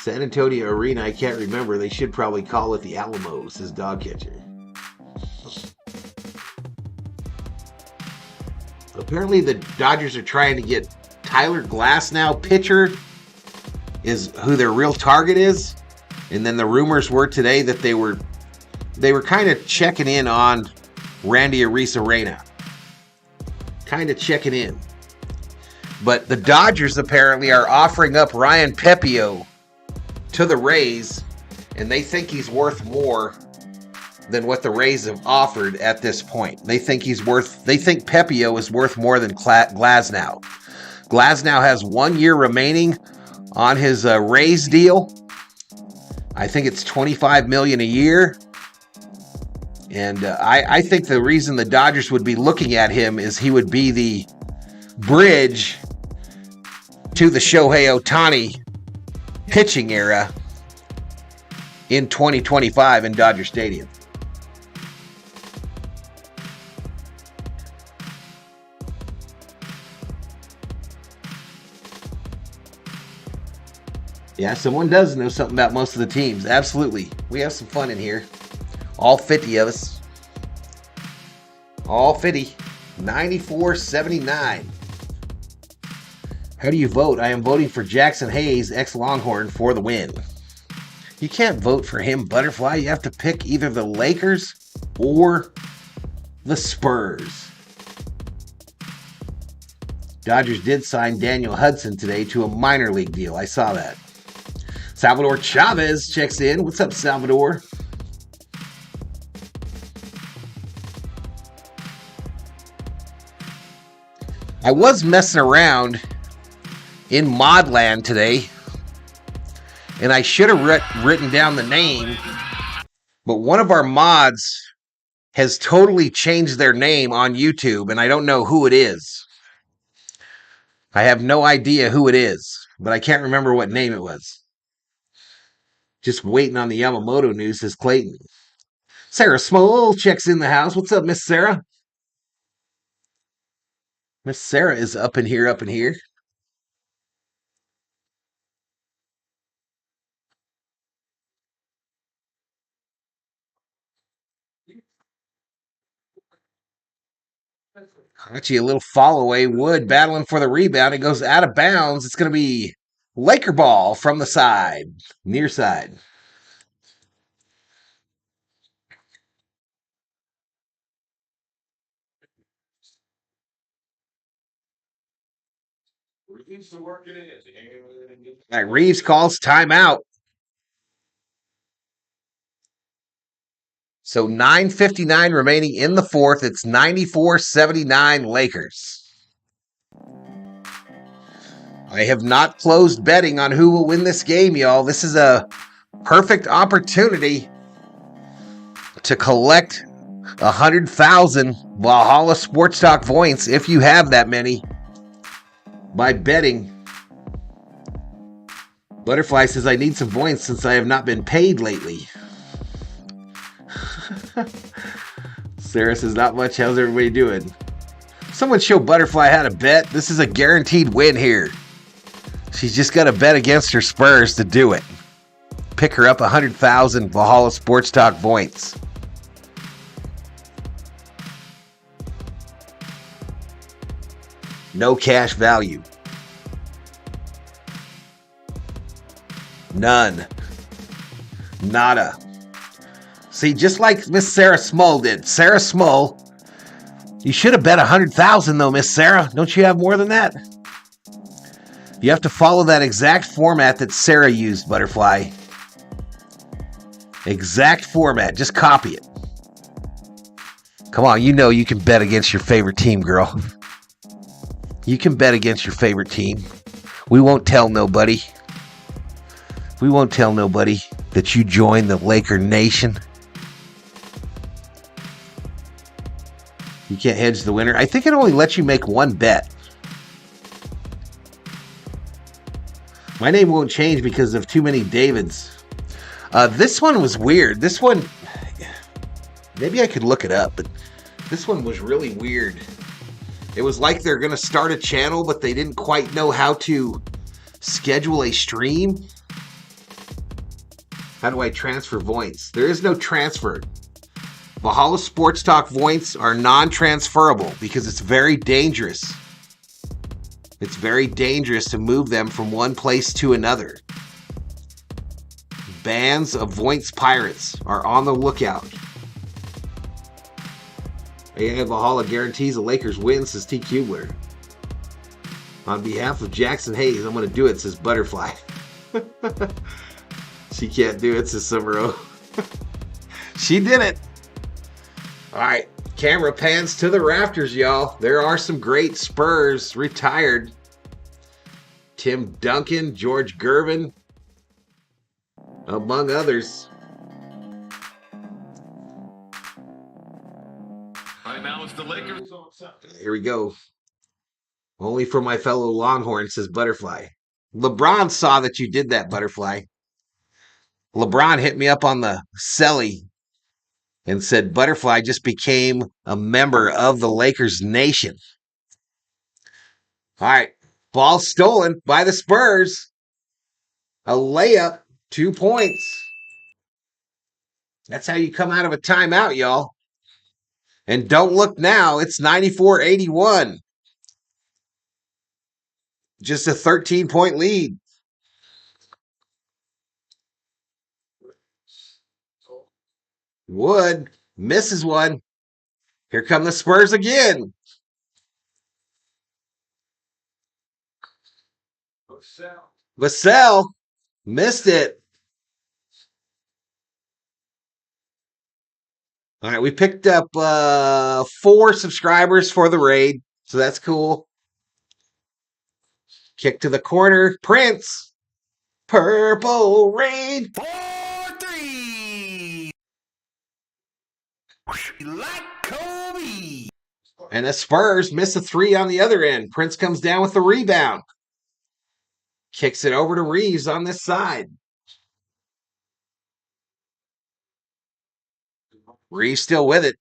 San Antonio Arena, I can't remember. They should probably call it the Alamo, says Dog Catcher. Apparently the Dodgers are trying to get Tyler Glasnow, pitcher, is who their real target is. And then the rumors were today that they were kind of checking in on Randy Arozarena. Kind of checking in. But the Dodgers apparently are offering up Ryan Pepio to the Rays, and they think he's worth more than what the Rays have offered at this point. They think Pepio is worth more than Glasnow. Glasnow has 1 year remaining on his Rays deal. I think it's $25 million a year. And I think the reason the Dodgers would be looking at him is he would be the bridge to the Shohei Ohtani pitching era in 2025 in Dodger Stadium. Yeah, someone does know something about most of the teams. Absolutely. We have some fun in here. All 50 of us. All 50. 94-79. How do you vote? I am voting for Jackson Hayes, ex-Longhorn, for the win. You can't vote for him, Butterfly. You have to pick either the Lakers or the Spurs. Dodgers did sign Daniel Hudson today to a minor league deal. I saw that. Salvador Chavez checks in. What's up, Salvador? I was messing around in Modland today, and I should have written down the name, but one of our mods has totally changed their name on YouTube, and I don't know who it is. I have no idea who it is, but I can't remember what name it was. Just waiting on the Yamamoto news, says Clayton. Sarah Small checks in the house. What's up, Miss Sarah? Miss Sarah is up in here, Actually, a little fall away. Wood battling for the rebound. It goes out of bounds. It's going to be Laker ball from the side, near side. All right, Reeves calls timeout. So 9:59 remaining in the fourth. It's 94-79 Lakers. I have not closed betting on who will win this game, y'all. This is a perfect opportunity to collect 100,000 Valhalla Sports Talk points, if you have that many, by betting. Butterfly says, I need some points since I have not been paid lately. Sarah says, not much. How's everybody doing? Someone show Butterfly how to bet. This is a guaranteed win here. She's just got to bet against her Spurs to do it. Pick her up 100,000 Valhalla Sports Talk points. No cash value. None. Nada. See, just like Miss Sarah Small did. Sarah Small, you should have bet 100,000 though, Miss Sarah. Don't you have more than that? You have to follow that exact format that Sarah used, Butterfly. Exact format. Just copy it. Come on, you know you can bet against your favorite team, girl. You can bet against your favorite team. We won't tell nobody. We won't tell nobody that you joined the Laker Nation. You can't hedge the winner. I think it only lets you make one bet. My name won't change because of too many Davids. This one was weird. This one, maybe I could look it up, but this one was really weird. It was like they're going to start a channel, but they didn't quite know how to schedule a stream. How do I transfer points? There is no transfer. Valhalla Sports Talk points are non-transferable because it's very dangerous. It's very dangerous to move them from one place to another. Bands of Voints pirates are on the lookout. AA Valhalla guarantees the Lakers win, says T. Kubler. On behalf of Jackson Hayes, I'm going to do it, says Butterfly. She can't do it, says Summero. She did it. All right, camera pans to the rafters, y'all. There are some great Spurs retired. Tim Duncan, George Gervin, among others. Right now it's the Lakers. Here we go. Only for my fellow Longhorn, says Butterfly. LeBron saw that you did that, Butterfly. LeBron hit me up on the celly and said Butterfly just became a member of the Lakers Nation. All right. Ball stolen by the Spurs. A layup, 2 points. That's how you come out of a timeout, y'all. And don't look now. It's 94-81. Just a 13-point lead. Wood misses one. Here come the Spurs again. Vassell missed it. All right, we picked up 4 subscribers for the raid, so that's cool. Kick to the corner. Prince. Purple rain. 4-3. Like Kobe. And the Spurs miss a 3 on the other end. Prince comes down with the rebound. Kicks it over to Reeves on this side. Reeves still with it.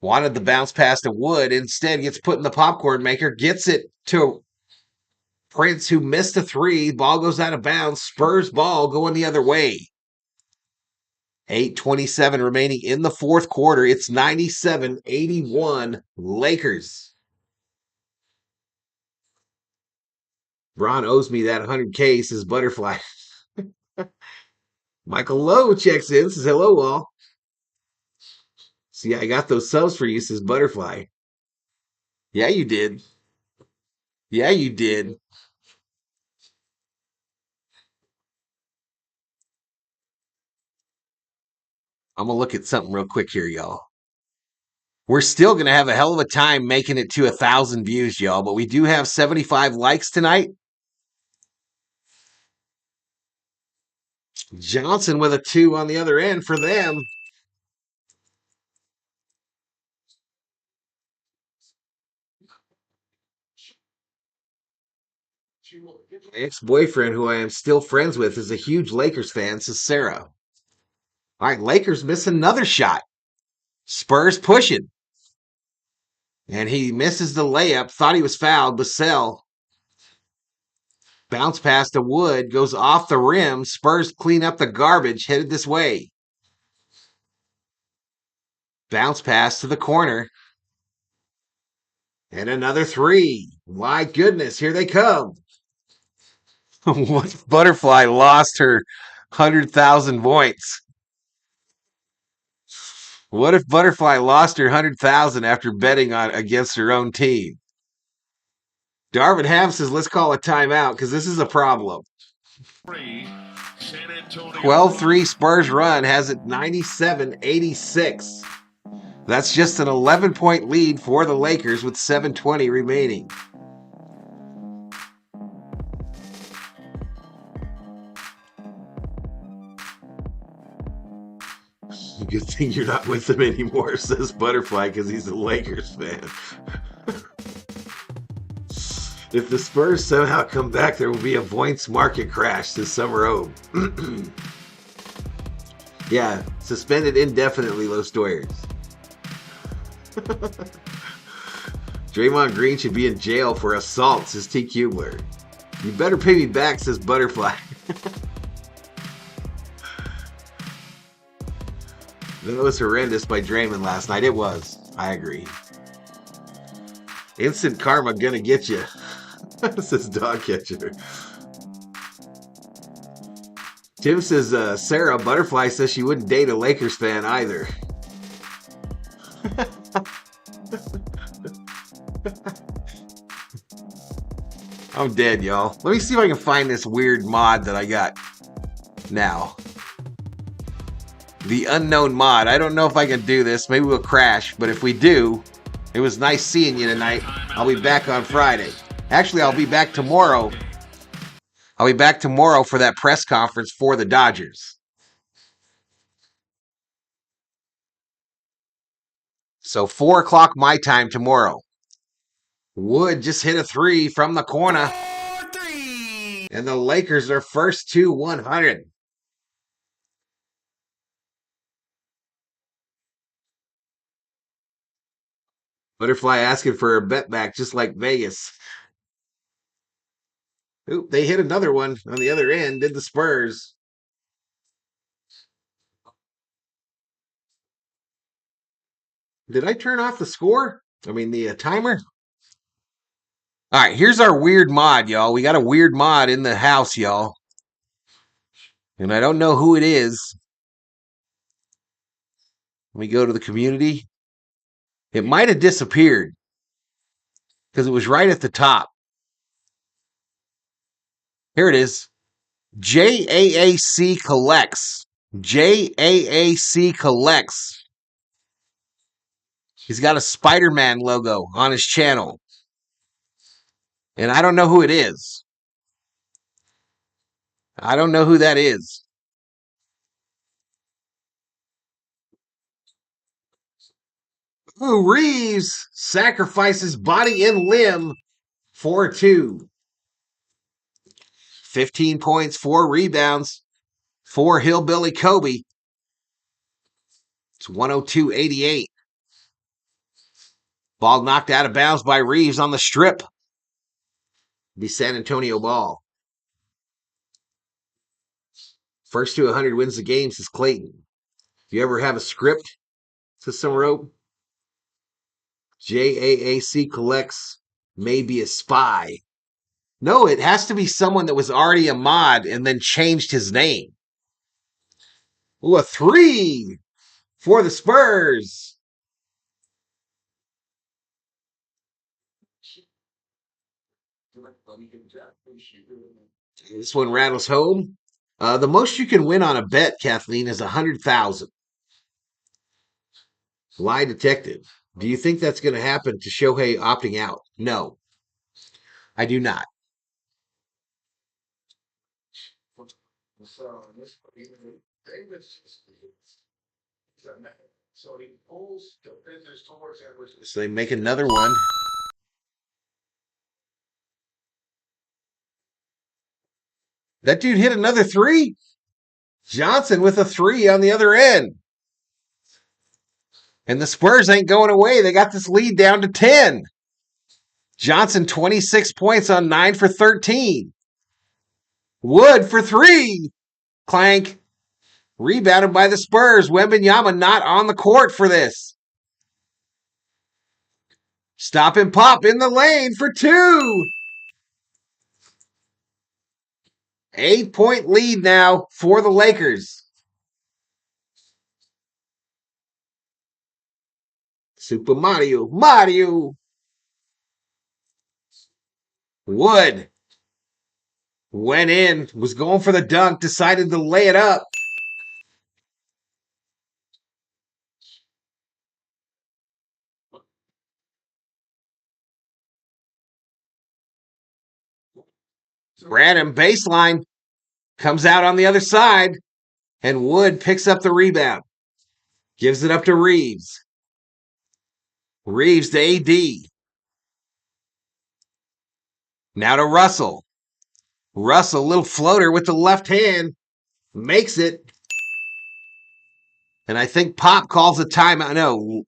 Wanted the bounce pass to Wood. Instead, gets put in the popcorn maker. Gets it to Prince, who missed a 3. Ball goes out of bounds. Spurs ball going the other way. 8:27 remaining in the fourth quarter. It's 97-81 Lakers. Ron owes me that 100K, says Butterfly. Michael Lowe checks in, says hello all. See, I got those subs for you, says Butterfly. Yeah, you did. Yeah, you did. I'm going to look at something real quick here, y'all. We're still going to have a hell of a time making it to 1,000 views, y'all, but we do have 75 likes tonight. Johnson with a 2 on the other end for them. My ex-boyfriend, who I am still friends with, is a huge Lakers fan, says Sarah. All right, Lakers miss another shot. Spurs pushing. And he misses the layup. Thought he was fouled. Vassell. Bounce pass to Wood. Goes off the rim. Spurs clean up the garbage. Headed this way. Bounce pass to the corner. And another 3. My goodness, here they come. What if Butterfly lost her 100,000 points? What if Butterfly lost her 100,000 after betting on against her own team? Darvin Ham says, let's call a timeout because this is a problem. 12-3 Spurs run has it 97-86. That's just an 11-point lead for the Lakers with 7:20 remaining. Good thing you're not with him anymore, says Butterfly, because he's a Lakers fan. If the Spurs somehow come back, there will be a Voints market crash, says Summer O. Yeah, suspended indefinitely, Los Doyers. Draymond Green should be in jail for assault, says T. Kubler. You better pay me back, says Butterfly. That was horrendous by Draymond last night. It was. I agree. Instant karma gonna get you, says Dog Catcher. Tim says, Sarah Butterfly says she wouldn't date a Lakers fan either. I'm dead, y'all. Let me see if I can find this weird mod that I got now. The unknown mod. I don't know if I can do this. Maybe we'll crash. But if we do, it was nice seeing you tonight. I'll be back on Friday. Actually, I'll be back tomorrow. I'll be back tomorrow for that press conference for the Dodgers. So 4 o'clock my time tomorrow. Wood just hit a 3 from the corner. 4-3. And the Lakers are first to 100. Butterfly asking for a bet back just like Vegas. Oop, they hit another one on the other end, did the Spurs. Did I turn off the score? I mean, the timer? All right, here's our weird mod, y'all. We got a weird mod in the house, y'all. And I don't know who it is. Let me go to the community. It might have disappeared because it was right at the top. Here it is. JAAC Collects. JAAC Collects. He's got a Spider-Man logo on his channel. And I don't know who it is. I don't know who that is. Ooh, Reeves sacrifices body and limb 4-2. 15 points, 4 rebounds for Hillbilly Kobe. It's 102-88. Ball knocked out of bounds by Reeves on the strip. The San Antonio ball. First to 100 wins the game, says Clayton. If you ever have a script, says some rope. JAAC Collects may be a spy. No, it has to be someone that was already a mod and then changed his name. Ooh, a 3 for the Spurs. This one rattles home. The most you can win on a bet, Kathleen, is 100,000. Lie detective. Do you think that's going to happen to Shohei opting out? No, I do not. So they make another one. That dude hit another 3. Johnson with a 3 on the other end. And the Spurs ain't going away. They got this lead down to 10. Johnson, 26 points on 9 for 13. Wood for 3. Clank. Rebounded by the Spurs. Wembanyama not on the court for this. Stop and pop in the lane for 2. 8-point lead now for the Lakers. Super Mario. Wood went in, was going for the dunk, decided to lay it up. Brandon baseline comes out on the other side, and Wood picks up the rebound. Gives it up to Reeves. Reeves to AD. Now to Russell. Russell, little floater with the left hand. Makes it. And I think Pop calls a timeout. No.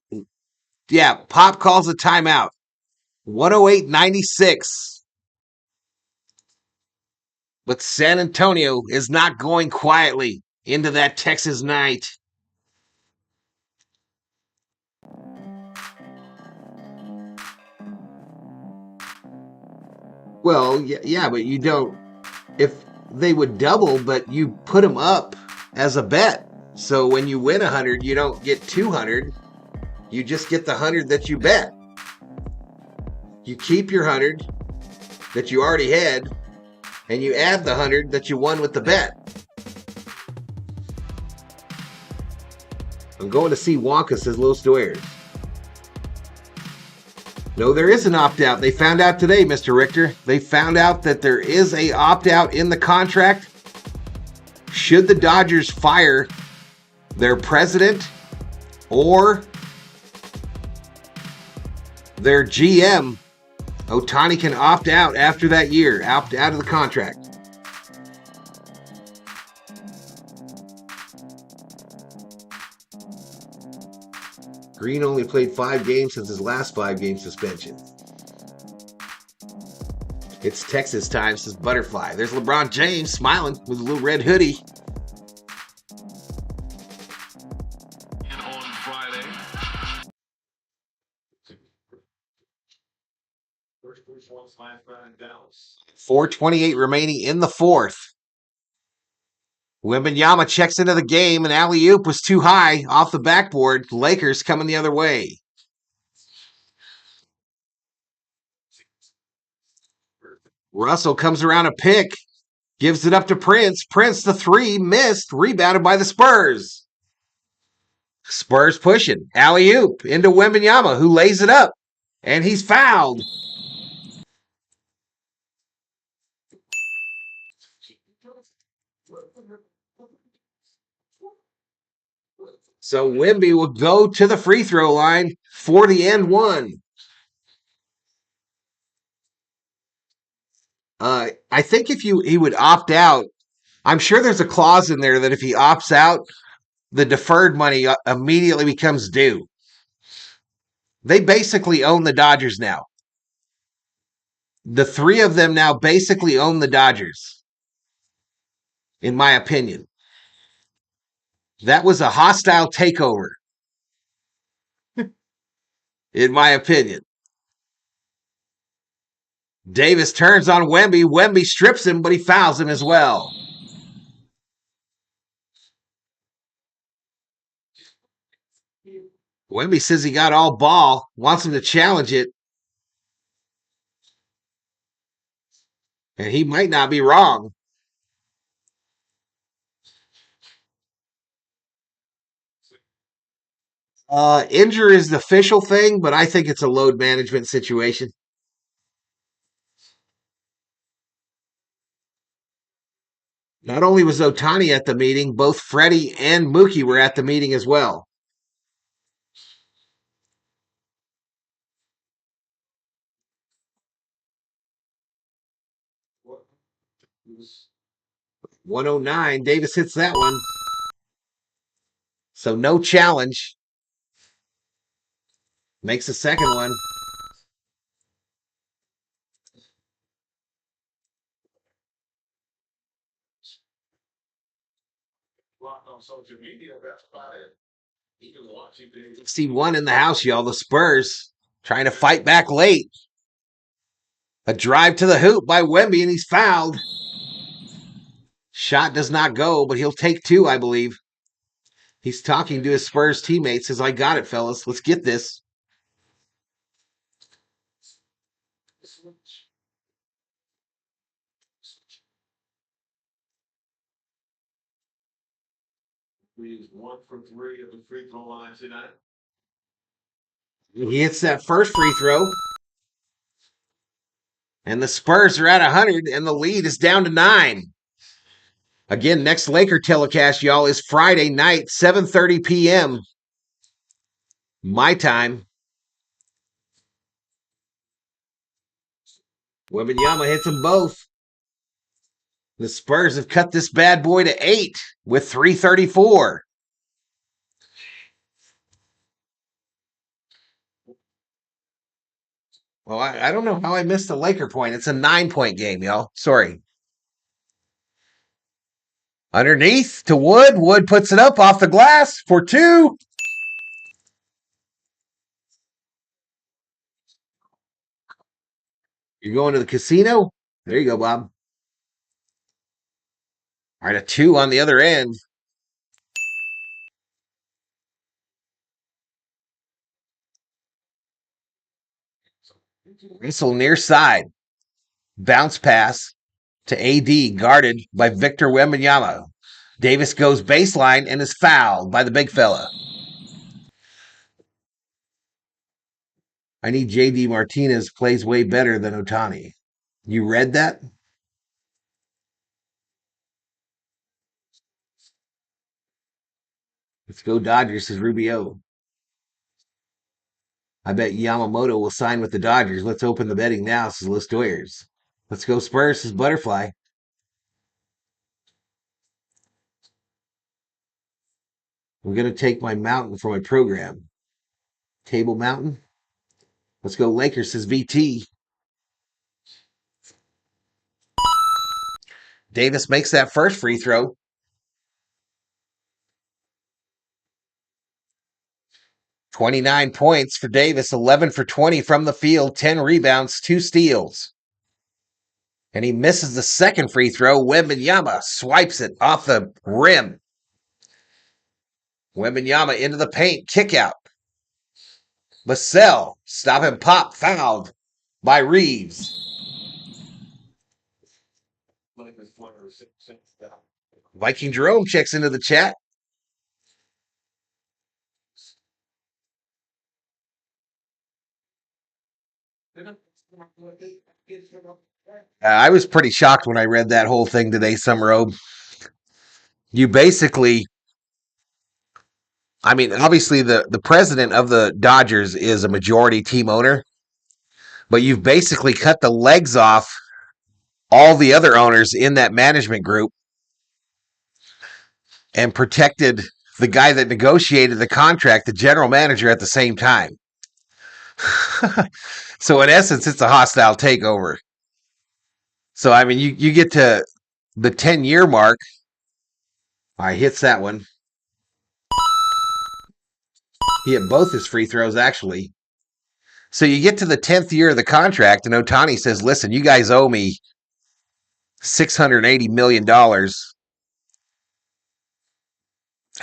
Yeah, Pop calls a timeout. 108-96. But San Antonio is not going quietly into that Texas night. Well, yeah, but you don't. If they would double, but you put them up as a bet. So when you win 100, you don't get 200. You just get the 100 that you bet. You keep your 100 that you already had, and you add the 100 that you won with the bet. I'm going to see Wonka, says Los Doers. No, there is an opt-out. They found out today, Mr. Richter. They found out that there is a opt-out in the contract. Should the Dodgers fire their president or their GM, Ohtani can opt out after that year, opt out of the contract. Green only played 5 games since his last 5-game suspension. It's Texas time, says Butterfly. There's LeBron James smiling with a little red hoodie. And on Friday. 4:28 remaining in the fourth. Wembanyama checks into the game, and alley-oop was too high off the backboard. Lakers coming the other way. Russell comes around a pick, gives it up to Prince. Prince, the three, missed, rebounded by the Spurs. Spurs pushing. Alley-oop into Wembanyama, who lays it up, and he's fouled. So Wemby will go to the free throw line for the end one. I think if he would opt out, I'm sure there's a clause in there that if he opts out, the deferred money immediately becomes due. They basically own the Dodgers now. The three of them now basically own the Dodgers, in my opinion. That was a hostile takeover, in my opinion. Davis turns on Wemby. Wemby strips him, but he fouls him as well. Wemby says he got all ball, wants him to challenge it. And he might not be wrong. Injury is the official thing, but I think it's a load management situation. Not only was Ohtani at the meeting, both Freddie and Mookie were at the meeting as well. What? 109. Davis hits that one. So no challenge. Makes the second one. On social media, that's about it. You can watch it. See one in the house, y'all. The Spurs trying to fight back late. A drive to the hoop by Wemby, and he's fouled. Shot does not go, but he'll take two, I believe. He's talking to his Spurs teammates. Says, I got it, fellas. Let's get this. He's 1 for 3 at the free throw line tonight. He hits that first free throw. And the Spurs are at 100, and the lead is down to 9. Again, next Laker telecast, y'all, is Friday night, 7:30 p.m. my time. Wembanyama hits them both. The Spurs have cut this bad boy to 8 with 3:34. Well, I don't know how I missed a Laker point. It's a 9-point game, y'all. Sorry. Underneath to Wood. Wood puts it up off the glass for 2. You're going to the casino? There you go, Bob. All right, a 2 on the other end. Russell near side. Bounce pass to AD, guarded by Victor Wembanyama. Davis goes baseline and is fouled by the big fella. I need JD Martinez plays way better than Ohtani. You read that? Let's go Dodgers, says Rubio. I bet Yamamoto will sign with the Dodgers. Let's open the betting now, says Los Doyers. Let's go Spurs, says Butterfly. I'm going to take my mountain for my program. Table Mountain. Let's go Lakers, says VT. Davis makes that first free throw. 29 points for Davis, 11 for 20 from the field, 10 rebounds, 2 steals. And he misses the second free throw. Wembanyama swipes it off the rim. Wembanyama into the paint, kick out. Vassell, stop and pop, fouled by Reeves. Viking Jerome checks into the chat. I was pretty shocked when I read that whole thing today, Summerobe. You basically, I mean, obviously the president of the Dodgers is a majority team owner, but you've basically cut the legs off all the other owners in that management group and protected the guy that negotiated the contract, the general manager, at the same time. So in essence, it's a hostile takeover. So, I mean, you get to the 10-year mark. All right, hits that one. He hit both his free throws, actually. So you get to the 10th year of the contract, and Ohtani says, listen, you guys owe me $680 million. How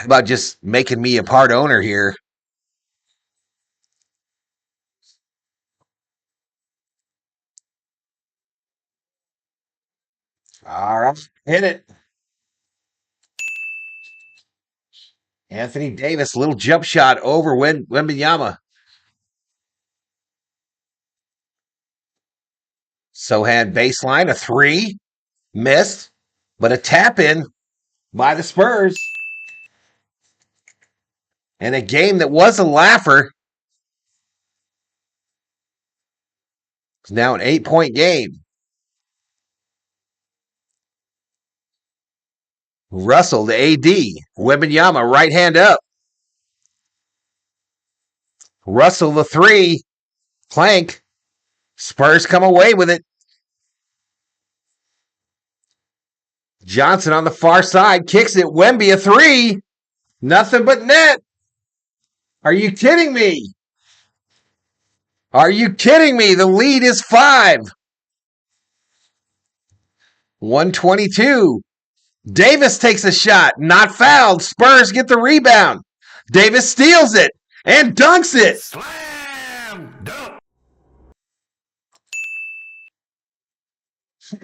about just making me a part owner here? All right, hit it. Anthony Davis, little jump shot over Wembanyama. Sohan baseline, a three, missed, but a tap in by the Spurs. And a game that was a laugher is now an 8-point game. Russell to AD. Wembanyama, right hand up. Russell the three. Clank. Spurs come away with it. Johnson on the far side. Kicks it. Wemby a three. Nothing but net. Are you kidding me? Are you kidding me? The lead is 5. 122. Davis takes a shot. Not fouled. Spurs get the rebound. Davis steals it and dunks it. Slam dunk.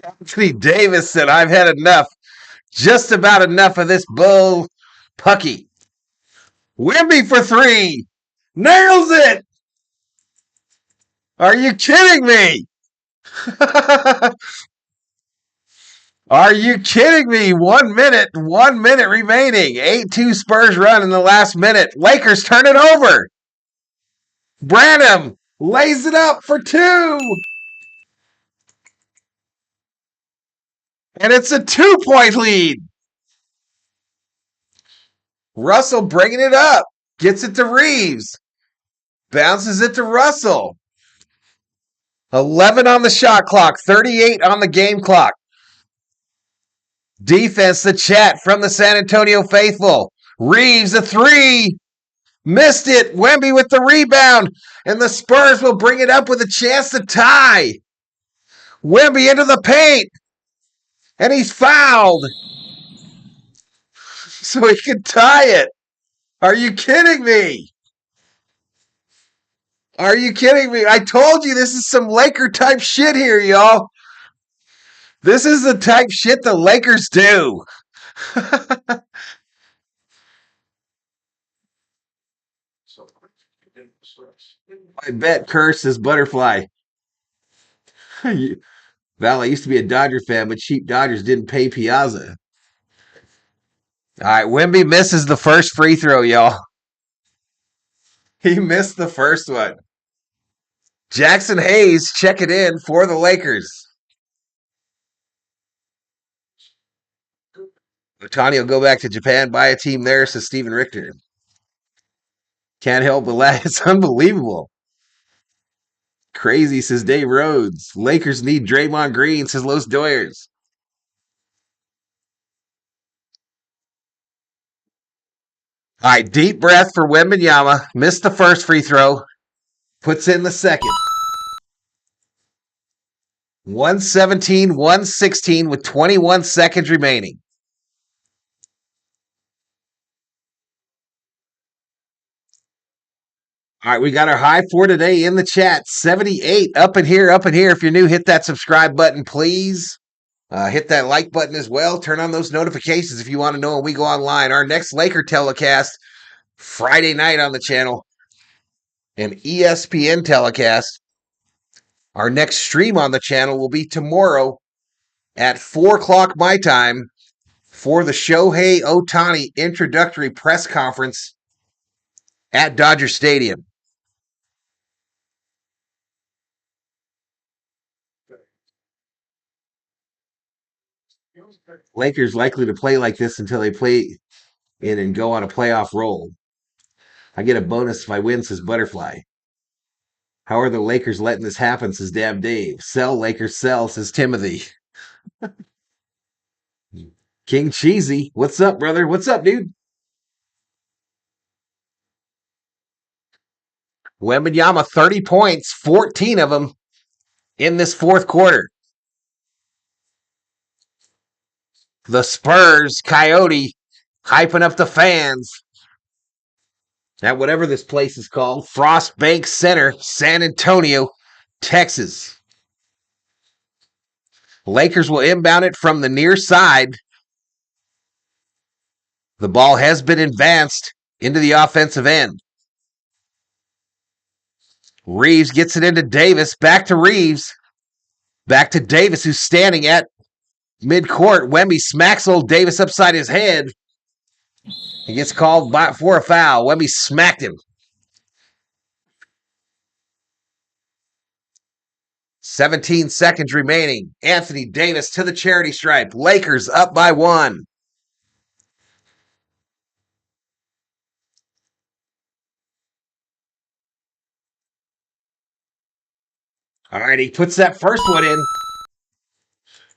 Anthony Davis said, I've had enough. Just about enough of this bull pucky. Wemby for three. Nails it. Are you kidding me? Are you kidding me? 1 minute remaining. 8-2 Spurs run in the last minute. Lakers turn it over. Branham lays it up for 2. And it's a 2-point lead. Russell bringing it up. Gets it to Reeves. Bounces it to Russell. 11 on the shot clock. 38 on the game clock. Defense, the chat from the San Antonio faithful. Reeves, a three. Missed it. Wemby with the rebound. And the Spurs will bring it up with a chance to tie. Wemby into the paint. And he's fouled. So he can tie it. Are you kidding me? Are you kidding me? I told you this is some Laker type shit here, y'all. This is the type shit the Lakers do. I bet curse is butterfly. Val, I used to be a Dodger fan, but cheap Dodgers didn't pay Piazza. All right, Wemby misses the first free throw, y'all. He missed the first one. Jackson Hayes check it in for the Lakers. Ohtani will go back to Japan, buy a team there, says Steven Richter. Can't help but laugh. It's unbelievable. Crazy, says Dave Rhodes. Lakers need Draymond Green, says Los Doyers. All right, deep breath for Wembanyama. Missed the first free throw. Puts in the second. 117-116 with 21 seconds remaining. All right, we got our high for today in the chat. 78 up in here, up in here. If you're new, hit that subscribe button, please. Hit that like button as well. Turn on those notifications if you want to know when we go online. Our next Laker telecast, Friday night on the channel. An ESPN telecast. Our next stream on the channel will be tomorrow at 4 o'clock my time for the Shohei Ohtani introductory press conference at Dodger Stadium. Lakers likely to play like this until they play in and go on a playoff roll. I get a bonus if I win, says Butterfly. How are the Lakers letting this happen, says Damn Dave. Sell, Lakers, sell, says Timothy. King Cheesy, what's up, brother? What's up, dude? Wembanyama, 30 points, 14 of them in this fourth quarter. The Spurs, Coyote, hyping up the fans at whatever this place is called, Frost Bank Center, San Antonio, Texas. Lakers will inbound it from the near side. The ball has been advanced into the offensive end. Reeves gets it into Davis. Back to Reeves. Back to Davis, who's standing at midcourt. Wemby smacks old Davis upside his head. He gets called for a foul. Wemby smacked him. 17 seconds remaining. Anthony Davis to the charity stripe. Lakers up by 1. All right, he puts that first one in.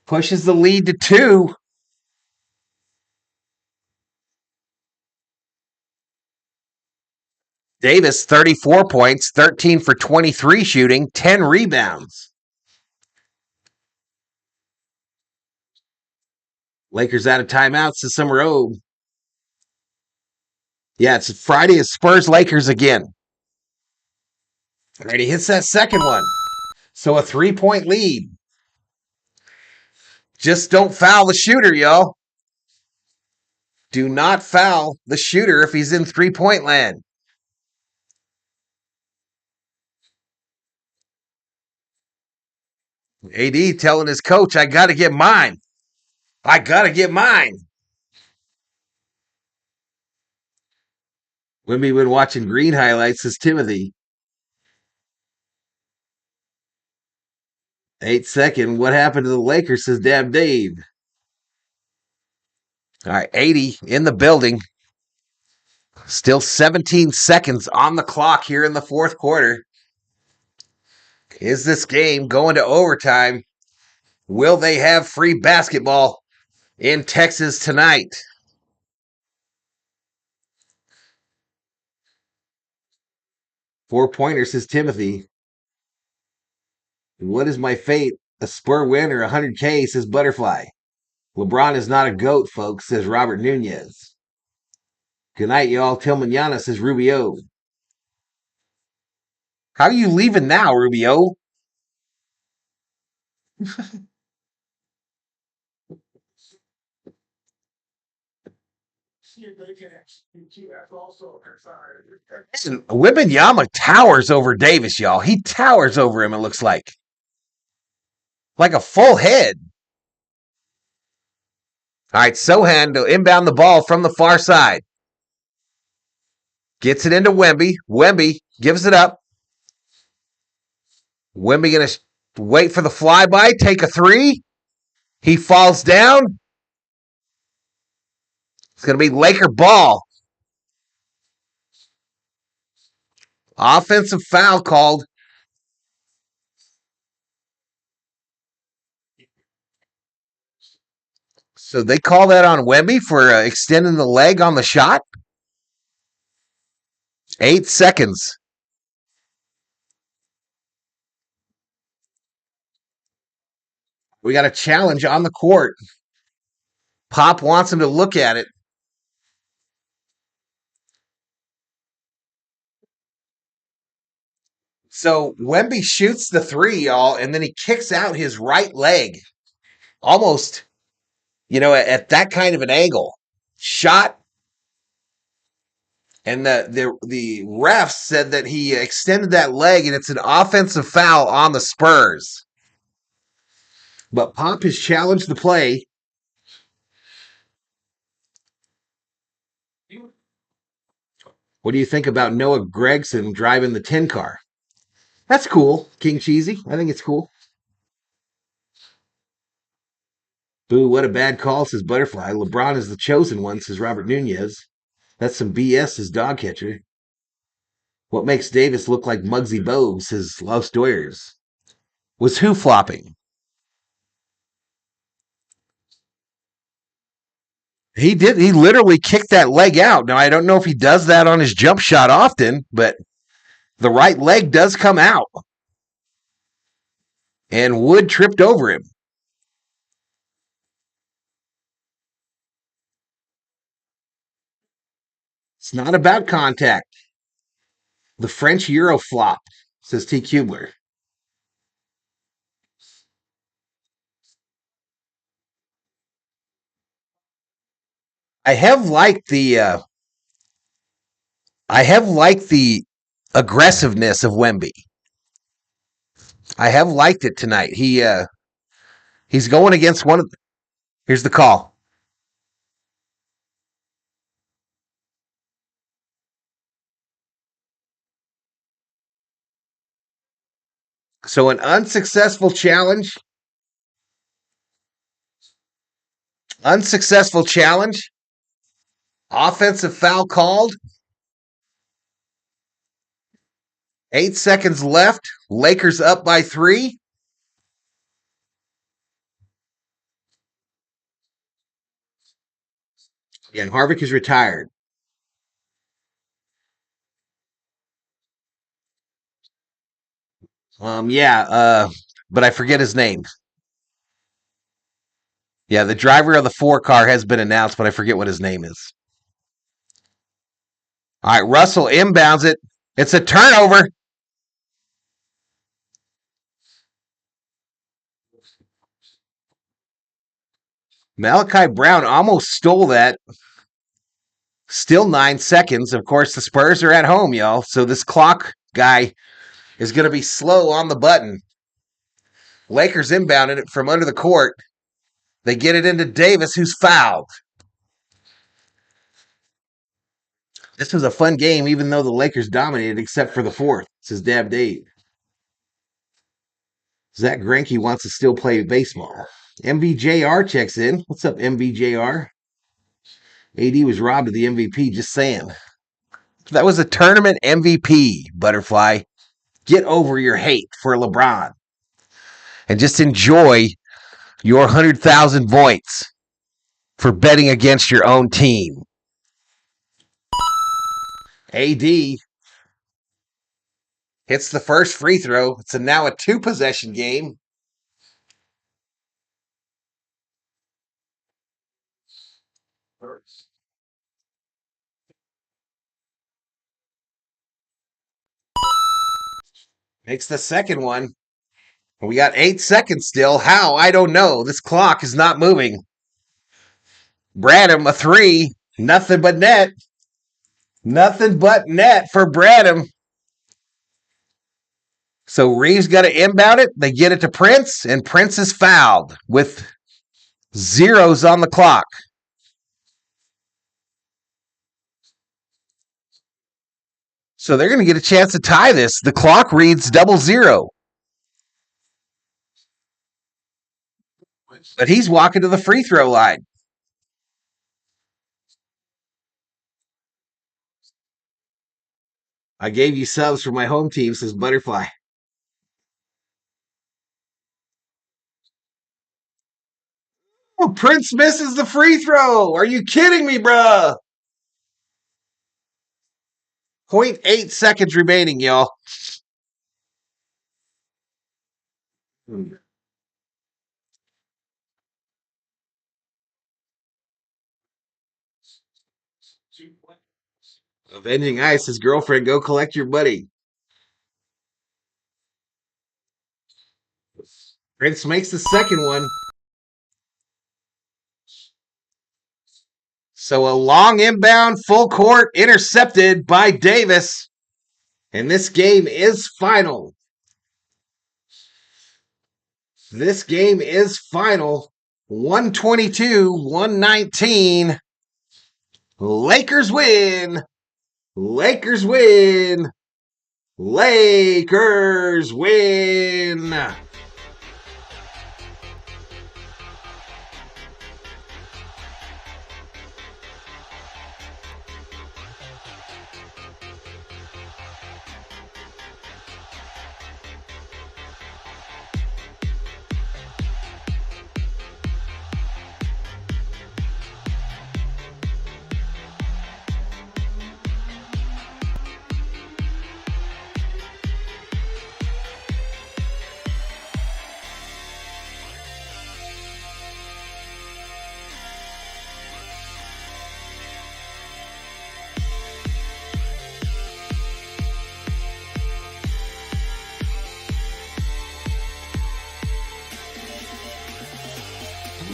Pushes the lead to 2. Davis, 34 points, 13 for 23 shooting, 10 rebounds. Lakers out of timeout, says some robe. Yeah, it's Friday. It's Spurs Lakers again. All right, he hits that second one. So a 3-point lead. Just don't foul the shooter, y'all. Do not foul the shooter if he's in 3-point land. AD telling his coach, I got to get mine. I got to get mine. Wemby been watching green highlights, says Timothy. 8 second. What happened to the Lakers, says Damn Dave. All right, 80 in the building. Still 17 seconds on the clock here in the fourth quarter. Is this game going to overtime? Will they have free basketball in Texas tonight? Four-pointer, says Timothy. What is my fate? A Spur win or 100K, says Butterfly. LeBron is not a GOAT, folks, says Robert Nunez. Good night, y'all. Till mañana, says Rubio. How are you leaving now, Rubio? Listen, Wembanyama towers over Davis, y'all. He towers over him, it looks like. Like a full head. All right, Sohan to inbound the ball from the far side. Gets it into Wemby. Wemby gives it up. Wemby going to wait for the flyby, take a 3. He falls down. It's going to be Laker ball. Offensive foul called. So they call that on Wemby for extending the leg on the shot? 8 seconds. We got a challenge on the court. Pop wants him to look at it. So Wemby shoots the three, y'all, and then he kicks out his right leg. Almost, at that kind of an angle. Shot. And the ref said that he extended that leg, and it's an offensive foul on the Spurs. But Pop has challenged the play. What do you think about Noah Gregson driving the 10 car? That's cool, King Cheesy. I think it's cool. Boo, what a bad call, says Butterfly. LeBron is the chosen one, says Robert Nunez. That's some BS, says Dog Catcher. What makes Davis look like Muggsy Bogues, says Los Doyers. Was who flopping? He did. He literally kicked that leg out. Now, I don't know if he does that on his jump shot often, but the right leg does come out. And Wood tripped over him. It's not about contact. The French Euro flop, says T. Kubler. I have liked the aggressiveness of Wemby. I have liked it tonight. He's going against one of. Here's the call. So an unsuccessful challenge. Unsuccessful challenge. Offensive foul called. 8 seconds left. Lakers up by 3. And Harvick is retired. But I forget his name. Yeah, the driver of the 4 car has been announced, but I forget what his name is. All right, Russell inbounds it. It's a turnover. Malachi Brown almost stole that. Still 9 seconds. Of course, the Spurs are at home, y'all. So this clock guy is going to be slow on the button. Lakers inbounded it from under the court. They get it into Davis, who's fouled. This was a fun game, even though the Lakers dominated, except for the fourth, says Dab Dave. Zach Greinke wants to still play baseball. MVJR checks in. What's up, MVJR? AD was robbed of the MVP, just saying. That was a tournament MVP, Butterfly. Get over your hate for LeBron. And just enjoy your 100,000 points for betting against your own team. AD hits the first free throw. It's now a 2-possession game. Makes the second one. We got 8 seconds still. How? I don't know. This clock is not moving. Bradham, a 3. Nothing but net. Nothing but net for Bradham. So Reeves got to inbound it. They get it to Prince, and Prince is fouled with zeros on the clock. So they're going to get a chance to tie this. The clock reads 00. But he's walking to the free throw line. I gave you subs for my home team, says Butterfly. Oh, Prince misses the free throw. Are you kidding me, bruh? .8 seconds remaining, y'all. Avenging Ice, his girlfriend, go collect your buddy. Prince makes the second one. So a long inbound, full court, intercepted by Davis. And this game is final. This game is final. 122-119. Lakers win. Lakers win. Lakers win.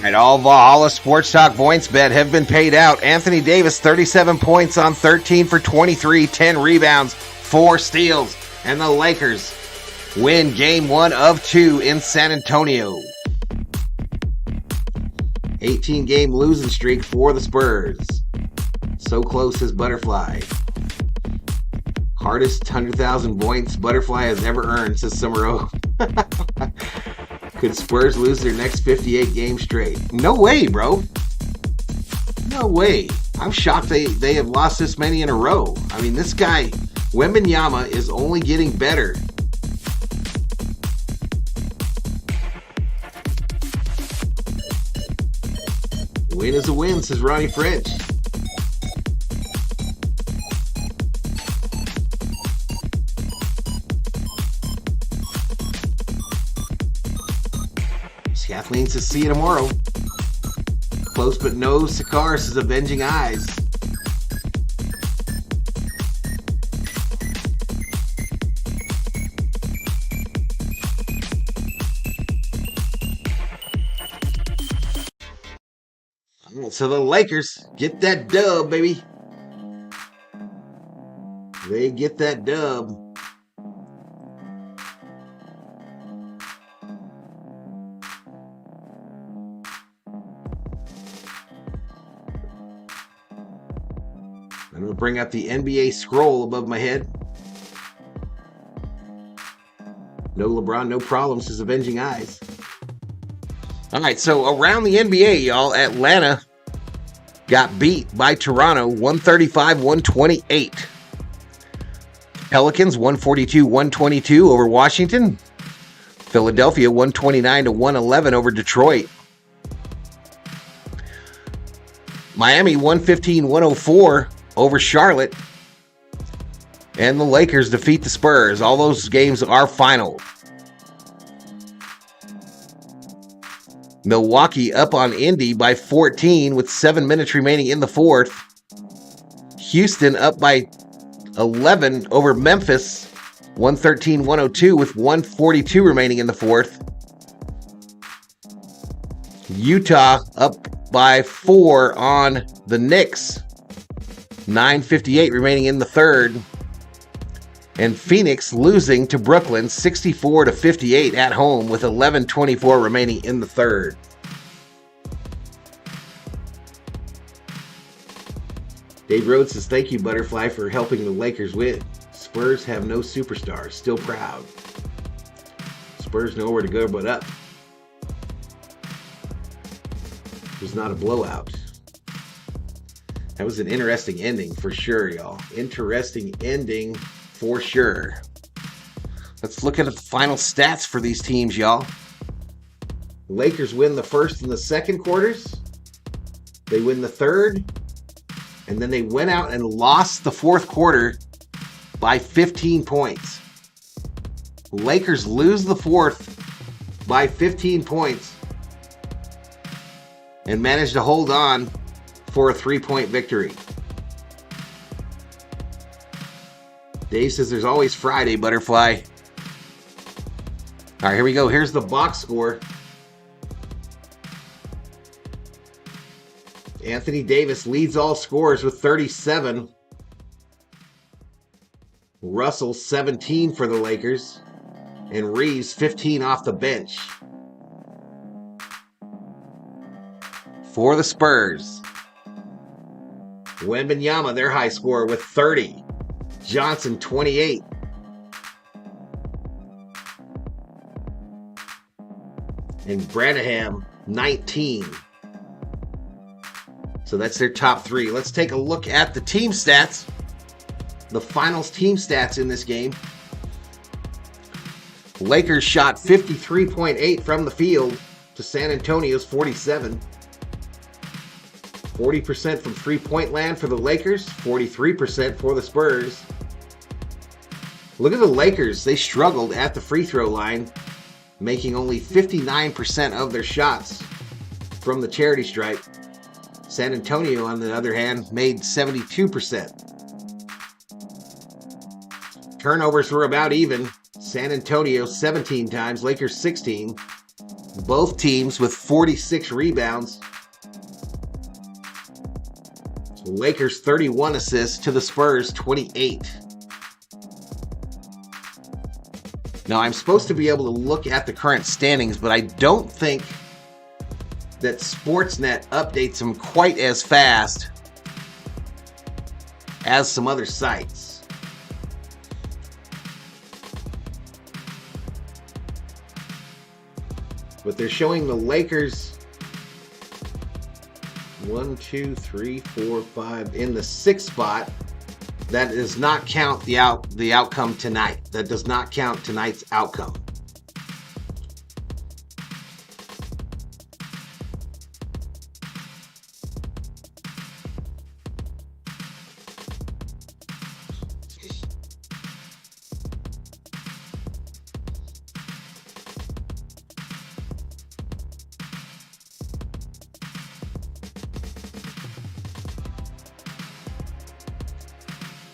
And all Valhalla Sports Talk points bet have been paid out. Anthony Davis, 37 points on 13 for 23, 10 rebounds, 4 steals. And the Lakers win game 1 of 2 in San Antonio. 18-game losing streak for the Spurs. So close as Butterfly. Hardest 100,000 points Butterfly has ever earned since Summer O. Could Spurs lose their next 58 games straight? No way, bro. No way. I'm shocked they have lost this many in a row. I mean, this guy, Wembanyama, is only getting better. Win is a win, says Ronnie French. Kathleen says, see you tomorrow. Close but no cigar, says Avenging Eyes. So the Lakers get that dub, baby. They get that dub. I'm going to bring out the NBA scroll above my head. No LeBron, no problems, says Avenging Eyes. All right, so around the NBA, y'all, Atlanta got beat by Toronto 135-128. Pelicans 142-122 over Washington. Philadelphia 129-111 over Detroit. Miami 115-104 over Charlotte. And the Lakers defeat the Spurs. All those games are final. Milwaukee up on Indy by 14 with 7 minutes remaining in the fourth. Houston up by 11 over Memphis, 113-102 with 142 remaining in the fourth. Utah up by 4 on the Knicks, 9:58 remaining in the third. And Phoenix losing to Brooklyn 64-58 at home with 11:24 remaining in the third. Dave Rhodes says, thank you, Butterfly, for helping the Lakers win. Spurs have no superstars. Still proud. Spurs nowhere to go but up. It was not a blowout. That was an interesting ending for sure, y'all. Interesting ending for sure. Let's look at the final stats for these teams, y'all. The Lakers win the first and the second quarters. They win the third. And then they went out and lost the fourth quarter by 15 points. Lakers lose the fourth by 15 points and manage to hold on for a 3-point victory. Dave says there's always Friday, Butterfly. All right, here we go. Here's the box score. Anthony Davis leads all scorers with 37. Russell 17 for the Lakers. And Reeves 15 off the bench. For the Spurs, Wembanyama, their high scorer, with 30. Johnson 28. And Branham 19. So that's their top three. Let's take a look at the team stats. The finals team stats in this game. Lakers shot 53.8 from the field to San Antonio's 47. 40% from three-point land for the Lakers, 43% for the Spurs. Look at the Lakers. They struggled at the free throw line, making only 59% of their shots from the charity stripe. San Antonio, on the other hand, made 72%. Turnovers were about even. San Antonio 17 times, Lakers 16. Both teams with 46 rebounds. Lakers 31 assists to the Spurs 28. Now, I'm supposed to be able to look at the current standings, but I don't think that Sportsnet updates them quite as fast as some other sites. But they're showing the Lakers 1, 2, 3, 4, 5 in the 6th spot. That does not count the outcome tonight. That does not count tonight's outcome.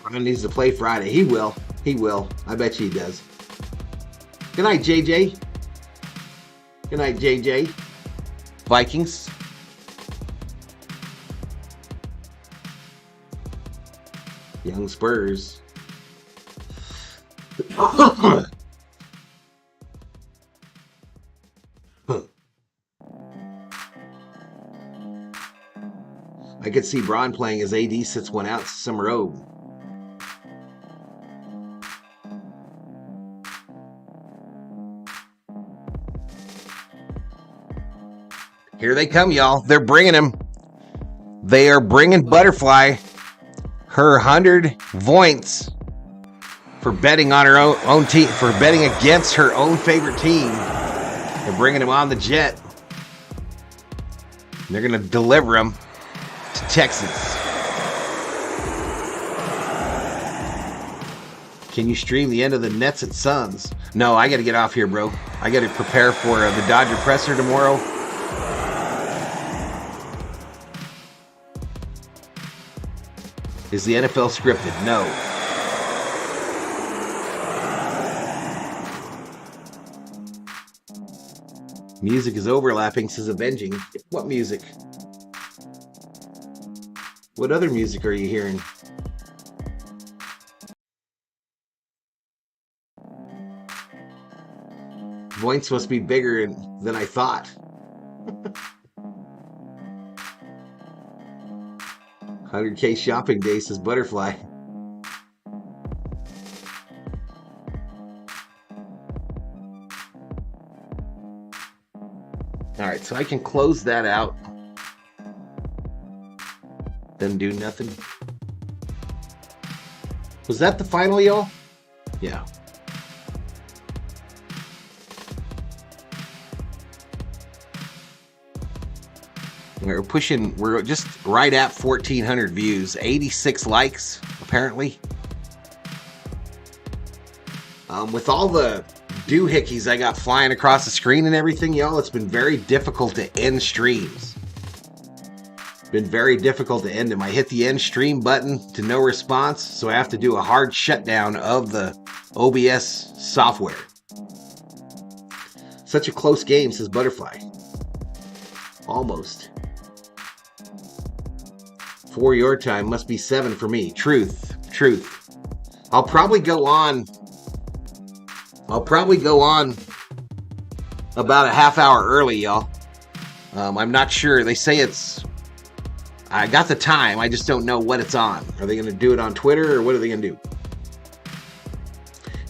Brian needs to play Friday. He will. He will. I bet you he does. Good night, JJ. Good night, JJ. Vikings. Young Spurs. I could see Braun playing as AD sits one out some road. Here they come, y'all. They're bringing him. They are bringing Butterfly her 100 points for betting on her own team, for betting against her own favorite team. They're bringing him on the jet. And they're going to deliver him to Texas. Can you stream the end of the Nets and Suns? No, I got to get off here, bro. I got to prepare for the Dodger presser tomorrow. Is the NFL scripted? No. Music is overlapping, says Avenging. What music? What other music are you hearing? Voice must be bigger than I thought. 100K shopping day, says Butterfly. All right, so I can close that out. Then do nothing. Was that the final, y'all? Yeah. We're just right at 1,400 views, 86 likes, apparently. With all the doohickeys I got flying across the screen and everything, y'all, it's been very difficult to end streams. Been very difficult to end them. I hit the end stream button to no response, so I have to do a hard shutdown of the OBS software. Such a close game, says Butterfly. Almost. 4 your time, must be 7 for me. Truth. I'll probably go on about a half hour early, y'all. I'm not sure. They say I got the time, I just don't know what it's on. Are they going to do it on Twitter, or what are they going to do?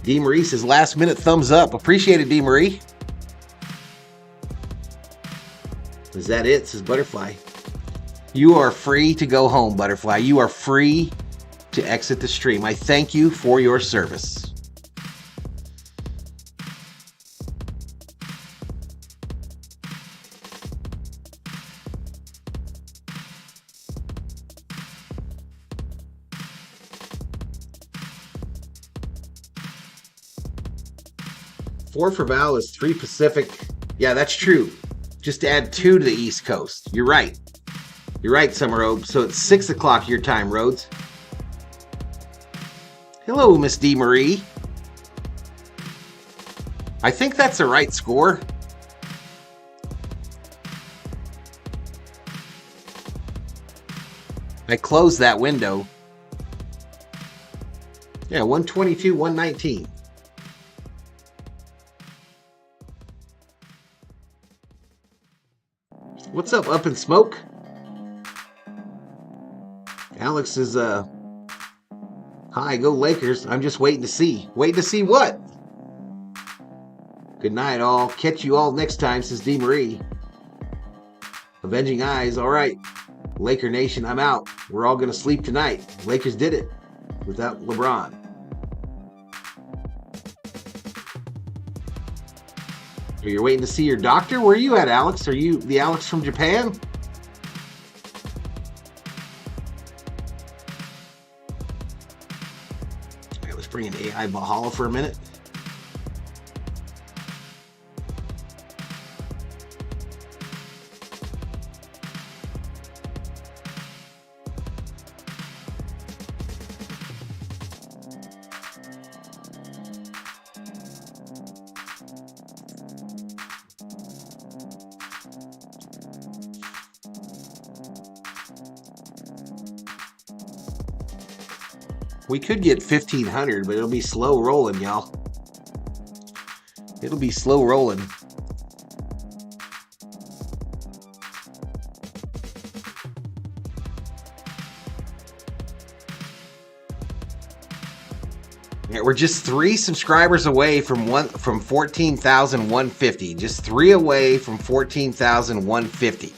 D. Marie says, last minute thumbs up. Appreciate it, D. Marie. Is that it, says Butterfly. You are free to go home, Butterfly. You are free to exit the stream. I thank you for your service. Four for Val is 3 Pacific. Yeah, that's true. Just add 2 to the East Coast. You're right. You're right, Summer Obe. So it's 6 o'clock your time, Rhodes. Hello, Miss D. Marie. I think that's the right score. I closed that window. Yeah, 122, 119. What's up in smoke? Alex is, hi, go Lakers. I'm just waiting to see. Waiting to see what? Good night, all. Catch you all next time, says D. Marie. Avenging Eyes, all right. Laker Nation, I'm out. We're all going to sleep tonight. Lakers did it without LeBron. You're waiting to see your doctor? Where are you at, Alex? Are you the Alex from Japan? Okay, let's bring in AI Valhalla for a minute. We could get 1,500, but it'll be slow rolling, y'all. It'll be slow rolling. Yeah, we're just 3 subscribers away from 14,150. Just 3 away from 14,150.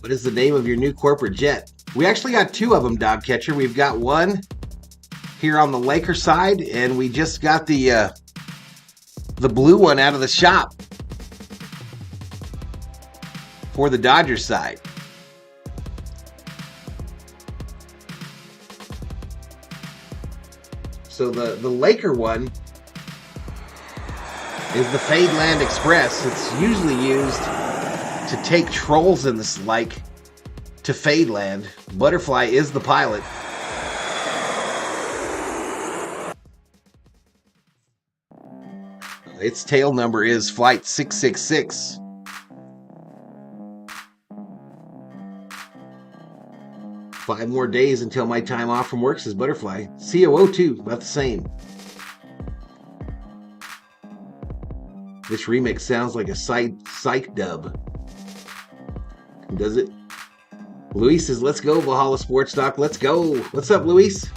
What is the name of your new corporate jet? We actually got 2 of them, Dobcatcher. We've got one here on the Lakers side, and we just got the blue one out of the shop for the Dodgers side. So the Laker one is the Fadeland Express. It's usually used to take trolls in this like to Fadeland. Butterfly is the pilot. Its tail number is Flight 666. Five more days until my time off from work, says Butterfly. COO too, about the same. This remix sounds like a psych dub. Does it? Luis says, let's go, Valhalla Sports Talk. Let's go. What's up, Luis?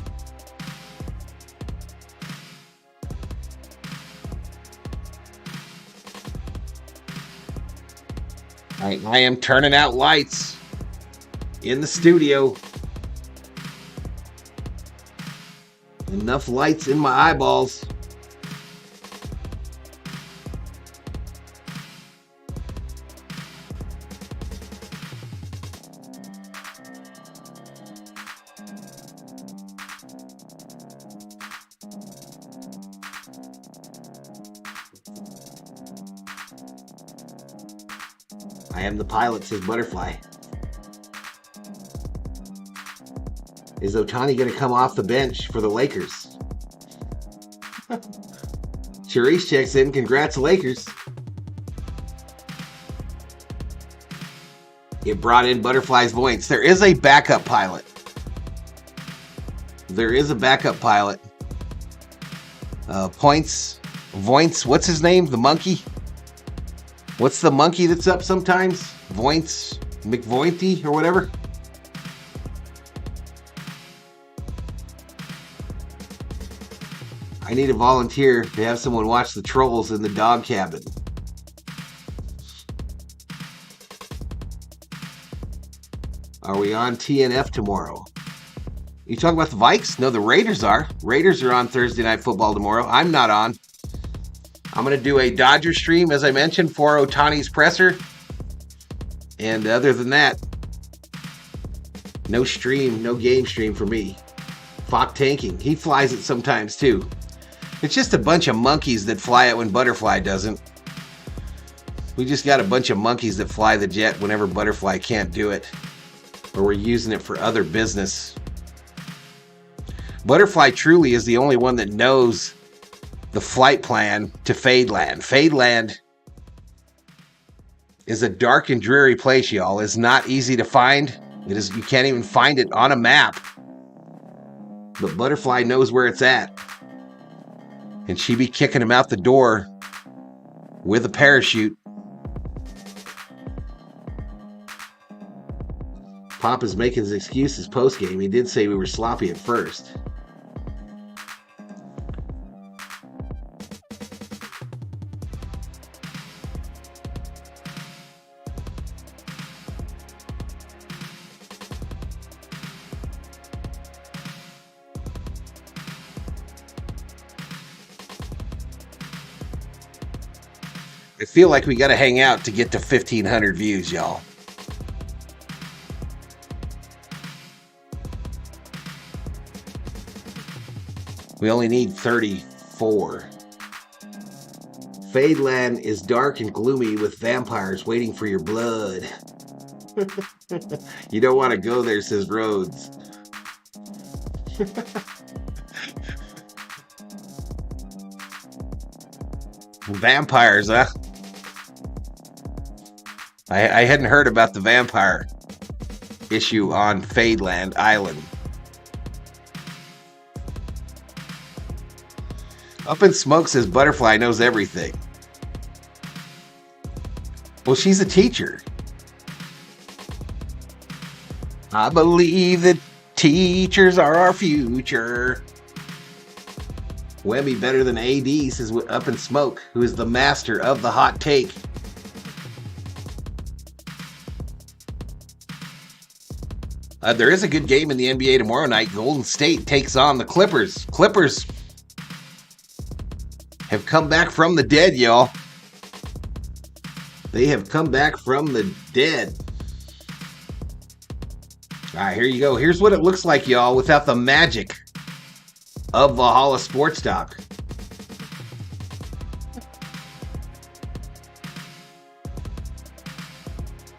I am turning out lights in the studio. Enough lights in my eyeballs. I am the pilot, says Butterfly. Is Ohtani going to come off the bench for the Lakers? Charisse checks in. Congrats, Lakers. It brought in Butterfly's voice. There is a backup pilot. There is a backup pilot. Points. Voints. What's his name? The monkey? What's the monkey that's up sometimes? Voints. McVointy or whatever? I need a volunteer to have someone watch the trolls in the dog cabin. Are we on TNF tomorrow? You talking about the Vikes? No, the Raiders are. Raiders are on Thursday Night Football tomorrow. I'm not on. I'm going to do a Dodger stream, as I mentioned, for Ohtani's presser. And other than that, no stream, no game stream for me. Fok tanking. He flies it sometimes too. It's just a bunch of monkeys that fly it when Butterfly doesn't. We just got a bunch of monkeys that fly the jet whenever Butterfly can't do it. Or we're using it for other business. Butterfly truly is the only one that knows the flight plan to Fadeland. Fadeland is a dark and dreary place, y'all. It's not easy to find. It is, you can't even find it on a map. But Butterfly knows where it's at. And she be kicking him out the door with a parachute. Pop is making his excuses post-game. He did say we were sloppy at first. I feel like we got to hang out to get to 1,500 views, y'all. We only need 34. Fadeland is dark and gloomy with vampires waiting for your blood. You don't want to go there, says Rhodes. Vampires, huh? I hadn't heard about the vampire issue on Fadeland Island. Up in Smoke says Butterfly knows everything. Well, she's a teacher. I believe that teachers are our future. Webby better than AD, says Up in Smoke, who is the master of the hot take. There is a good game in the NBA tomorrow night. Golden State takes on the Clippers. Clippers have come back from the dead, y'all. They have come back from the dead. All right, here you go. Here's what it looks like, y'all, without the magic of Valhalla Sports Talk.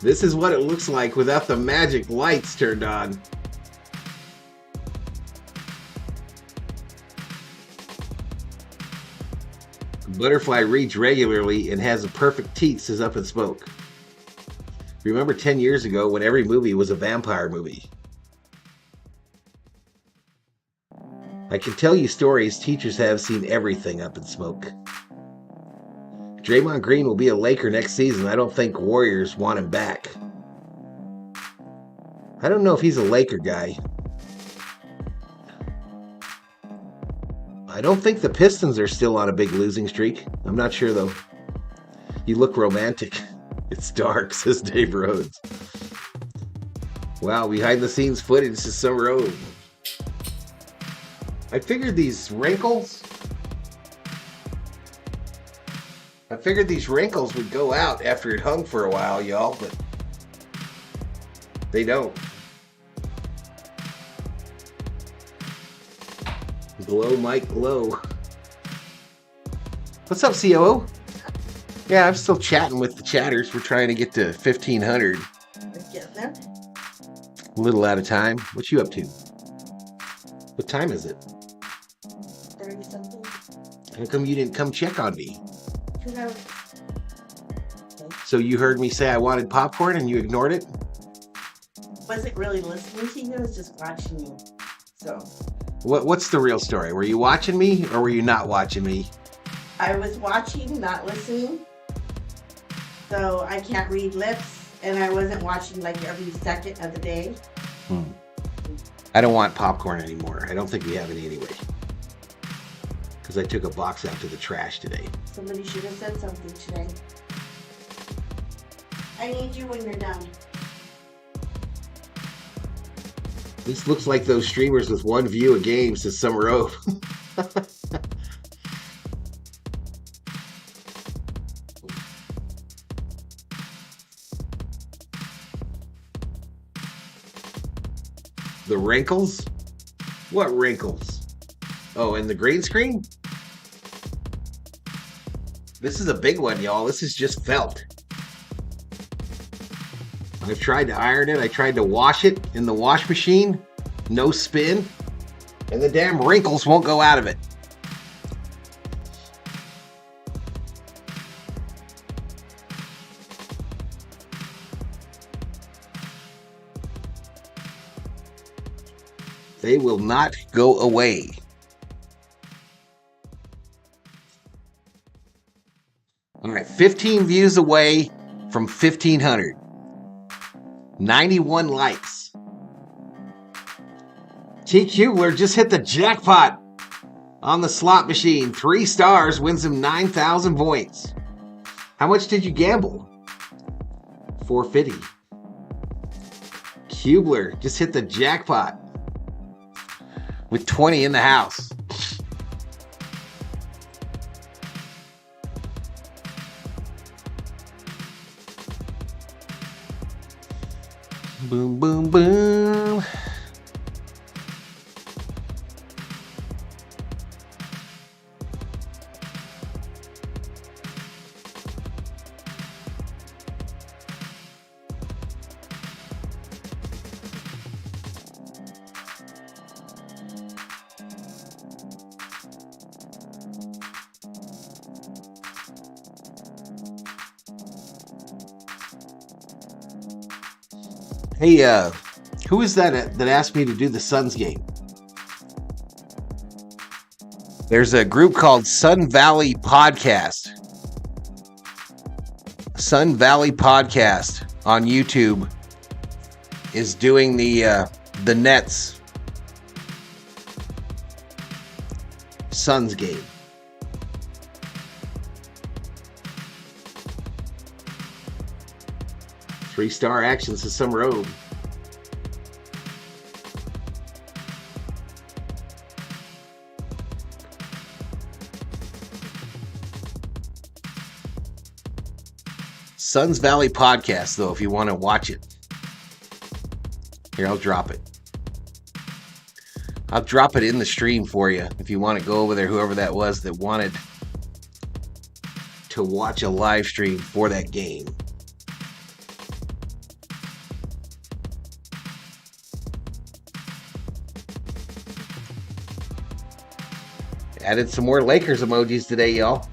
This is what it looks like without the magic lights turned on. Butterfly reads regularly and has a perfect teeth, says Up in Smoke. Remember 10 years ago when every movie was a vampire movie? I can tell you stories teachers have seen everything, Up in Smoke. Draymond Green will be a Laker next season. I don't think Warriors want him back. I don't know if he's a Laker guy. I don't think the Pistons are still on a big losing streak. I'm not sure, though. You look romantic. It's dark, says Dave Rhodes. Wow, behind the scenes footage is Summer Road. I figured these wrinkles would go out after it hung for a while, y'all, but they don't. Glow Mike Glow. What's up, COO? Yeah, I'm still chatting with the chatters. We're trying to get to 1,500. Get there. A little out of time. What you up to? What time is it? 30-something. How come you didn't come check on me? Because I was... So you heard me say I wanted popcorn and you ignored it? wasn't really listening to you. I was just watching you. So... What's the real story? Were you watching me or were you not watching me? I was watching, not listening. So I can't read lips, and I wasn't watching like every second of the day. I don't want popcorn anymore. I don't think we have any anyway. Because I took a box out to the trash today. Somebody should have said something today. I need you when you're done. This looks like those streamers with one view a game, says Summer Oak. The wrinkles? What wrinkles? Oh, and the green screen? This is a big one, y'all. This is just felt. I've tried to iron it. I tried to wash it in the wash machine. No spin. And the damn wrinkles won't go out of it. They will not go away. All right, 15 views away from 1,500. 91 likes. T. Kubler just hit the jackpot on the slot machine. 3 stars wins him 9,000 points. How much did you gamble? $450. Kubler just hit the jackpot with 20 in the house. Boom, boom, boom. Hey, who is that asked me to do the Suns game? There's a group called Sun Valley Podcast. Sun Valley Podcast on YouTube is doing the Nets Suns game. Three-star action to some road. Suns Valley Podcast, though, if you want to watch it. Here, I'll drop it. I'll drop it in the stream for you if you want to go over there, whoever that was that wanted to watch a live stream for that game. Added some more Lakers emojis today, y'all.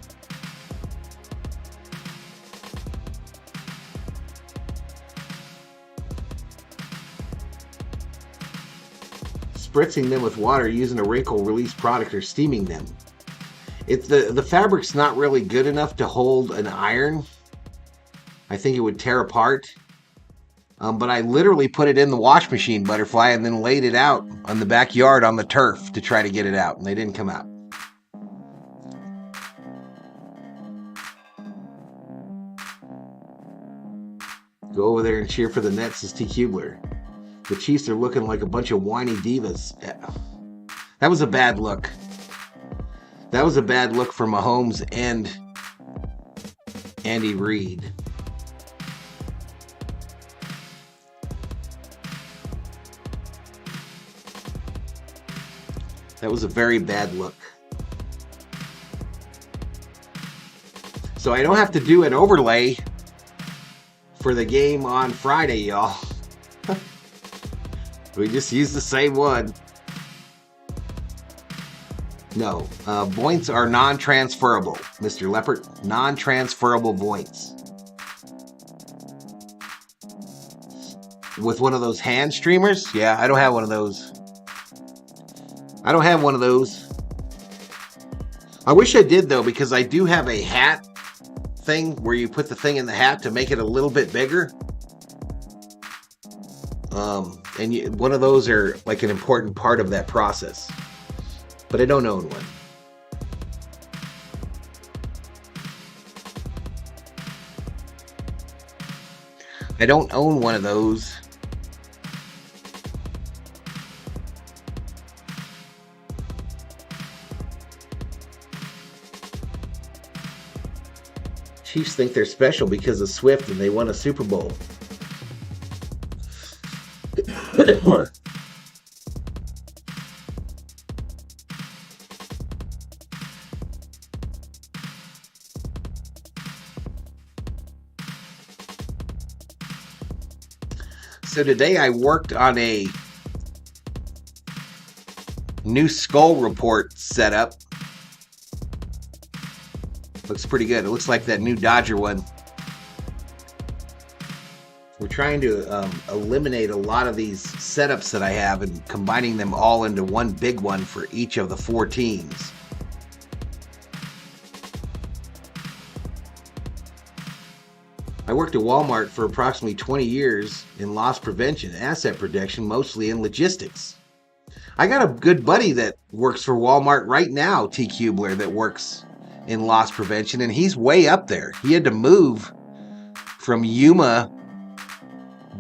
Spritzing them with water using a wrinkle release product or steaming them. It's the fabric's not really good enough to hold an iron. I think it would tear apart. But I literally put it in the wash machine, Butterfly, and then laid it out on the backyard on the turf to try to get it out, and they didn't come out. Go over there and cheer for the Nets, says T. Kubler. The Chiefs are looking like a bunch of whiny divas. That was a bad look. That was a bad look for Mahomes and Andy Reid. That was a very bad look. So I don't have to do an overlay for the game on Friday, y'all. We just use the same one. No, points are non-transferable, Mr. Leopard. Non-transferable points. With one of those hand streamers? Yeah, I don't have one of those. I don't have one of those. I wish I did, though, because I do have a hat thing where you put the thing in the hat to make it a little bit bigger. And one of those are like an important part of that process. But I don't own one. I don't own one of those. Chiefs think they're special because of Swift and they won a Super Bowl. So today I worked on a new SKOL report setup. Looks pretty good. It looks like that new Dodger one. We're trying to eliminate a lot of these setups that I have and combining them all into one big one for each of the 4 teams. I worked at Walmart for approximately 20 years in loss prevention, asset protection, mostly in logistics. I got a good buddy that works for Walmart right now, T. Kubler, that works in loss prevention, and he's way up there. He had to move from Yuma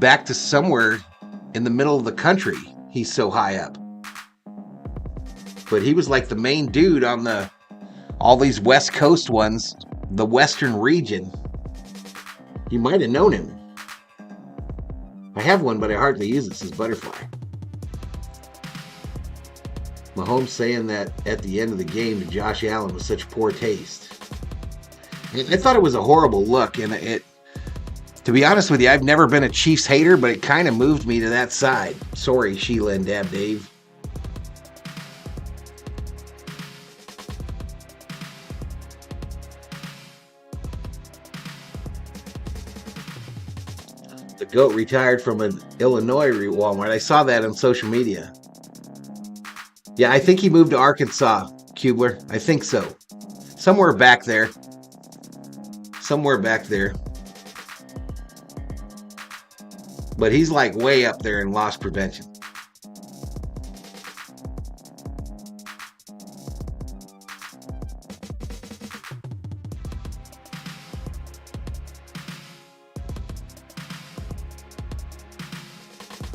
back to somewhere in the middle of the country. He's so high up. But he was like the main dude on all these West Coast ones, the Western region. You might have known him. I have one, but I hardly use it, says Butterfly. Mahomes saying that at the end of the game to Josh Allen was such poor taste. I thought it was a horrible look, and to be honest with you, I've never been a Chiefs hater, but it kind of moved me to that side. Sorry, Sheila and Dab Dave. The GOAT retired from an Illinois Walmart. I saw that on social media. Yeah, I think he moved to Arkansas, Kubler. I think so. Somewhere back there. Somewhere back there. But he's like way up there in loss prevention.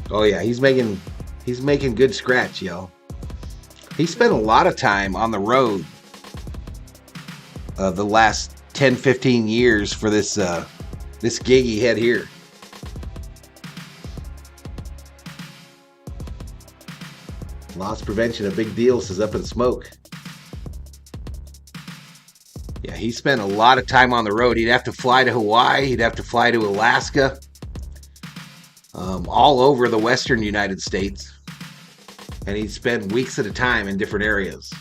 Oh yeah, he's making good scratch, yo. He spent a lot of time on the road the last 10, 15 years for this gig he had here. Loss prevention, a big deal, says Up in Smoke. Yeah, he spent a lot of time on the road. He'd have to fly to Hawaii. He'd have to fly to Alaska. All over the western United States. And he'd spend weeks at a time in different areas.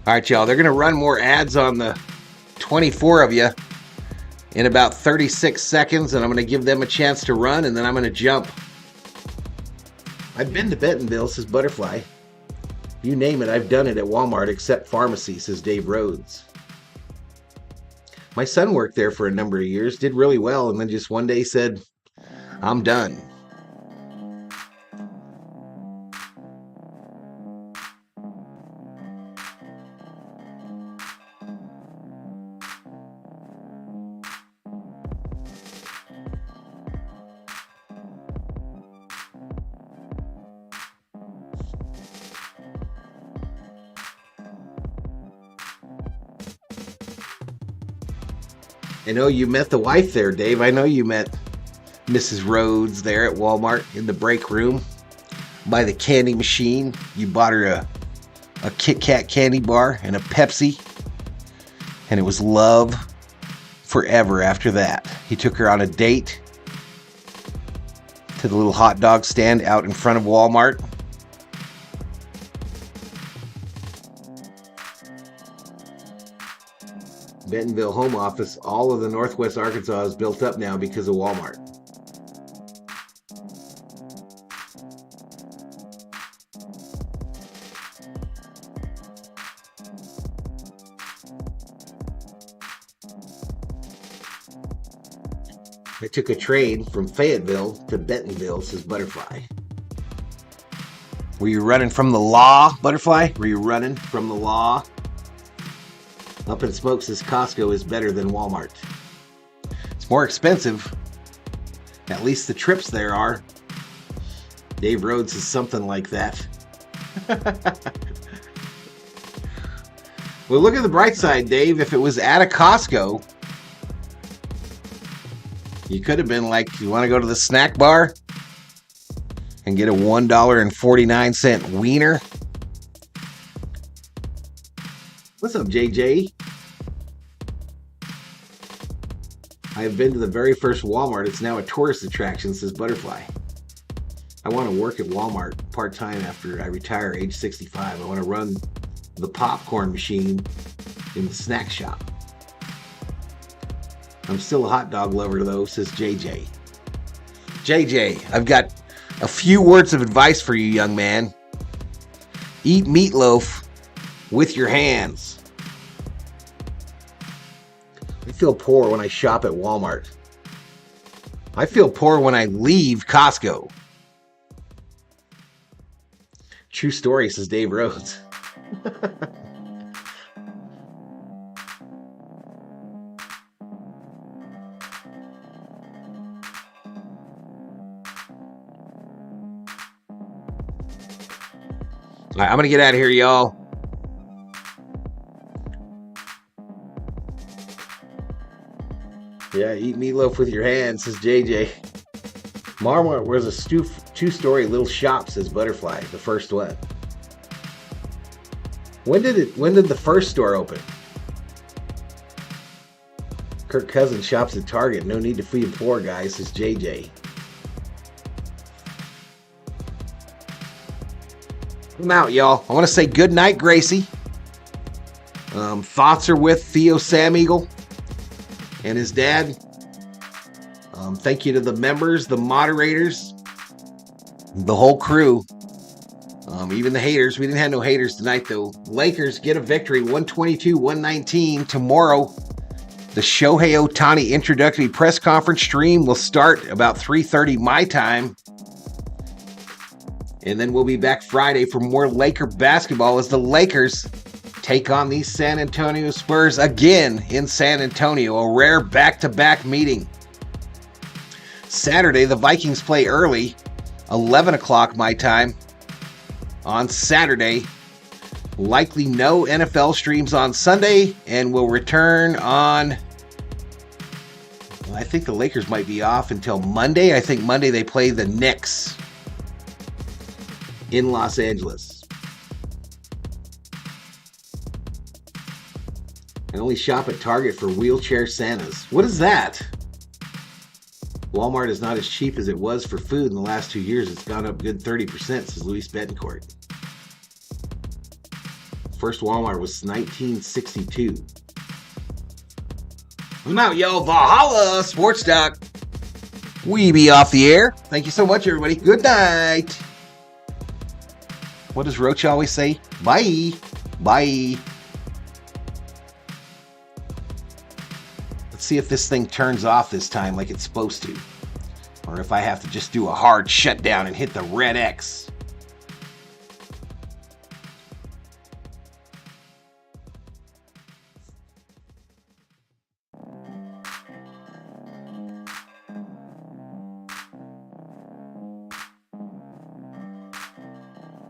All right, y'all, they're going to run more ads on the 24 of you in about 36 seconds, and I'm going to give them a chance to run, and then I'm going to jump. I've been to Bentonville, says Butterfly. You name it, I've done it at Walmart except pharmacy, says Dave Rhodes. My son worked there for a number of years, did really well, and then just one day said, I'm done. I know you met the wife there, Dave. I know you met Mrs. Rhodes there at Walmart in the break room by the candy machine. You bought her a Kit Kat candy bar and a Pepsi, and it was love forever after that. He took her on a date to the little hot dog stand out in front of Walmart. Bentonville home office, all of the Northwest Arkansas is built up now because of Walmart. I took a train from Fayetteville to Bentonville, says Butterfly. Were you running from the law, Butterfly? Were you running from the law? Up in Smoke says Costco is better than Walmart. It's more expensive. At least the trips there are. Dave Rhodes is something like that. Well, look at the bright side, Dave. If it was at a Costco, you could have been like, you want to go to the snack bar and get a $1.49 wiener? What's up, JJ? I have been to the very first Walmart. It's now a tourist attraction, says Butterfly. I want to work at Walmart part-time after I retire, age 65. I want to run the popcorn machine in the snack shop. I'm still a hot dog lover, though, says JJ. JJ, I've got a few words of advice for you, young man. Eat meatloaf with your hands. I feel poor when I shop at Walmart. I feel poor when I leave Costco. True story, says Dave Rhodes. All right, I'm going to get out of here, y'all. Yeah, eat meatloaf with your hands, says JJ. Walmart was a two-story little shop, says Butterfly, the first one. When did the first store open? Kirk Cousins shops at Target. No need to feed poor guys, says JJ. I'm out, y'all. I want to say good night, Gracie. Thoughts are with Theo Sam Eagle and his dad. Thank you to the members, the moderators, the whole crew, even the haters. We didn't have no haters tonight, though. Lakers get a victory, 122-119. Tomorrow, the Shohei Ohtani introductory press conference stream will start about 3:30 my time. And then we'll be back Friday for more Laker basketball as the Lakers take on the San Antonio Spurs again in San Antonio. A rare back-to-back meeting. Saturday, the Vikings play early, 11 o'clock my time on Saturday. Likely no NFL streams on Sunday, and will return on... Well, I think the Lakers might be off until Monday. I think Monday they play the Knicks in Los Angeles. And only shop at Target for wheelchair Santas. What is that? Walmart is not as cheap as it was for food in the last 2 years. It's gone up good 30%, says Luis Betancourt. First Walmart was 1962. I'm out, y'all. Valhalla Sports Talk. We be off the air. Thank you so much, everybody. Good night. What does Roach always say? Bye. Bye. Let's see if this thing turns off this time like it's supposed to. Or if I have to just do a hard shutdown and hit the red X.